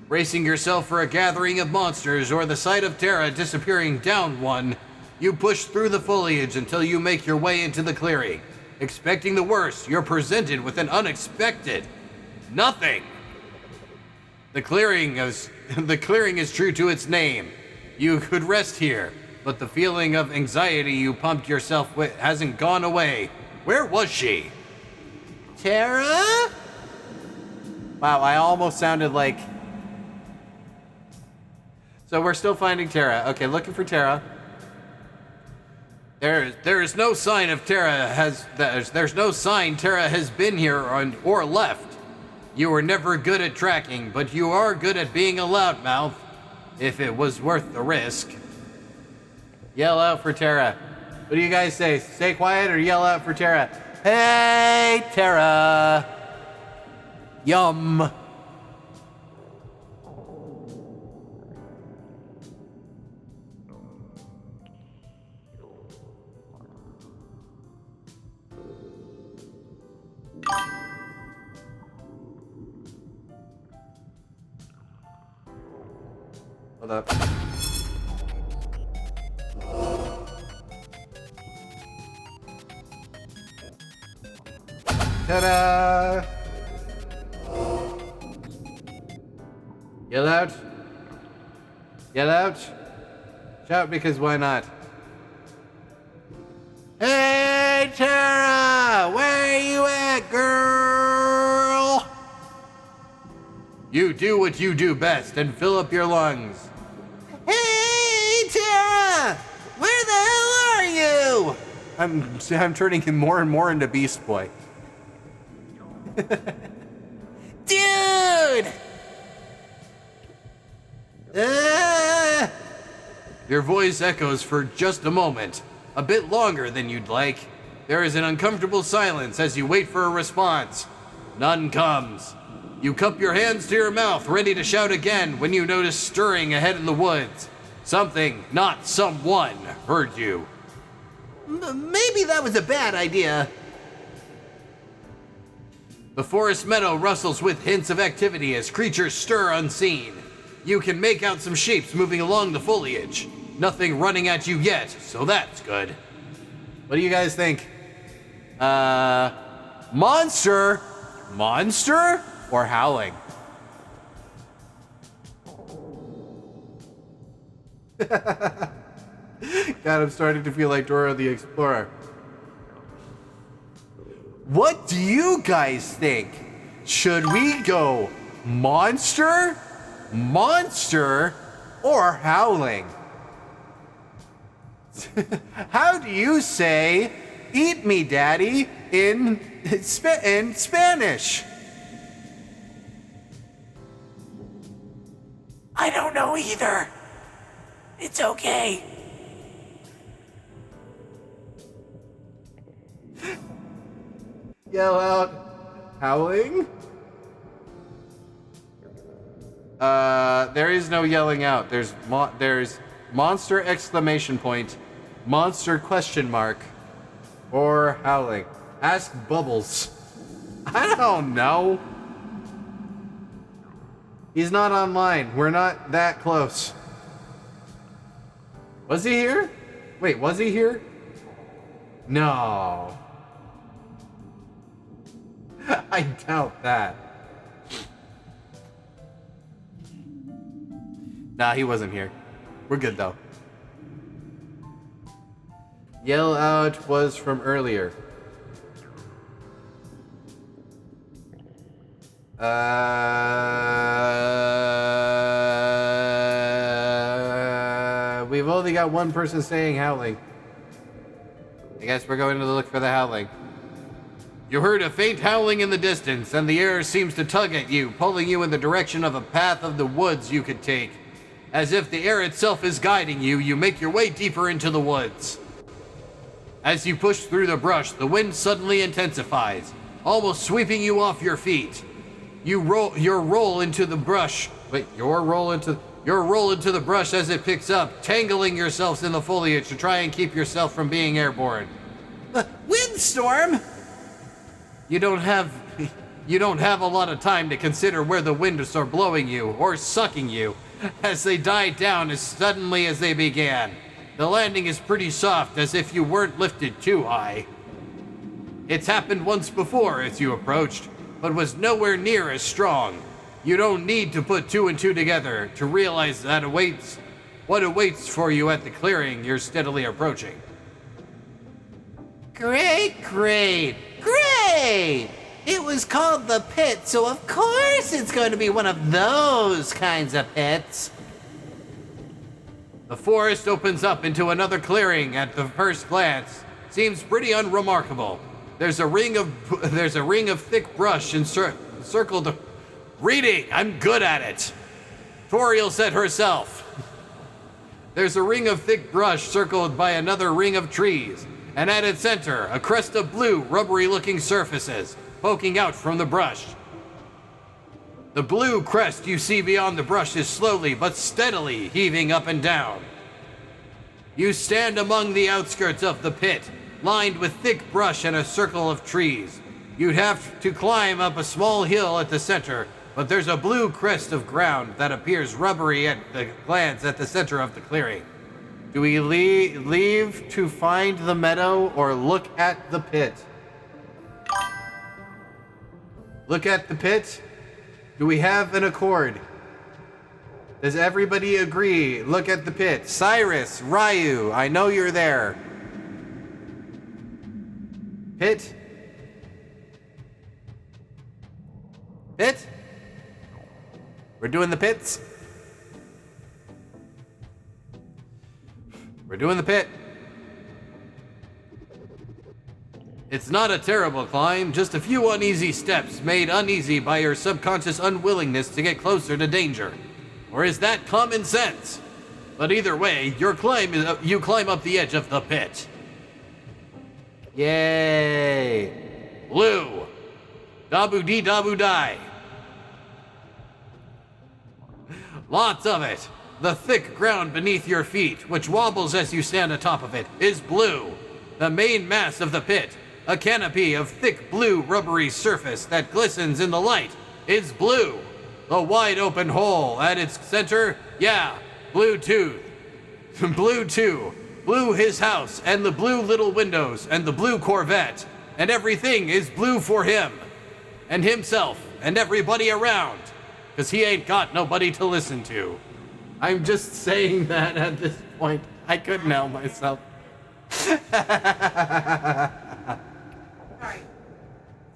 Bracing yourself for a gathering of monsters or the sight of Terra disappearing down one, you push through the foliage until you make your way into the clearing. Expecting the worst, you're presented with an unexpected nothing. The clearing is true to its name. you could rest here, but the feeling of anxiety you pumped yourself with hasn't gone away. Where was she? Tara? Wow, I almost sounded like... So we're still finding Tara. Okay, looking for Tara. There is no sign of Tara there's no sign Tara has been here or left. You were never good at tracking, but you are good at being a loudmouth, if it was worth the risk. Yell out for Tara. What do you guys say? Stay quiet or yell out for Tara? Hey, Tara. Yum. Hold up. Ta-da! Yell out. Yell out. Shout because why not? Hey, Tara! Where you at, girl? You do what you do best and fill up your lungs. Hey, Tara! Where the hell are you? I'm turning him more and more into Beast Boy. Dude! Your voice echoes for just a moment, a bit longer than you'd like. There is an uncomfortable silence as you wait for a response. None comes. You cup your hands to your mouth, ready to shout again when you notice stirring ahead in the woods. Something, not someone, heard you. Maybe that was a bad idea. The forest meadow rustles with hints of activity as creatures stir unseen. You can make out some shapes moving along the foliage. Nothing running at you yet, so that's good. What do you guys think? Monster? Monster? Or howling? God, I'm starting to feel like Dora the Explorer. What do you guys think? Should we go monster, monster, or howling? How do you say "eat me, daddy" in Spanish? I don't know either. It's okay. Yell out, howling? There is no yelling out. There's monster exclamation point, monster question mark, or howling. Ask Bubbles. I don't know. He's not online. We're not that close. Was he here? Wait, was he here? No. I doubt that. Nah, he wasn't here. We're good though. Yell out was from earlier. We've only got one person saying howling. I guess we're going to look for the howling. You heard a faint howling in the distance, and the air seems to tug at you, pulling you in the direction of a path of the woods you could take. As if the air itself is guiding you, you make your way deeper into the woods. As you push through the brush, the wind suddenly intensifies, almost sweeping you off your feet. You roll into the brush as it picks up, tangling yourselves in the foliage to try and keep yourself from being airborne. Windstorm? You don't have a lot of time to consider where the winds are blowing you or sucking you, as they die down as suddenly as they began. The landing is pretty soft, as if you weren't lifted too high. It's happened once before as you approached, but was nowhere near as strong. You don't need to put two and two together to realize that what awaits for you at the clearing you're steadily approaching. Great! It was called the pit, so of course it's going to be one of those kinds of pits. The forest opens up into another clearing at the first glance. Seems pretty unremarkable. There's a ring of thick brush encircled. Reading, I'm good at it. Toriel said herself. There's a ring of thick brush circled by another ring of trees, and at its center, a crest of blue, rubbery-looking surfaces poking out from the brush. The blue crest you see beyond the brush is slowly but steadily heaving up and down. You stand among the outskirts of the pit, lined with thick brush and a circle of trees. You'd have to climb up a small hill at the center, but there's a blue crest of ground that appears rubbery at the glance at the center of the clearing. Do we leave to find the meadow or look at the pit? Look at the pit? Do we have an accord? Does everybody agree? Look at the pit. Cyrus, Ryu, I know you're there. Pit? Pit? We're doing the pits? We're doing the pit. It's not a terrible climb, just a few uneasy steps made uneasy by your subconscious unwillingness to get closer to danger. Or is that common sense? But either way, you climb up the edge of the pit. Yay! Blue. Dabu dee dabu die. Lots of it. The thick ground beneath your feet, which wobbles as you stand atop of it, is blue. The main mass of the pit, a canopy of thick blue rubbery surface that glistens in the light, is blue. The wide open hole at its center, yeah, blue too. Blue too. Blue his house, and the blue little windows, and the blue Corvette. And everything is blue for him. And himself, and everybody around. 'Cause he ain't got nobody to listen to. I'm just saying that at this point. I couldn't help myself.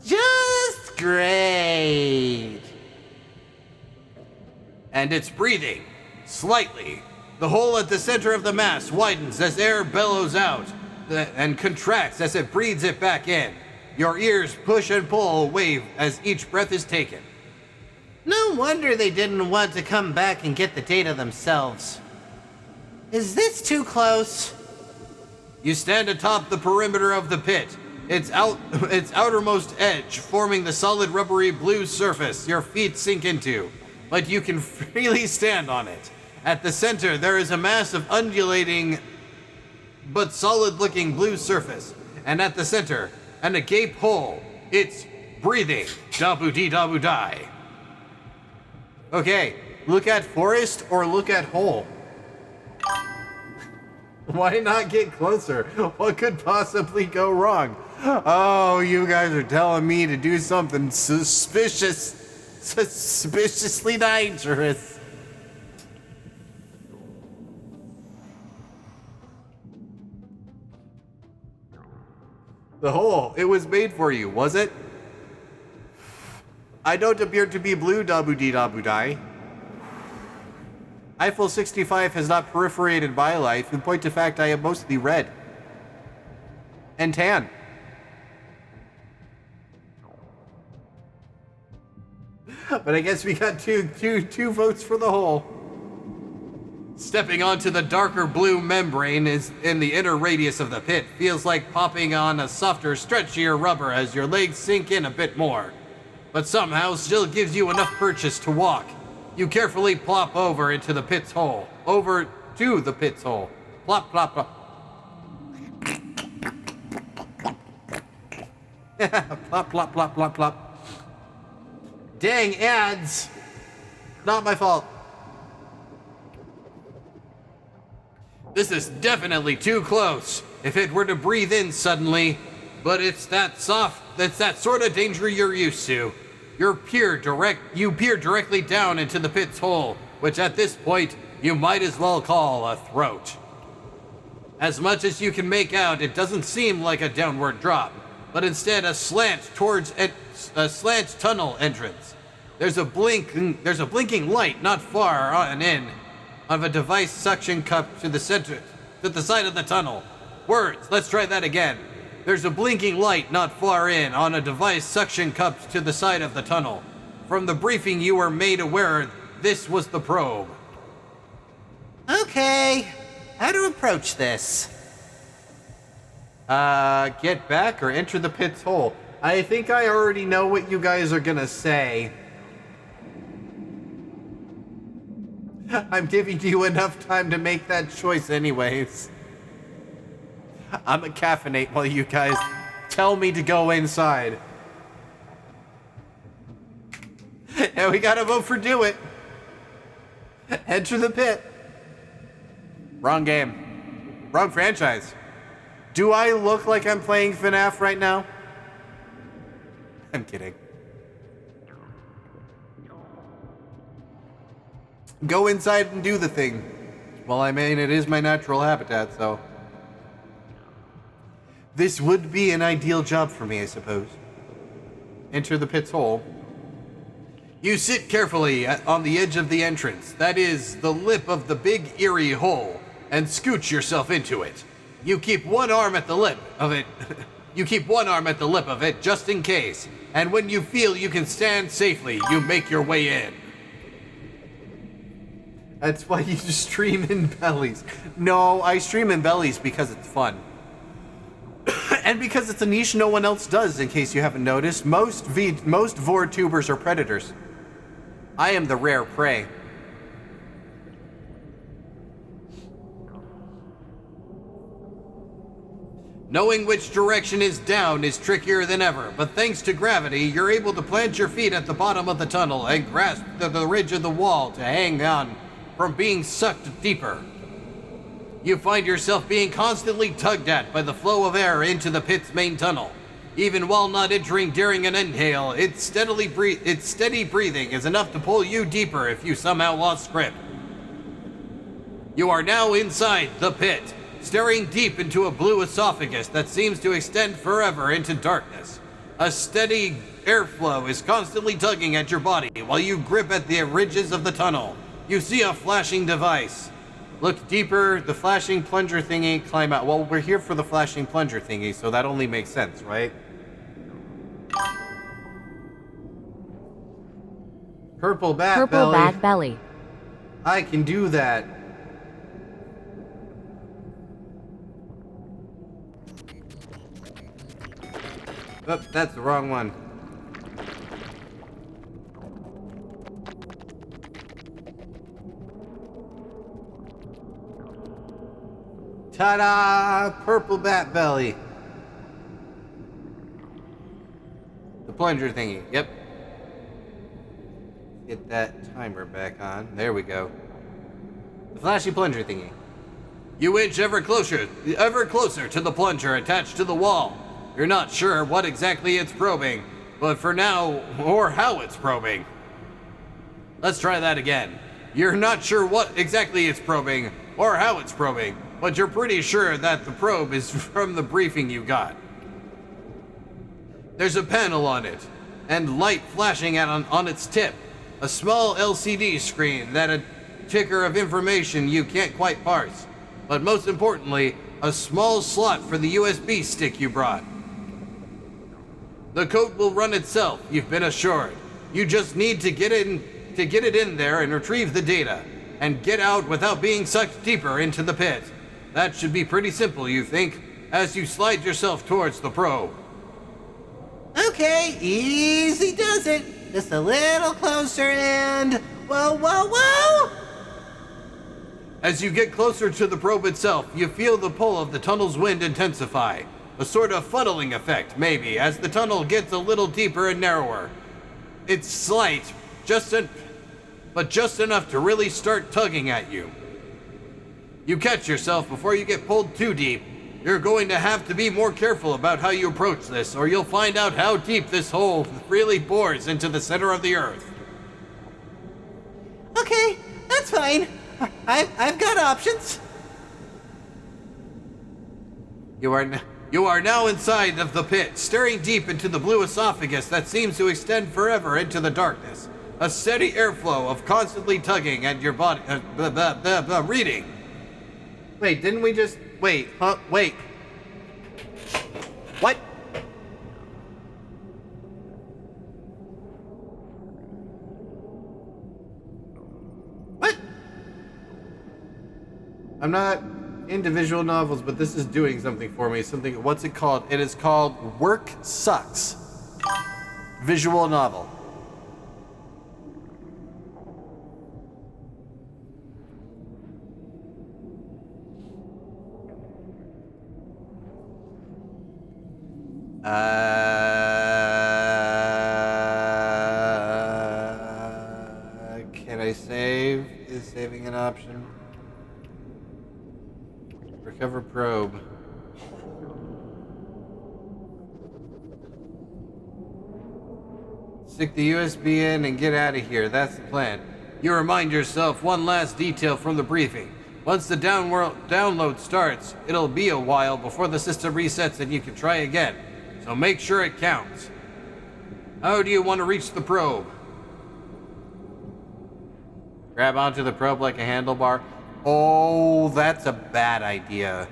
Just great. And it's breathing, slightly. The hole at the center of the mass widens as air bellows out and contracts as it breathes it back in. Your ears push and pull wave as each breath is taken. No wonder they didn't want to come back and get the data themselves. Is this too close? You stand atop the perimeter of the pit, its outermost edge forming the solid rubbery blue surface your feet sink into, but you can freely stand on it. At the center, there is a mass of undulating but solid-looking blue surface, and at the center, an agape hole. It's breathing. Dabu dee dabu die. Okay, look at forest or look at hole? Why not get closer? What could possibly go wrong? Oh, you guys are telling me to do something suspiciously dangerous. The hole, it was made for you, was it? I don't appear to be blue, dabu dee dabu die. Eiffel 65 has not perforated my life. In point of fact, I am mostly red. And tan. But I guess we got two votes for the hole. Stepping onto the darker blue membrane is in the inner radius of the pit feels like popping on a softer, stretchier rubber as your legs sink in a bit more. But somehow still gives you enough purchase to walk. You carefully plop over into the pit's hole. Over to the pit's hole. Plop, plop, plop. Plop, plop, plop, plop, plop. Dang ads. Not my fault. This is definitely too close. If it were to breathe in suddenly, but it's that soft, that's that sort of danger you're used to. You peer directly down into the pit's hole, which at this point you might as well call a throat. As much as you can make out, it doesn't seem like a downward drop, but instead a slant towards a slant tunnel entrance. There's a blinking light not far on in of a device suction cup to the side of the tunnel. Words, let's try that again. There's a blinking light not far in on a device suction cup to the side of the tunnel. From the briefing you were made aware this was the probe. Okay, how to approach this? Get back or enter the pit's hole. I think I already know what you guys are gonna say. I'm giving you enough time to make that choice anyways. I'm a caffeinate while you guys tell me to go inside. And we gotta vote for do it. Enter the pit. Wrong game. Wrong franchise. Do I look like I'm playing FNAF right now? I'm kidding. Go inside and do the thing. Well, I mean, it is my natural habitat, so. This would be an ideal job for me, I suppose. Enter the pit's hole. You sit carefully on the edge of the entrance, that is, the lip of the big eerie hole, and scooch yourself into it. You keep one arm at the lip of it. You keep one arm at the lip of it just in case, and when you feel you can stand safely, you make your way in. That's why you stream in bellies. No, I stream in bellies because it's fun. And because it's a niche no one else does, in case you haven't noticed. Most Vore-tubers are predators. I am the rare prey. Knowing which direction is down is trickier than ever, but thanks to gravity, you're able to plant your feet at the bottom of the tunnel and grasp the ridge of the wall to hang on from being sucked deeper. You find yourself being constantly tugged at by the flow of air into the pit's main tunnel. Even while not entering during an inhale, its steady breathing is enough to pull you deeper if you somehow lost grip. You are now inside the pit, staring deep into a blue esophagus that seems to extend forever into darkness. A steady airflow is constantly tugging at your body while you grip at the ridges of the tunnel. You see a flashing device. Look deeper, the flashing plunger thingy, climb out. Well, we're here for the flashing plunger thingy, so that only makes sense, right? Purple bat belly. I can do that. Oops, that's the wrong one. Ta-da! Purple bat belly. The plunger thingy, yep. Get that timer back on. There we go. The flashy plunger thingy. You inch ever closer to the plunger attached to the wall. You're not sure what exactly it's probing, but for now, or how it's probing. Let's try that again. You're not sure what exactly it's probing, or how it's probing, but you're pretty sure that the probe is from the briefing you got. There's a panel on it, and light flashing on its tip. A small LCD screen that a ticker of information you can't quite parse. But most importantly, a small slot for the USB stick you brought. The code will run itself, you've been assured. You just need to get it in there and retrieve the data, and get out without being sucked deeper into the pit. That should be pretty simple, you think, as you slide yourself towards the probe. Okay, easy does it. Just a little closer and... Whoa, whoa, whoa! As you get closer to the probe itself, you feel the pull of the tunnel's wind intensify. A sort of funneling effect, maybe, as the tunnel gets a little deeper and narrower. It's slight, but just enough to really start tugging at you. You catch yourself before you get pulled too deep. You're going to have to be more careful about how you approach this, or you'll find out how deep this hole really bores into the center of the earth. Okay, that's fine. I've got options. You are now inside of the pit, staring deep into the blue esophagus that seems to extend forever into the darkness. A steady airflow of constantly tugging at your body. Reading. Wait, didn't we just... Wait, huh? Wait. What? What? I'm not into visual novels, but this is doing something for me. Something, what's it called? It is called Work Sucks. Visual novel. Can I save? Is saving an option? Recover probe. Stick the USB in and get out of here. That's the plan. You remind yourself one last detail from the briefing. Once the download starts, it'll be a while before the system resets and you can try again. So make sure it counts. How do you want to reach the probe? Grab onto the probe like a handlebar. Oh, that's a bad idea.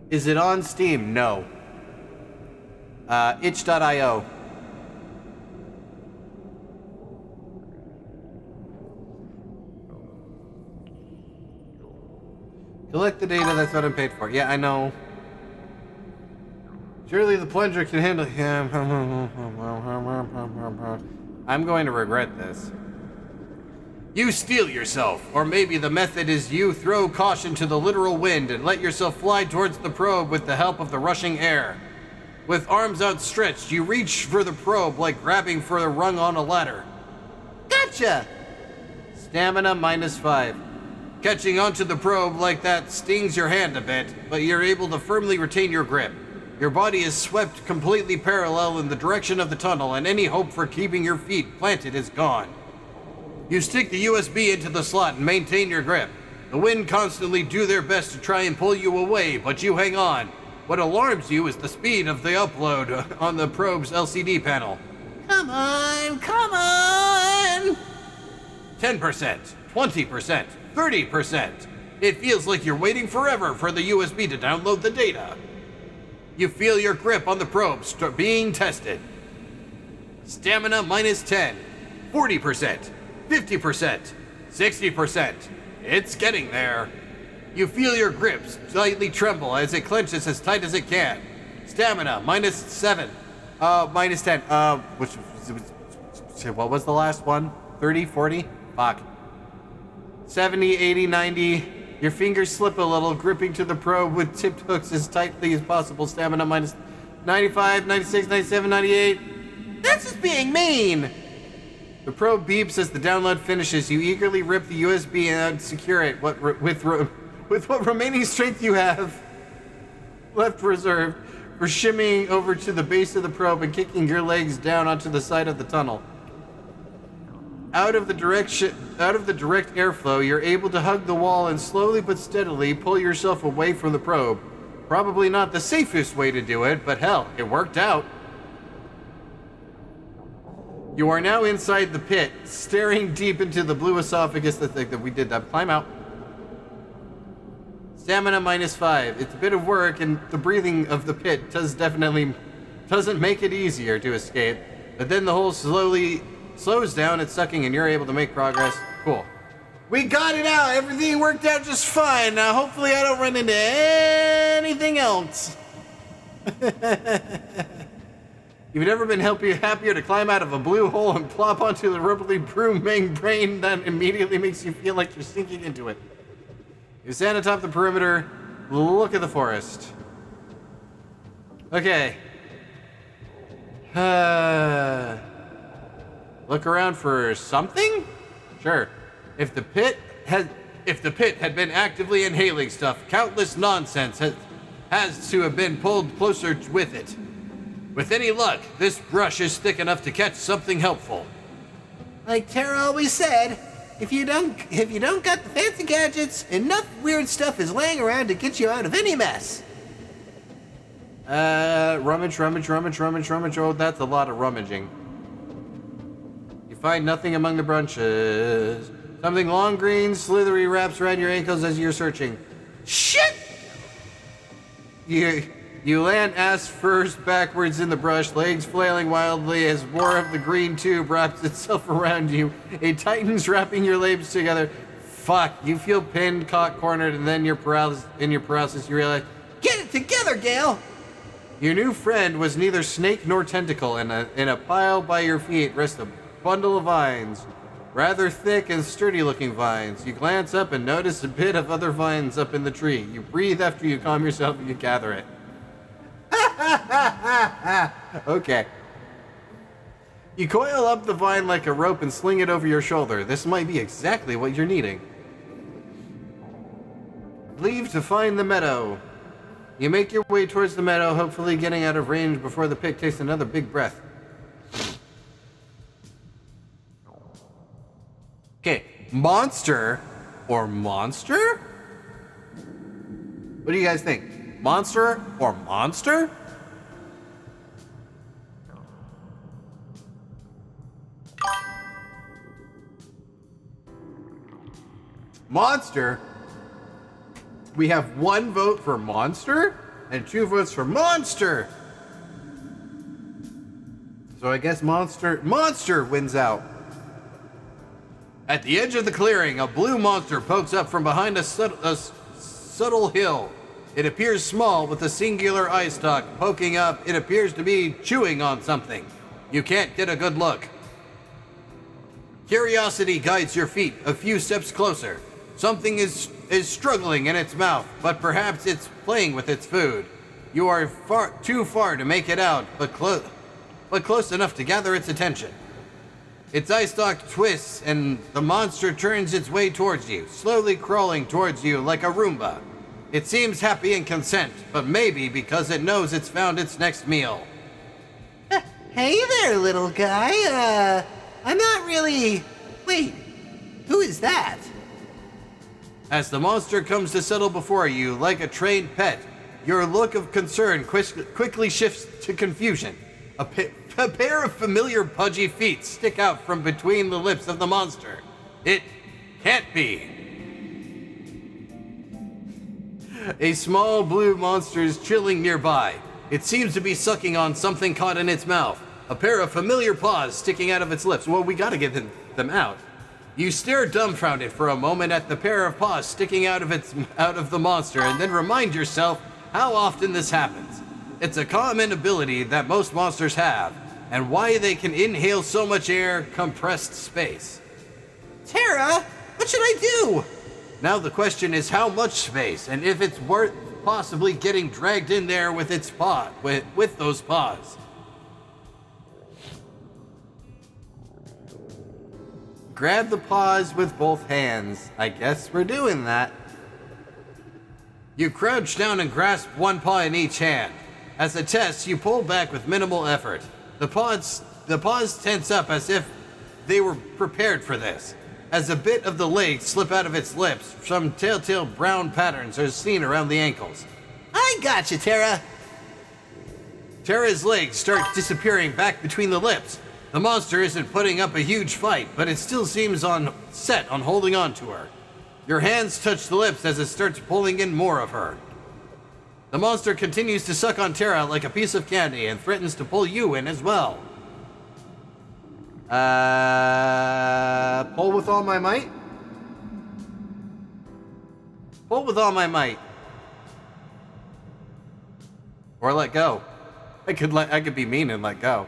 Is it on Steam? No. Itch.io. Collect the data, that's what I'm paid for. Yeah, I know. Surely the plunger can handle him. I'm going to regret this. You steel yourself, or maybe the method is you throw caution to the literal wind and let yourself fly towards the probe with the help of the rushing air. With arms outstretched, you reach for the probe like grabbing for a rung on a ladder. Gotcha! Stamina -5. Catching onto the probe like that stings your hand a bit, but you're able to firmly retain your grip. Your body is swept completely parallel in the direction of the tunnel, and any hope for keeping your feet planted is gone. You stick the USB into the slot and maintain your grip. The wind constantly do their best to try and pull you away, but you hang on. What alarms you is the speed of the upload on the probe's LCD panel. Come on, come on! 10%, 20%, 30%. It feels like you're waiting forever for the USB to download the data. You feel your grip on the probe being tested. Stamina -10, 40%, 50%, 60%. It's getting there. You feel your grip slightly tremble as it clenches as tight as it can. Stamina -7, -10. What was the last one? 30, 40? Fuck. 70, 80, 90. Your fingers slip a little, gripping to the probe with tipped hooks as tightly as possible. Stamina -95, 96, 97, 98. That's just being mean! The probe beeps as the download finishes. You eagerly rip the USB and secure it with what remaining strength you have left reserved for shimmying over to the base of the probe and kicking your legs down onto the side of the tunnel. Out of the direct airflow, you're able to hug the wall and slowly but steadily pull yourself away from the probe. Probably not the safest way to do it, but hell, it worked out. You are now inside the pit, staring deep into the blue esophagus. That we did that. Climb out. Stamina -5. It's a bit of work, and the breathing of the pit doesn't make it easier to escape. But then the hole slowly slows down its sucking, and you're able to make progress. Cool. We got it out. Everything worked out just fine. Now, hopefully, I don't run into anything else. You've never been happier to climb out of a blue hole and plop onto the rubbly broom membrane that immediately makes you feel like you're sinking into it. You stand atop the perimeter, look at the forest. Okay. Look around for something? Sure. If the pit had been actively inhaling stuff, countless nonsense has to have been pulled closer with it. With any luck, this brush is thick enough to catch something helpful. Like Tara always said, if you don't got the fancy gadgets, enough weird stuff is laying around to get you out of any mess. Rummage. Oh, that's a lot of rummaging. You find nothing among the branches. Something long, green, slithery wraps around your ankles as you're searching. Shit! You land ass first backwards in the brush, legs flailing wildly as more of the green tube wraps itself around you. It tightens, wrapping your legs together. Fuck, you feel pinned, caught, cornered, and then in your paralysis you realize, Get it together, Gale! your new friend was neither snake nor tentacle. In a pile by your feet rests a bundle of vines. Rather thick and sturdy looking vines. You glance up and notice a bit of other vines up in the tree. You breathe after you calm yourself and you gather it. Okay. You coil up the vine like a rope and sling it over your shoulder. This might be exactly what you're needing. Leave to find the meadow. You make your way towards the meadow, hopefully getting out of range before the pig takes another big breath. Okay, monster or monster? What do you guys think? Monster or monster? Monster? We have 1 vote for monster and 2 votes for monster. So I guess monster wins out. At the edge of the clearing, a blue monster pokes up from behind a subtle hill. It appears small with a singular eye stalk poking up. It appears to be chewing on something. You can't get a good look. Curiosity guides your feet a few steps closer. Something is struggling in its mouth, but perhaps it's playing with its food. You are too far to make it out, but close enough to gather its attention. Its eye stalk twists, and the monster turns its way towards you, slowly crawling towards you like a Roomba. It seems happy and content, but maybe because it knows it's found its next meal. Hey there, little guy. I'm not really... Wait, who is that? As the monster comes to settle before you like a trained pet, your look of concern quickly shifts to confusion. A pair of familiar pudgy feet stick out from between the lips of the monster. It can't be. A small blue monster is chilling nearby. It seems to be sucking on something caught in its mouth. A pair of familiar paws sticking out of its lips. Well, we gotta get them out. You stare dumbfounded for a moment at the pair of paws sticking out of the monster, and then remind yourself how often this happens. It's a common ability that most monsters have, and why they can inhale so much air, compressed space. Tara, what should I do? Now the question is how much space, and if it's worth possibly getting dragged in there with its paw, with those paws. Grab the paws with both hands. I guess we're doing that. You crouch down and grasp one paw in each hand. As a test, you pull back with minimal effort. The paws tense up as if they were prepared for this. As a bit of the leg slip out of its lips, some telltale brown patterns are seen around the ankles. I got you, Tara. Tara's legs start disappearing back between the lips. The monster isn't putting up a huge fight, but it still seems set on holding on to her. Your hands touch the lips as it starts pulling in more of her. The monster continues to suck on Tara like a piece of candy and threatens to pull you in as well. Pull with all my might? Pull with all my might. Or let go. I could be mean and let go.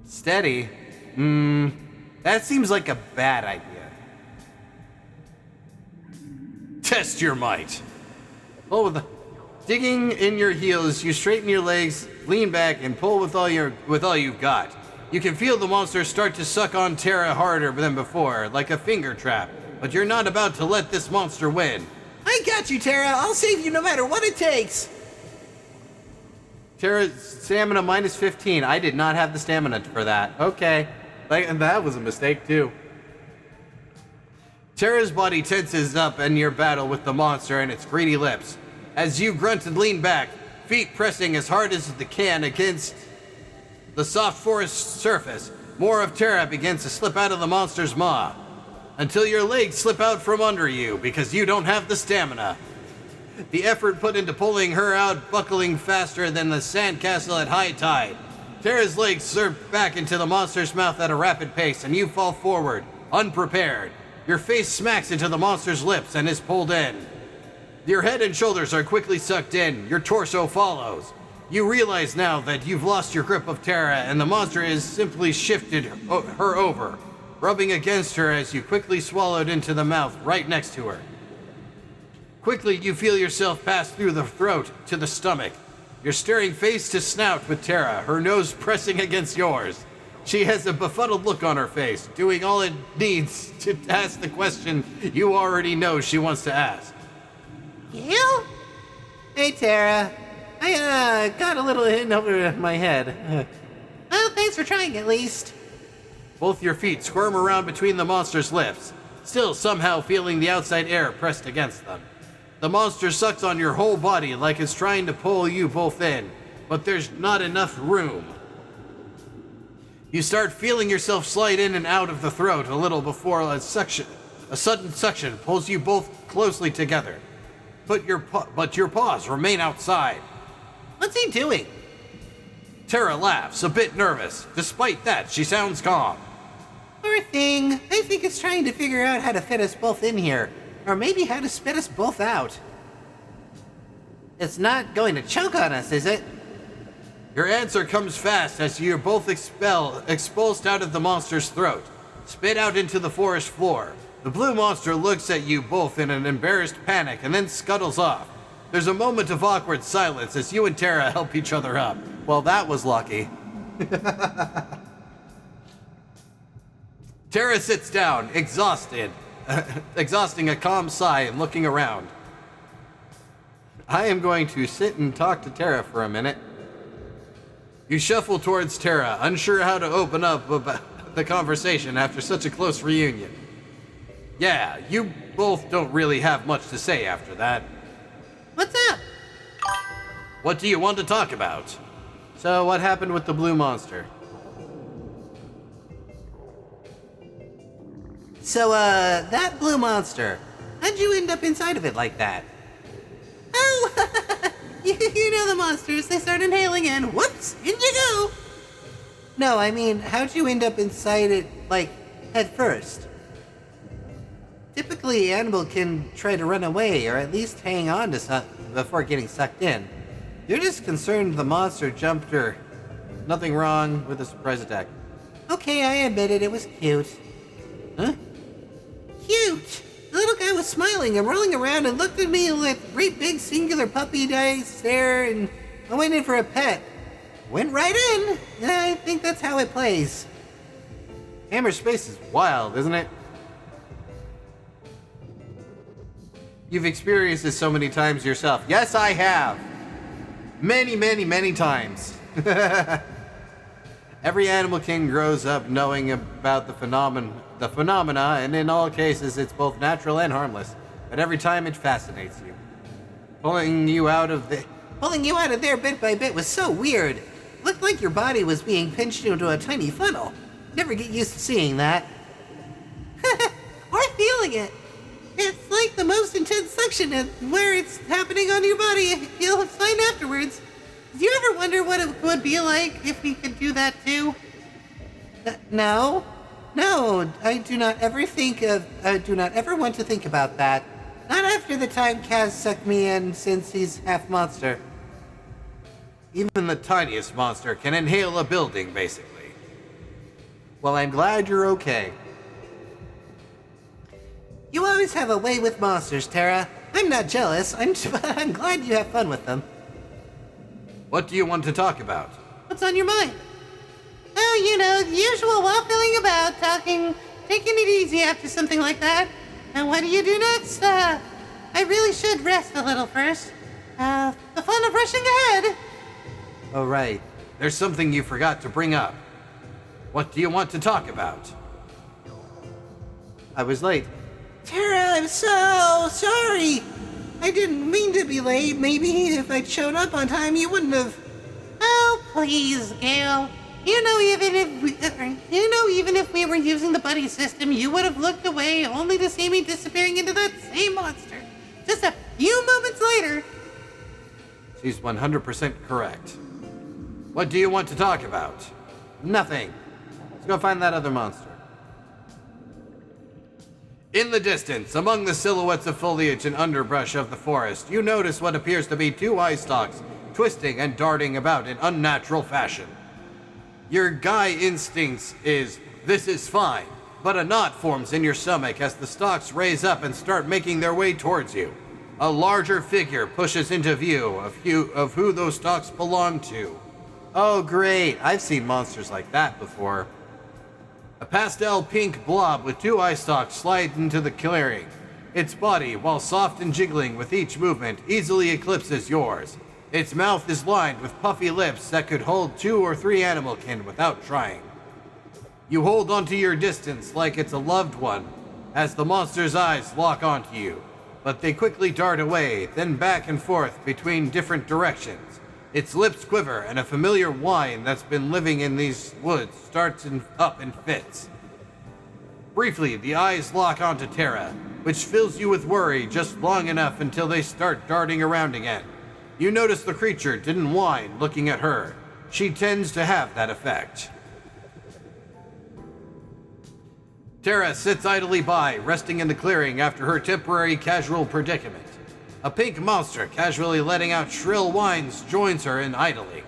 Steady? That seems like a bad idea. Test your might. Digging in your heels, you straighten your legs, lean back, and pull with all you've got. You can feel the monster start to suck on Tara harder than before, like a finger trap, but you're not about to let this monster win. I got you, Tara. I'll save you no matter what it takes. Tara's stamina minus 15. I did not have the stamina for that. Okay. And that was a mistake, too. Tara's body tenses up in your battle with the monster and its greedy lips. As you grunt and lean back, feet pressing as hard as they can against the soft forest surface, more of Tara begins to slip out of the monster's maw, until your legs slip out from under you because you don't have the stamina. The effort put into pulling her out buckling faster than the sandcastle at high tide. Tara's legs surge back into the monster's mouth at a rapid pace, and you fall forward, unprepared. Your face smacks into the monster's lips and is pulled in. Your head and shoulders are quickly sucked in. Your torso follows. You realize now that you've lost your grip of Tara, and the monster has simply shifted her over, rubbing against her as you quickly swallowed into the mouth right next to her. Quickly, you feel yourself pass through the throat to the stomach. You're staring face to snout with Tara, her nose pressing against yours. She has a befuddled look on her face, doing all it needs to ask the question you already know she wants to ask. You? Hey, Tara. I got a little in over my head. Well, thanks for trying at least. Both your feet squirm around between the monster's lips, still somehow feeling the outside air pressed against them. The monster sucks on your whole body like it's trying to pull you both in, but there's not enough room. You start feeling yourself slide in and out of the throat a little before a sudden suction pulls you both closely together. But your paws remain outside. What's he doing? Tara laughs, a bit nervous. Despite that, she sounds calm. Poor thing. I think it's trying to figure out how to fit us both in here. Or maybe how to spit us both out. It's not going to choke on us, is it? Your answer comes fast as you're both expulsed out of the monster's throat, spit out into the forest floor. The blue monster looks at you both in an embarrassed panic and then scuttles off. There's a moment of awkward silence as you and Tara help each other up. Well, that was lucky. Tara sits down, exhausted, exhausting a calm sigh and looking around. I am going to sit and talk to Tara for a minute. You shuffle towards Tara, unsure how to open up about the conversation after such a close reunion. Yeah, you both don't really have much to say after that. What's up? What do you want to talk about? So, what happened with the blue monster? So, that blue monster, how'd you end up inside of it like that? Oh, you know the monsters, they start inhaling and whoops, in you go. No, I mean, how'd you end up inside it, like, head first? Typically, animal can try to run away or at least hang on to something before getting sucked in. You're just concerned the monster jumped her. Nothing wrong with the surprise attack. Okay, I admit it was cute. Huh? Cute! The little guy was smiling and rolling around and looked at me with great big singular puppy eyes stare, and I went in for a pet. Went right in, and I think that's how it plays. Hammer Space is wild, isn't it? You've experienced this so many times yourself. Yes, I have. Many, many, many times. Every animal king grows up knowing about the phenomena, and in all cases, it's both natural and harmless. But every time, it fascinates you. Pulling you out of there bit by bit was so weird. Looked like your body was being pinched into a tiny funnel. Never get used to seeing that. Or feeling it. It's like the most intense suction where it's happening on your body. You'll find afterwards. Do you ever wonder what it would be like if we could do that too? No, I do not ever want to think about that. Not after the time Kaz sucked me in, since he's half monster. Even the tiniest monster can inhale a building, basically. Well, I'm glad you're okay. You always have a way with monsters, Tara. I'm not jealous, but I'm glad you have fun with them. What do you want to talk about? What's on your mind? Oh, you know, the usual waffling about, talking, taking it easy after something like that. And what do you do next? I really should rest a little first. The fun of rushing ahead. Oh, right. There's something you forgot to bring up. What do you want to talk about? I was late. Tara, I'm so sorry. I didn't mean to be late. Maybe if I'd shown up on time, you wouldn't have. Oh, please, Gail. Even if we were using the buddy system, you would have looked away only to see me disappearing into that same monster. Just a few moments later. She's 100% correct. What do you want to talk about? Nothing. Let's go find that other monster. In the distance, among the silhouettes of foliage and underbrush of the forest, you notice what appears to be two eye stalks twisting and darting about in unnatural fashion. Your guy instincts is, this is fine, but a knot forms in your stomach as the stalks raise up and start making their way towards you. A larger figure pushes into view of who those stalks belong to. Oh great, I've seen monsters like that before. A pastel pink blob with two eye stalks slides into the clearing. Its body, while soft and jiggling with each movement, easily eclipses yours. Its mouth is lined with puffy lips that could hold 2 or 3 animalkin without trying. You hold onto your distance like it's a loved one, as the monster's eyes lock onto you, but they quickly dart away, then back and forth between different directions. Its lips quiver, and a familiar whine that's been living in these woods starts up in fits. Briefly, the eyes lock onto Tara, which fills you with worry just long enough until they start darting around again. You notice the creature didn't whine looking at her. She tends to have that effect. Tara sits idly by, resting in the clearing after her temporary casual predicament. A pink monster casually letting out shrill whines joins her in idly.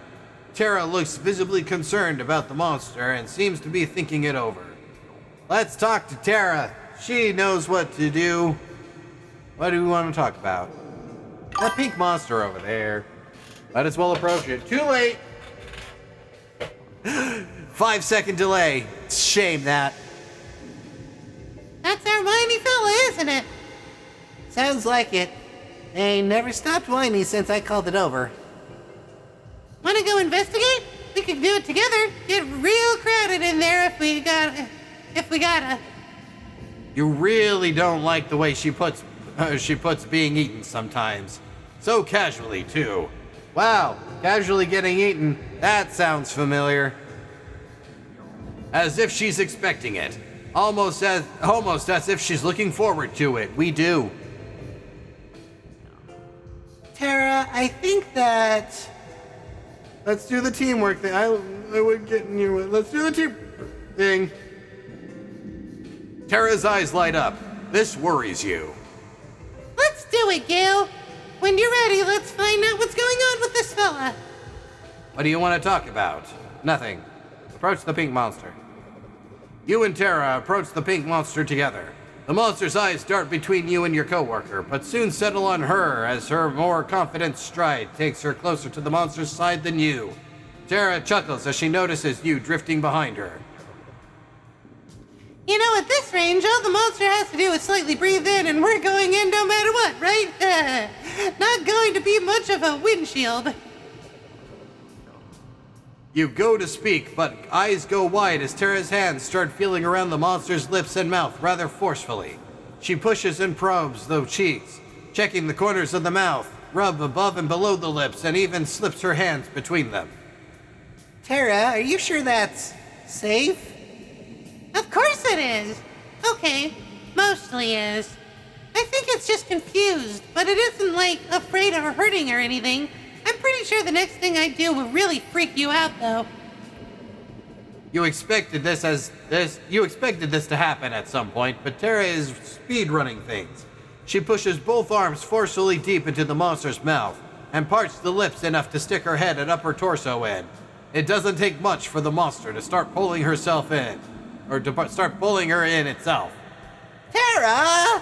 Tara looks visibly concerned about the monster and seems to be thinking it over. Let's talk to Tara. She knows what to do. What do we want to talk about? That pink monster over there. Might as well approach it. Too late! 5-second delay. Shame that. That's our whiny fella, isn't it? Sounds like it. They never stopped whining since I called it over. Wanna go investigate? We can do it together. Get real crowded in there if we gotta. You really don't like the way she puts being eaten sometimes. So casually, too. Wow, casually getting eaten. That sounds familiar. As if she's expecting it. Almost as if she's looking forward to it. We do. Tara, I think that... Let's do the teamwork thing. I would get in you. Let's do the team thing. Tara's eyes light up. This worries you. Let's do it, Gail. When you're ready, let's find out what's going on with this fella. What do you want to talk about? Nothing. Approach the pink monster. You and Tara approach the pink monster together. The monster's eyes dart between you and your coworker, but soon settle on her as her more confident stride takes her closer to the monster's side than you. Tara chuckles as she notices you drifting behind her. You know, at this range, all the monster has to do is slightly breathe in and we're going in no matter what, right? Not going to be much of a windshield. You go to speak, but eyes go wide as Tara's hands start feeling around the monster's lips and mouth rather forcefully. She pushes and probes the cheeks, checking the corners of the mouth, rub above and below the lips, and even slips her hands between them. Tara, are you sure that's safe? Of course it is. Okay, mostly is. I think it's just confused, but it isn't like afraid of hurting or anything. I'm pretty sure the next thing I do will really freak you out, though. You expected this to happen at some point, but Tara is speedrunning things. She pushes both arms forcefully deep into the monster's mouth and parts the lips enough to stick her head and upper torso in. It doesn't take much for the monster to start pulling herself in, or to start pulling her in itself. Tara!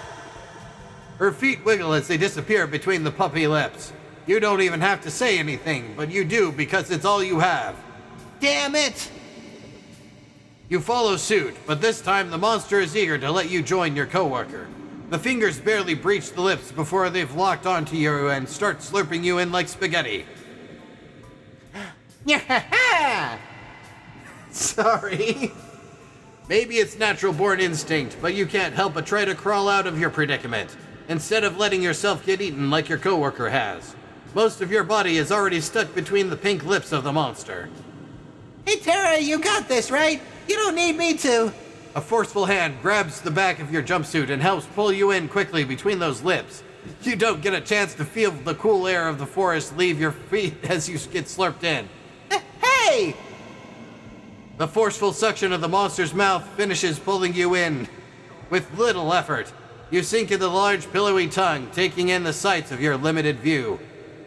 Her feet wiggle as they disappear between the puppy lips. You don't even have to say anything, but you do because it's all you have. Damn it! You follow suit, but this time the monster is eager to let you join your coworker. The fingers barely breach the lips before they've locked onto you and start slurping you in like spaghetti. Sorry. Maybe it's natural-born instinct, but you can't help but try to crawl out of your predicament, instead of letting yourself get eaten like your coworker has. Most of your body is already stuck between the pink lips of the monster. Hey, Tara, you got this, right? You don't need me to. A forceful hand grabs the back of your jumpsuit and helps pull you in quickly between those lips. You don't get a chance to feel the cool air of the forest leave your feet as you get slurped in. Hey! The forceful suction of the monster's mouth finishes pulling you in. With little effort, you sink into the large pillowy tongue, taking in the sights of your limited view.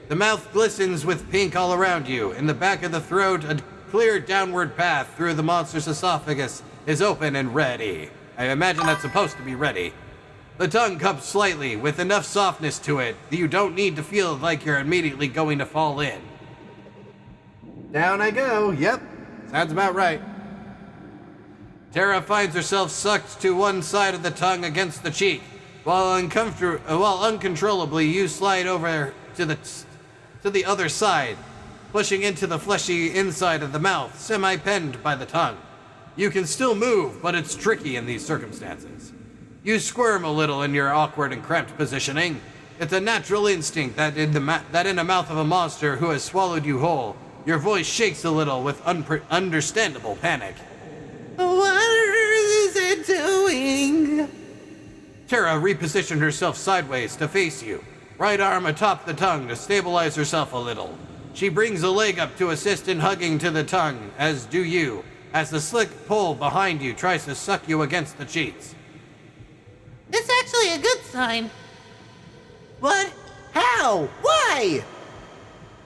The mouth glistens with pink all around you. In the back of the throat, a clear downward path through the monster's esophagus is open and ready. I imagine that's supposed to be ready. The tongue cups slightly, with enough softness to it that you don't need to feel like you're immediately going to fall in. Down I go. Yep, sounds about right. Tara finds herself sucked to one side of the tongue against the cheek, while uncontrollably you slide over to the other side, pushing into the fleshy inside of the mouth, semi-penned by the tongue. You can still move, but it's tricky in these circumstances. You squirm a little in your awkward and cramped positioning. It's a natural instinct that in the mouth of a monster who has swallowed you whole, your voice shakes a little with understandable panic. What is it doing? Tara repositioned herself sideways to face you, right arm atop the tongue to stabilize herself a little. She brings a leg up to assist in hugging to the tongue, as do you, as the slick pull behind you tries to suck you against the cheeks. It's actually a good sign. What? How? Why?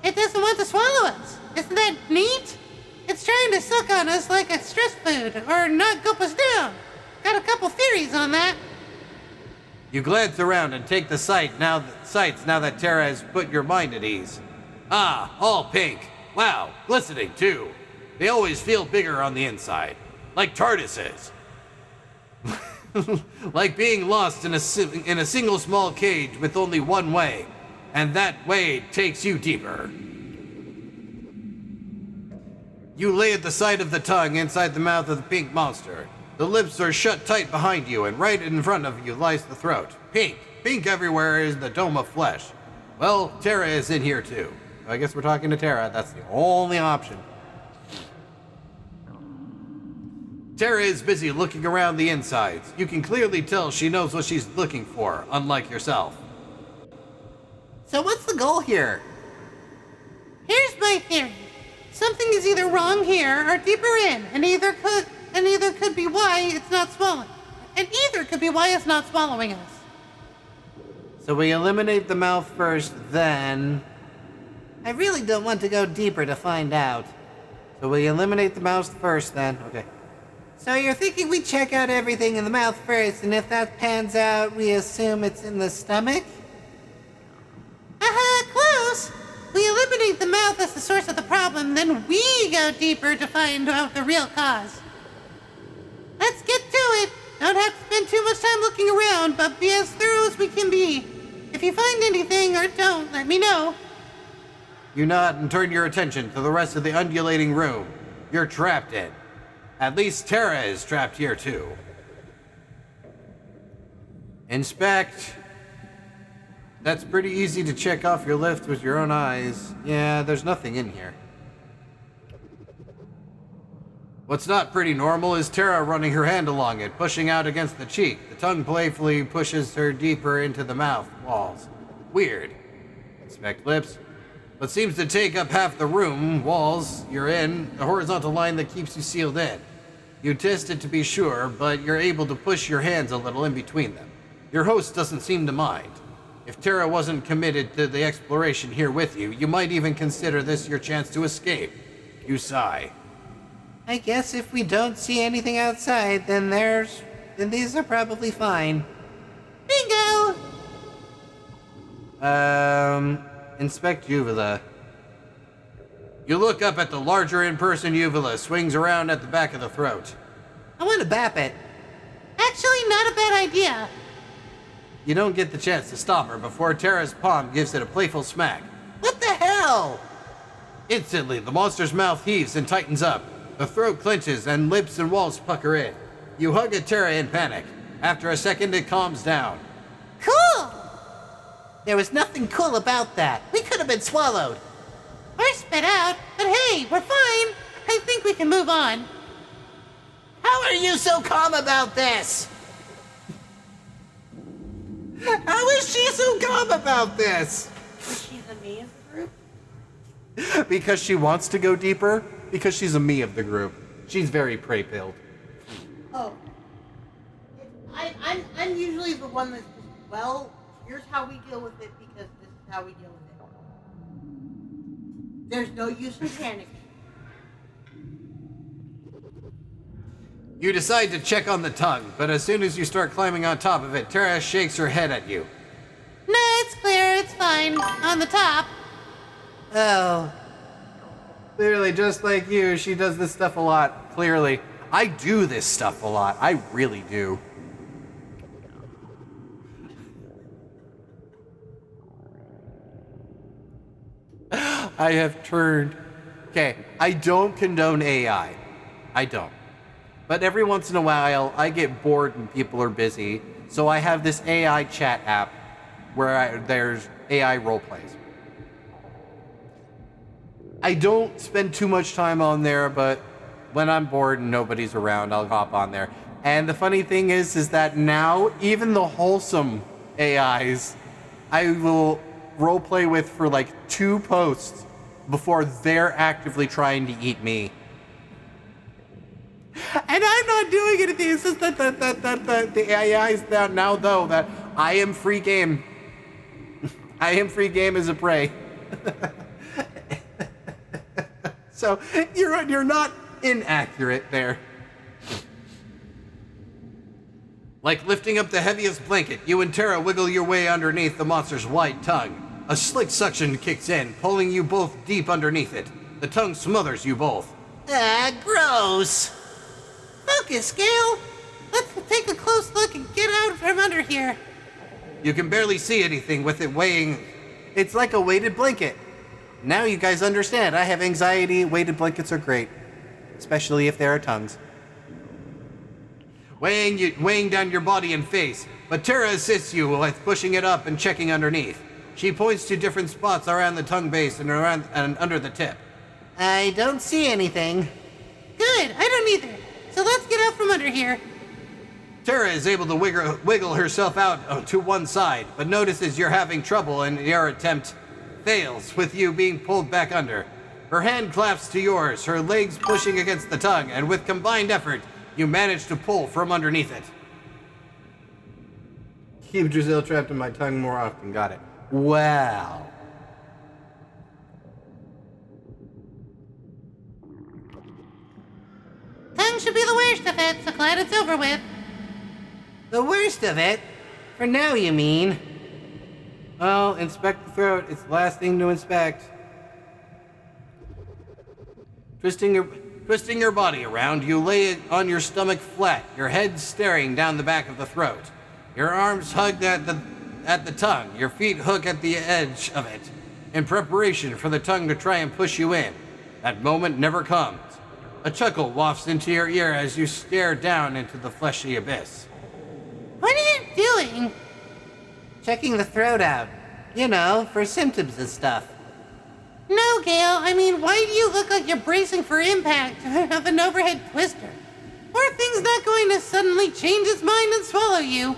It doesn't want to swallow us. Isn't that neat? It's trying to suck on us like a stress food, or not gulp us down. Got a couple theories on that. You glance around and take the sights now that Tara has put your mind at ease. Ah, all pink. Wow, glistening too. They always feel bigger on the inside, like TARDISes. Like being lost in a single small cage with only one way, and that way takes you deeper. You lay at the side of the tongue inside the mouth of the pink monster. The lips are shut tight behind you, and right in front of you lies the throat. Pink. Pink everywhere is the dome of flesh. Well, Tara is in here too. I guess we're talking to Tara. That's the only option. Tara is busy looking around the insides. You can clearly tell she knows what she's looking for, unlike yourself. So what's the goal here? Here's my theory. Something is either wrong here or deeper in, and either could be why it's not swallowing. And either could be why it's not swallowing us. So we eliminate the mouth first, then... I really don't want to go deeper to find out. So we eliminate the mouth first, then. Okay. So you're thinking we check out everything in the mouth first, and if that pans out, we assume it's in the stomach? Close. We eliminate the mouth as the source of the problem, then we go deeper to find out the real cause. Let's get to it. Don't have to spend too much time looking around, but be as thorough as we can be. If you find anything or don't, let me know. You nod and turn your attention to the rest of the undulating room you're trapped in. At least Tara is trapped here too. Inspect. That's pretty easy to check off your list with your own eyes. Yeah, there's nothing in here. What's not pretty normal is Tara running her hand along it, pushing out against the cheek. The tongue playfully pushes her deeper into the mouth walls. Weird. Inspect lips. What seems to take up half the room, walls, you're in, the horizontal line that keeps you sealed in. You test it to be sure, but you're able to push your hands a little in between them. Your host doesn't seem to mind. If Tara wasn't committed to the exploration here with you, you might even consider this your chance to escape. You sigh. I guess if we don't see anything outside, then these are probably fine. Bingo! Inspect uvula. You look up at the larger in-person uvula swings around at the back of the throat. I want to bap it. Actually, not a bad idea. You don't get the chance to stop her before Tara's palm gives it a playful smack. What the hell? Instantly, the monster's mouth heaves and tightens up. The throat clenches and lips and walls pucker in. You hug at Terra in panic. After a second, it calms down. Cool! There was nothing cool about that. We could have been swallowed. Or spit out, but hey, we're fine. I think we can move on. How are you so calm about this? How is she so calm about this? She's a me of the group. Because she wants to go deeper? Because she's a me of the group. She's very prey-pilled. Oh. I'm usually the one that's just, well, here's how we deal with it because this is how we deal with it. There's no use in panicking. You decide to check on the tongue, but as soon as you start climbing on top of it, Terra shakes her head at you. No, it's clear, it's fine. On the top. Oh. Clearly, just like you, she does this stuff a lot. Clearly. I do this stuff a lot. I really do. I have turned... Okay, I don't condone AI. I don't. But every once in a while, I get bored when people are busy, so I have this AI chat app where there's AI roleplays. I don't spend too much time on there, but when I'm bored and nobody's around, I'll hop on there. And the funny thing is that now, even the wholesome AIs, I will roleplay with for like 2 posts before they're actively trying to eat me. And I'm not doing anything. It's just that the AIs now know that I am free game. I am free game as a prey. So you're not inaccurate there. Like lifting up the heaviest blanket, you and Terra wiggle your way underneath the monster's wide tongue. A slick suction kicks in, pulling you both deep underneath it. The tongue smothers you both. Ah, gross. Focus, Gale. Let's take a close look and get out from under here. You can barely see anything with it weighing. It's like a weighted blanket. Now you guys understand. I have anxiety. Weighted blankets are great, especially if there are tongues. Weighing down your body and face, but Terra assists you with pushing it up and checking underneath. She points to different spots around the tongue base and around and under the tip. I don't see anything. Good, I don't either. So let's get out from under here. Terra is able to wiggle herself out to one side, but notices you're having trouble and your attempt fails with you being pulled back under. Her hand claps to yours, her legs pushing against the tongue, and with combined effort, you manage to pull from underneath it. Keep Drazelle trapped in my tongue more often. Got it. Wow. Tongue should be the worst of it, so glad it's over with. The worst of it? For now, you mean? Well, inspect the throat. It's the last thing to inspect. Twisting your body around, you lay it on your stomach flat, your head staring down the back of the throat. Your arms hugged at the tongue, your feet hook at the edge of it, in preparation for the tongue to try and push you in. That moment never comes. A chuckle wafts into your ear as you stare down into the fleshy abyss. What are you doing? Checking the throat out. You know, for symptoms and stuff. No, Gale, I mean, why do you look like you're bracing for impact of an overhead twister? Or things not going to suddenly change its mind and swallow you?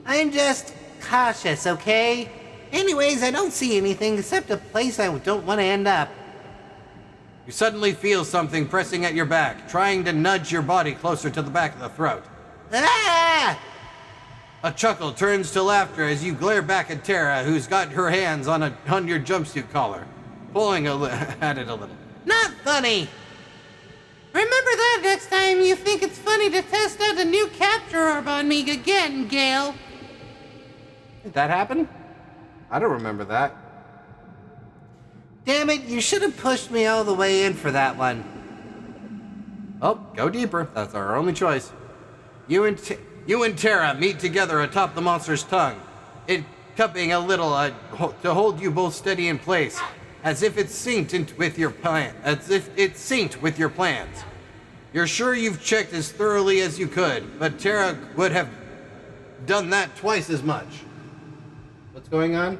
I'm just cautious, okay? Anyways, I don't see anything except a place I don't want to end up. You suddenly feel something pressing at your back, trying to nudge your body closer to the back of the throat. Ah! A chuckle turns to laughter as you glare back at Terra, who's got her hands on your jumpsuit collar, pulling at it a little. Not funny! Remember that next time you think it's funny to test out a new capture orb on me again, Gale. Did that happen? I don't remember that. Damn it, you should have pushed me all the way in for that one. Oh, go deeper. That's our only choice. You and Terra meet together atop the monster's tongue, it cupping a little to hold you both steady in place. as if it's synced with your plans. You're sure you've checked as thoroughly as you could, but Tara would have done that twice as much. What's going on?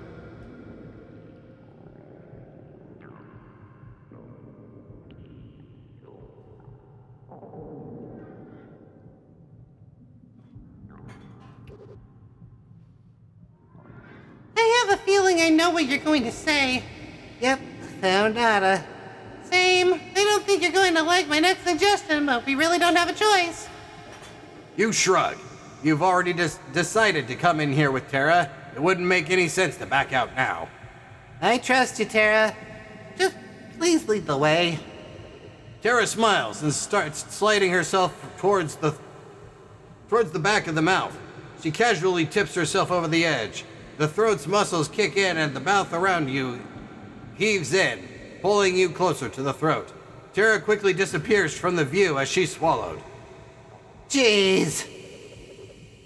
I have a feeling I know what you're going to say. Yep, found data. Same. I don't think you're going to like my next suggestion, but we really don't have a choice. You shrug. You've already decided to come in here with Tara. It wouldn't make any sense to back out now. I trust you, Tara. Just please lead the way. Tara smiles and starts sliding herself towards the back of the mouth. She casually tips herself over the edge. The throat's muscles kick in and the mouth around you heaves in, pulling you closer to the throat. Tara quickly disappears from the view as she's swallowed. Jeez.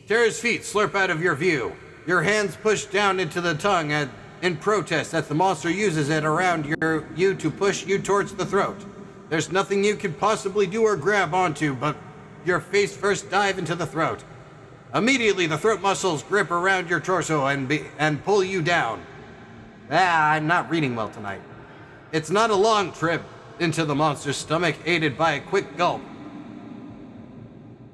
Tara's feet slurp out of your view. Your hands push down into the tongue in protest as the monster uses it around you to push you towards the throat. There's nothing you can possibly do or grab onto but your face first dive into the throat. Immediately, the throat muscles grip around your torso and pull you down. I'm not reading well tonight. It's not a long trip into the monster's stomach, aided by a quick gulp.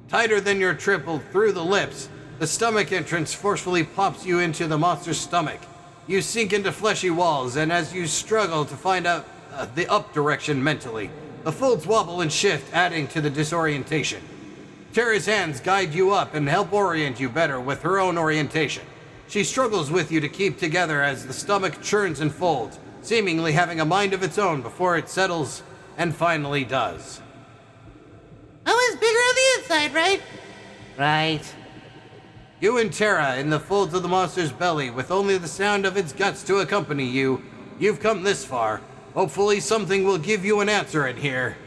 Tighter than your triple through the lips, the stomach entrance forcefully pops you into the monster's stomach. You sink into fleshy walls, and as you struggle to find out the up direction mentally, the folds wobble and shift, adding to the disorientation. Tara's hands guide you up and help orient you better with her own orientation. She struggles with you to keep together as the stomach churns and folds, seemingly having a mind of its own before it settles and finally does. Always bigger on the inside, right? Right. You and Tara in the folds of the monster's belly with only the sound of its guts to accompany you. You've come this far. Hopefully something will give you an answer in here.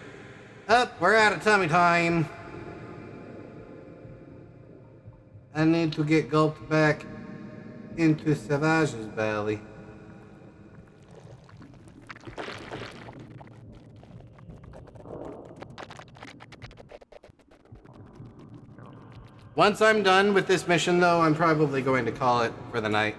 We're out of tummy time. I need to get gulped back into Savage's belly. Once I'm done with this mission, though, I'm probably going to call it for the night.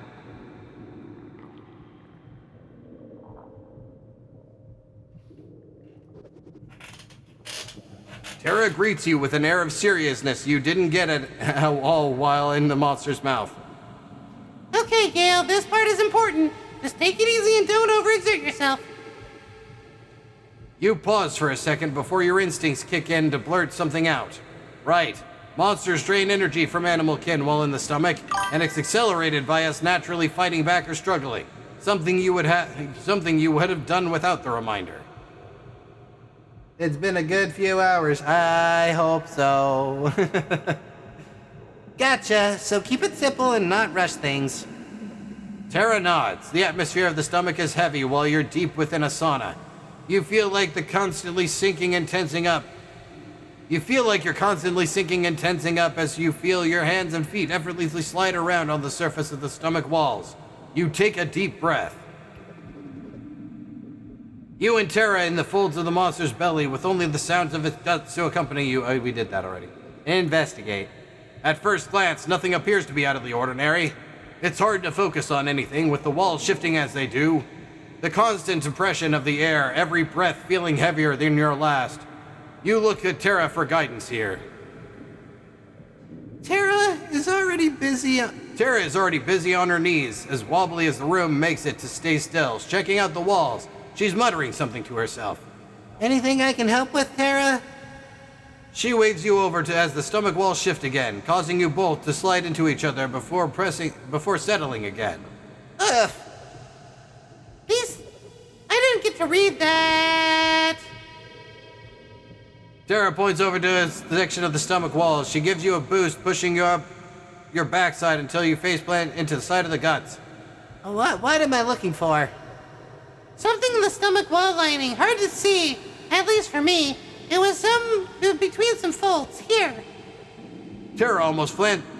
Tara greets you with an air of seriousness you didn't get at all while in the monster's mouth. Okay, Gail, this part is important. Just take it easy and don't overexert yourself. You pause for a second before your instincts kick in to blurt something out. Right. Monsters drain energy from animal kin while in the stomach, and it's accelerated by us naturally fighting back or struggling. Something you would have done without the reminder. It's been a good few hours. I hope so. Gotcha, so keep it simple and not rush things. Tara nods. The atmosphere of the stomach is heavy while you're deep within a sauna. You feel like you're constantly sinking and tensing up as you feel your hands and feet effortlessly slide around on the surface of the stomach walls. You take a deep breath. You and Tara in the folds of the monster's belly with only the sounds of its guts to accompany you. Oh, we did that already. Investigate. At first glance, nothing appears to be out of the ordinary. It's hard to focus on anything with the walls shifting as they do. The constant impression of the air, every breath feeling heavier than your last. You look at Tara for guidance here. Tara is already busy on her knees, as wobbly as the room makes it to stay still, checking out the walls. She's muttering something to herself. Anything I can help with, Tara? She waves you over as the stomach walls shift again, causing you both to slide into each other before settling again. Ugh. Please, I didn't get to read that. Tara points over to a section of the stomach walls. She gives you a boost, pushing you up your backside until you faceplant into the side of the guts. What am I looking for? Something in the stomach wall lining, hard to see, at least for me. It was between some folds, here. Tara almost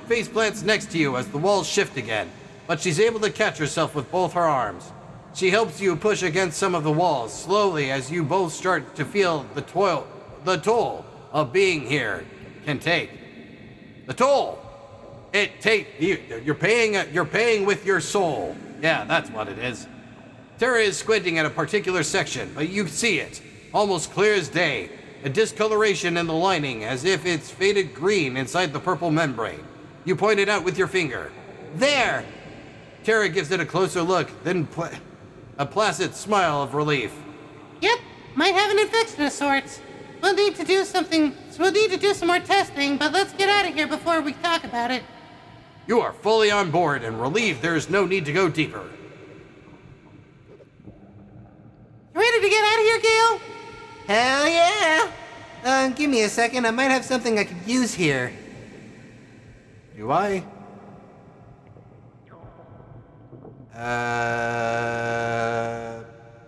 face plants next to you as the walls shift again, but she's able to catch herself with both her arms. She helps you push against some of the walls slowly as you both start to feel the toll of being here can take. The toll you're paying with your soul. Yeah, that's what it is. Tara is squinting at a particular section, but you see it, almost clear as day. A discoloration in the lining, as if it's faded green inside the purple membrane. You point it out with your finger. There! Tara gives it a closer look, then a placid smile of relief. Yep, might have an infection of sorts. We'll need to do some more testing, but let's get out of here before we talk about it. You are fully on board and relieved there is no need to go deeper. You ready to get out of here, Gale? Hell yeah! Give me a second, I might have something I could use here. Do I?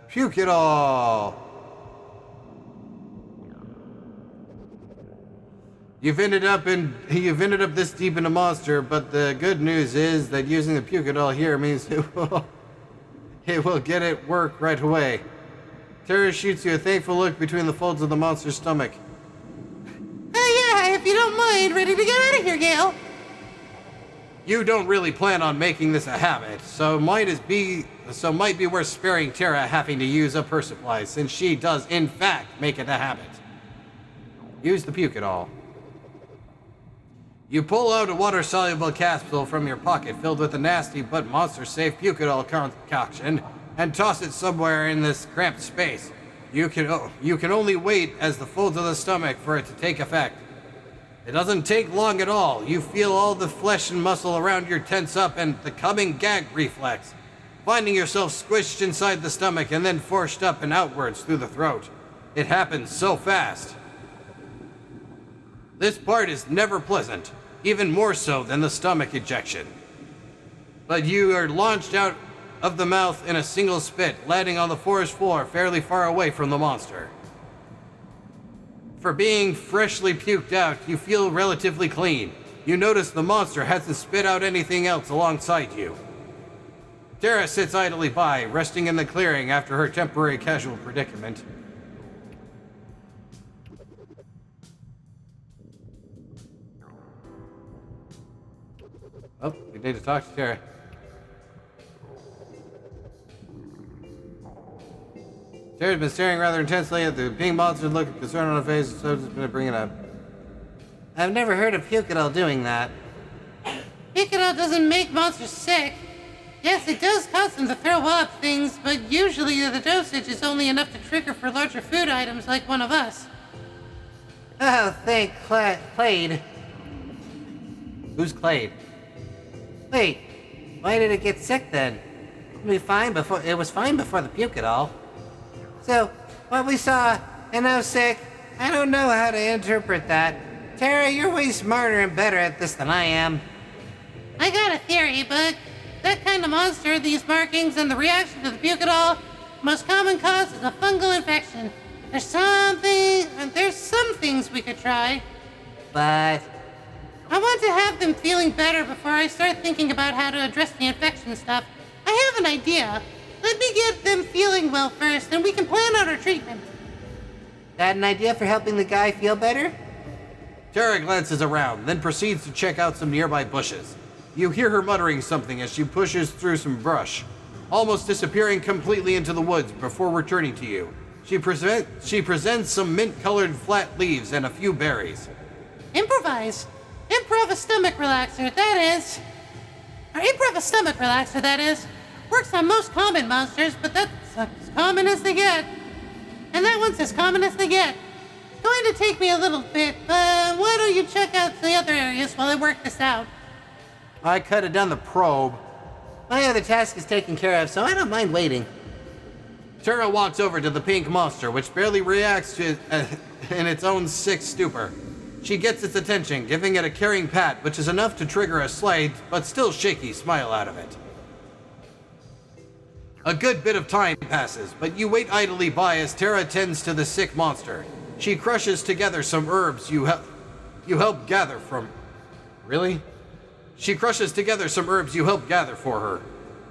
Puke it all. You've ended up this deep in a monster, but the good news is that using the puke it all here means it will get it work right away. Tara shoots you a thankful look between the folds of the monster's stomach. Yeah, if you don't mind, ready to get out of here, Gale. You don't really plan on making this a habit, so might be worth sparing Tara having to use up her supplies, since she does in fact make it a habit. Use the puke it all. You pull out a water-soluble capsule from your pocket filled with a nasty but monster-safe puke it all concoction and toss it somewhere in this cramped space. You can only wait as the folds of the stomach for it to take effect. It doesn't take long at all. You feel all the flesh and muscle around you tense up and the coming gag reflex, finding yourself squished inside the stomach and then forced up and outwards through the throat. It happens so fast. This part is never pleasant, even more so than the stomach ejection. But you are launched out of the mouth in a single spit, landing on the forest floor fairly far away from the monster. For being freshly puked out, you feel relatively clean. You notice the monster hasn't spit out anything else alongside you. Tara sits idly by, resting in the clearing after her temporary casual predicament. Oh, we need to talk to Tara. Tara's been staring rather intensely at the pink monster, look of concern on her face, so just gonna bring it up. I've never heard of puke it all doing that. Puke it all doesn't make monsters sick. Yes, it does cause them to throw up things, but usually the dosage is only enough to trigger for larger food items like one of us. Oh, thank Clade. Who's Clade? Wait, why did it get sick then? It was fine before the puke it all. So, what we saw, and now sick, I don't know how to interpret that. Tara, you're way smarter and better at this than I am. I got a theory, but that kind of monster, these markings, and the reaction to the puke it all, most common cause is a fungal infection. There's some things we could try. But I want to have them feeling better before I start thinking about how to address the infection stuff. I have an idea. Let me get them feeling well first, and we can plan out our treatment. got an idea for helping the guy feel better? Tara glances around, then proceeds to check out some nearby bushes. You hear her muttering something as she pushes through some brush, almost disappearing completely into the woods before returning to you. She presents some mint-colored flat leaves and a few berries. Improvise. Improv a stomach relaxer, that is. Or improv a stomach relaxer, that is. Works on most common monsters, but that's as common as they get. And that one's as common as they get. Going to take me a little bit, but why don't you check out the other areas while I work this out? I could have done the probe. My other task is taken care of, so I don't mind waiting. Tara walks over to the pink monster, which barely reacts to in its own sick stupor. She gets its attention, giving it a caring pat, which is enough to trigger a slight, but still shaky, smile out of it. A good bit of time passes, but you wait idly by as Tara tends to the sick monster. She crushes together some herbs you help gather from... Really? She crushes together some herbs you help gather for her.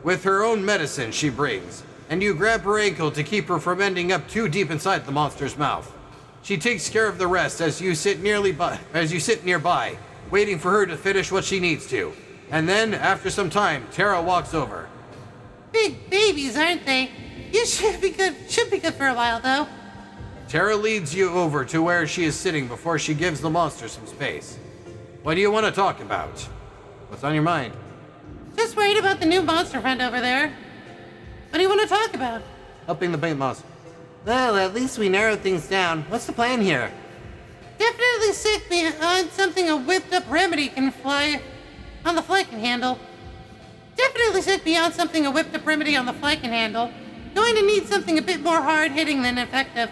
With her own medicine she brings. and you grab her ankle to keep her from ending up too deep inside the monster's mouth. She takes care of the rest as you sit nearby, waiting for her to finish what she needs to. And then, after some time, Tara walks over. Big babies, aren't they? You should be good for a while, though. Tara leads you over to where she is sitting before she gives the monster some space. What do you want to talk about? What's on your mind? Just worried about the new monster friend over there. What do you want to talk about? Helping the paint monster. Well, at least we narrowed things down. What's the plan here? Definitely sick beyond something a whipped-up remedy can fly on the fly can handle. Definitely sick beyond something a whipped-up remedy on the fly can handle. Going to need something a bit more hard-hitting than effective.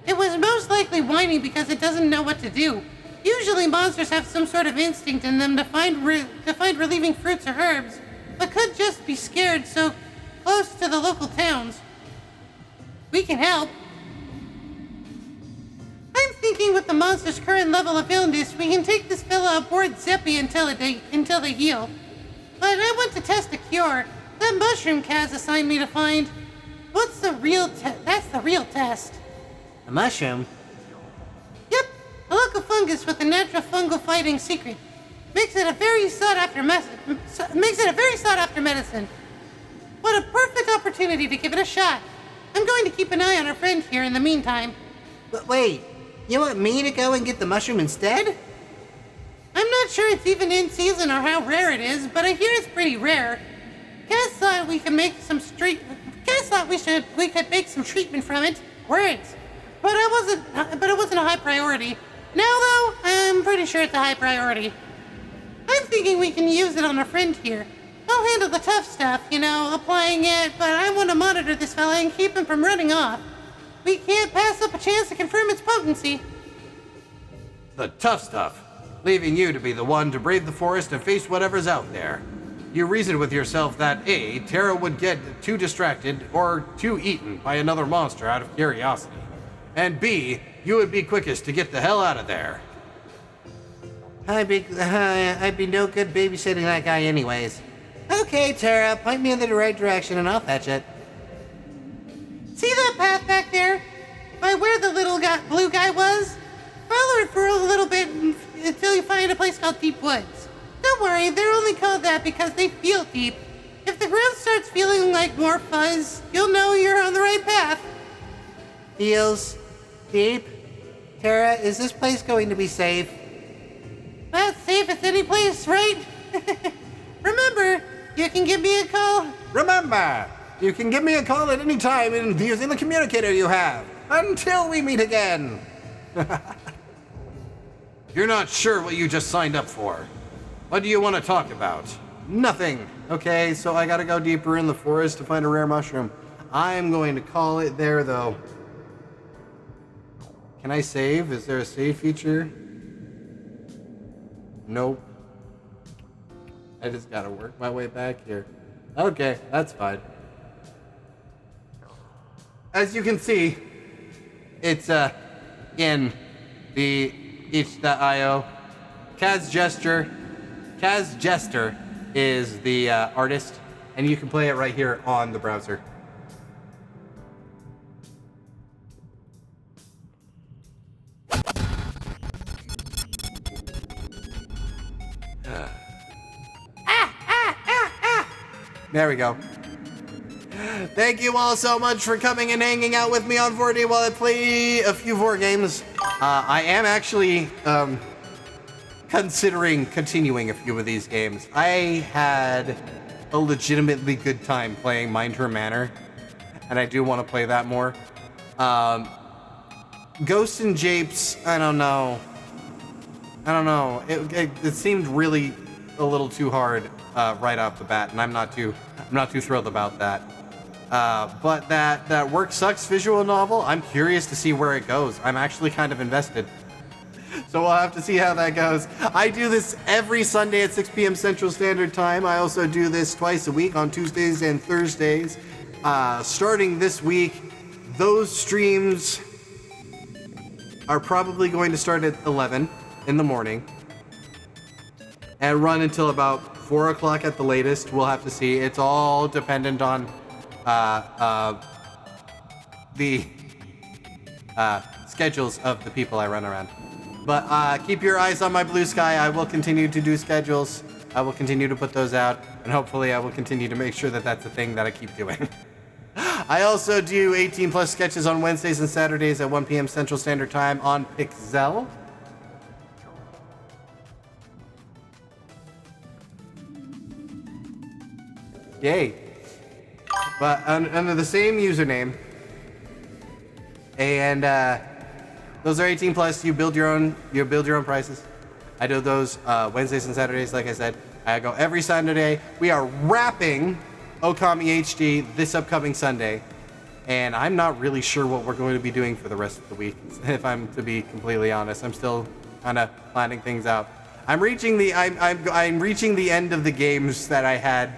It was most likely whining because it doesn't know what to do. Usually monsters have some sort of instinct in them to find relieving fruits or herbs, but could just be scared so close to the local towns. We can help. I'm thinking with the monster's current level of illness, we can take this fella aboard Zeppy until they heal. But I want to test a cure. That mushroom Kaz assigned me to find. That's the real test. A mushroom? Yep, a local fungus with a natural fungal fighting secret. Makes it a very sought after medicine. What a perfect opportunity to give it a shot. I'm going to keep an eye on our friend here in the meantime. But wait, you want me to go and get the mushroom instead? I'm not sure it's even in season or how rare it is, but I hear it's pretty rare. Kaz thought we could make some treatment from it. Words. But it wasn't a high priority. Now though, I'm pretty sure it's a high priority. I'm thinking we can use it on a friend here. I'll handle the tough stuff, applying it, but I want to monitor this fella and keep him from running off. We can't pass up a chance to confirm its potency. The tough stuff. Leaving you to be the one to brave the forest and face whatever's out there. You reasoned with yourself that A, Tara would get too distracted or too eaten by another monster out of curiosity. And B, you would be quickest to get the hell out of there. I'd be no good babysitting that guy anyways. Okay, Tara, point me in the right direction and I'll fetch it. See that path back there? By where the blue guy was? Follow it for a little bit until you find a place called Deep Woods. Don't worry, they're only called that because they feel deep. If the ground starts feeling like more fuzz, you'll know you're on the right path. Feels deep? Tara, is this place going to be safe? That's safe as any place, right? Remember, you can give me a call. Remember, you can give me a call at any time using the communicator you have. Until we meet again. You're not sure what you just signed up for. What do you want to talk about? Nothing. Okay, so I gotta go deeper in the forest to find a rare mushroom. I'm going to call it there, though. Can I save? Is there a save feature? Nope. I just gotta work my way back here. Okay, that's fine. As you can see, it's in the itch.io. KazJester is the artist, and you can play it right here on the browser. There we go. Thank you all so much for coming and hanging out with me on Vore while I play a few Vore games. I am actually considering continuing a few of these games. I had a legitimately good time playing Mind Her Manor, and I do want to play that more. Ghosts and Japes, I don't know. It seemed really a little too hard right off the bat, and I'm not too thrilled about that. But that Work Sucks visual novel, I'm curious to see where it goes. I'm actually kind of invested. So we'll have to see how that goes. I do this every Sunday at 6 p.m. Central Standard Time. I also do this twice a week on Tuesdays and Thursdays. Starting this week, those streams are probably going to start at 11 in the morning and run until about 4 o'clock at the latest. We'll have to see. It's all dependent on the schedules of the people I run around. But keep your eyes on my blue sky. I will continue to do schedules. I will continue to put those out, and hopefully I will continue to make sure that that's a thing that I keep doing. I also do 18 plus sketches on Wednesdays and Saturdays at 1 p.m. Central Standard Time on Pixel. Yay. But under the same username. And those are 18 plus. You build your own prices. I do those Wednesdays and Saturdays, like I said. I go every Saturday. We are wrapping Okami HD this upcoming Sunday. And I'm not really sure what we're going to be doing for the rest of the week, if I'm to be completely honest. I'm still kind of planning things out. I'm reaching the end of the games that I had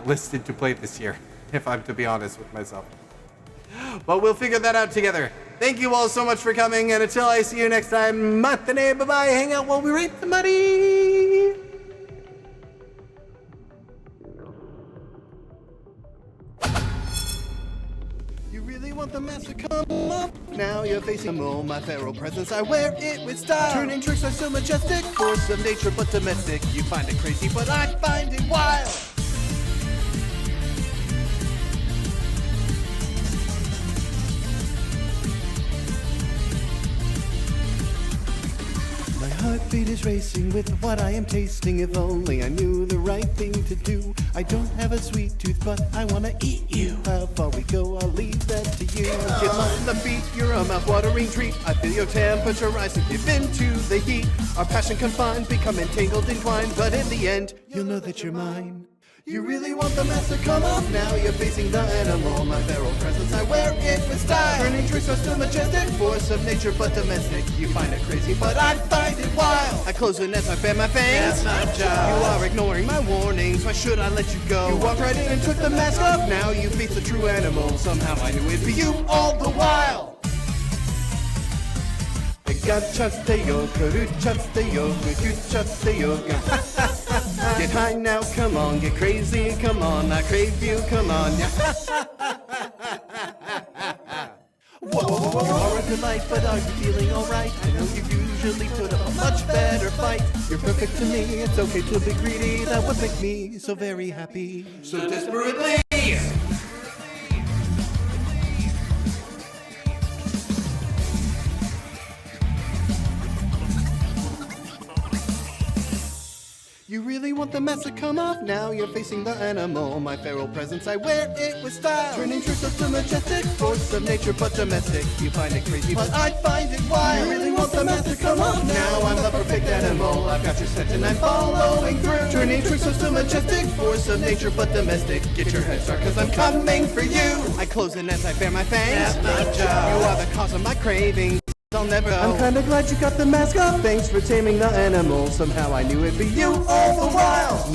listed to play this year, if I'm to be honest with myself. But we'll figure that out together. Thank you all so much for coming, and until I see you next time, matane, bye-bye, hang out while we rate the money. You really want the mask to come off? Now you're facing all my feral presence. I wear it with style. Turning tricks are so majestic. Force of nature, but domestic. You find it crazy, but I find it wild. My heartbeat is racing with what I am tasting. If only I knew the right thing to do. I don't have a sweet tooth, but I wanna eat you. How far we go, I'll leave that to you. Get on the beat, you're a mouth-watering treat. I feel your temperature rising, give in to the heat. Our passion confined, become entangled, entwined. But in the end, you'll know that you're mine. You really want the mask to come off? Now you're facing the animal. My feral presence, I wear it with style. Turning tricks are still majestic. Force of nature, but domestic. You find it crazy, but I find it wild. I close the nets, I fan my fangs. That's my job. You are ignoring my warnings. Why should I let you go? You walked right in and took the mask off. Now you face the true animal. Somehow I knew it'd be you all the while. Get high now, come on, get crazy, come on, I crave you, come on. Whoa, you are a good light, but are you feeling alright? I know you usually put up a much better fight. You're perfect to me, it's okay to be greedy. That would make me so very happy. So desperately. You really want the mask to come off? Now you're facing the animal. My feral presence, I wear it with style. Turning tricks up to majestic. Force of nature, but domestic. You find it crazy, but I find it wild. You really want the mask to come off? Now I'm the perfect animal. I've got your scent and I'm following through. Turning tricks up to majestic. Force of nature, but domestic. Get your head start, cause I'm coming for you. I close the nets, I bare my fangs. That's my job. You are the cause of my craving. I'll never go. I'm kinda glad you got the mask off. Thanks for taming the animal. Somehow I knew it'd be you all the while.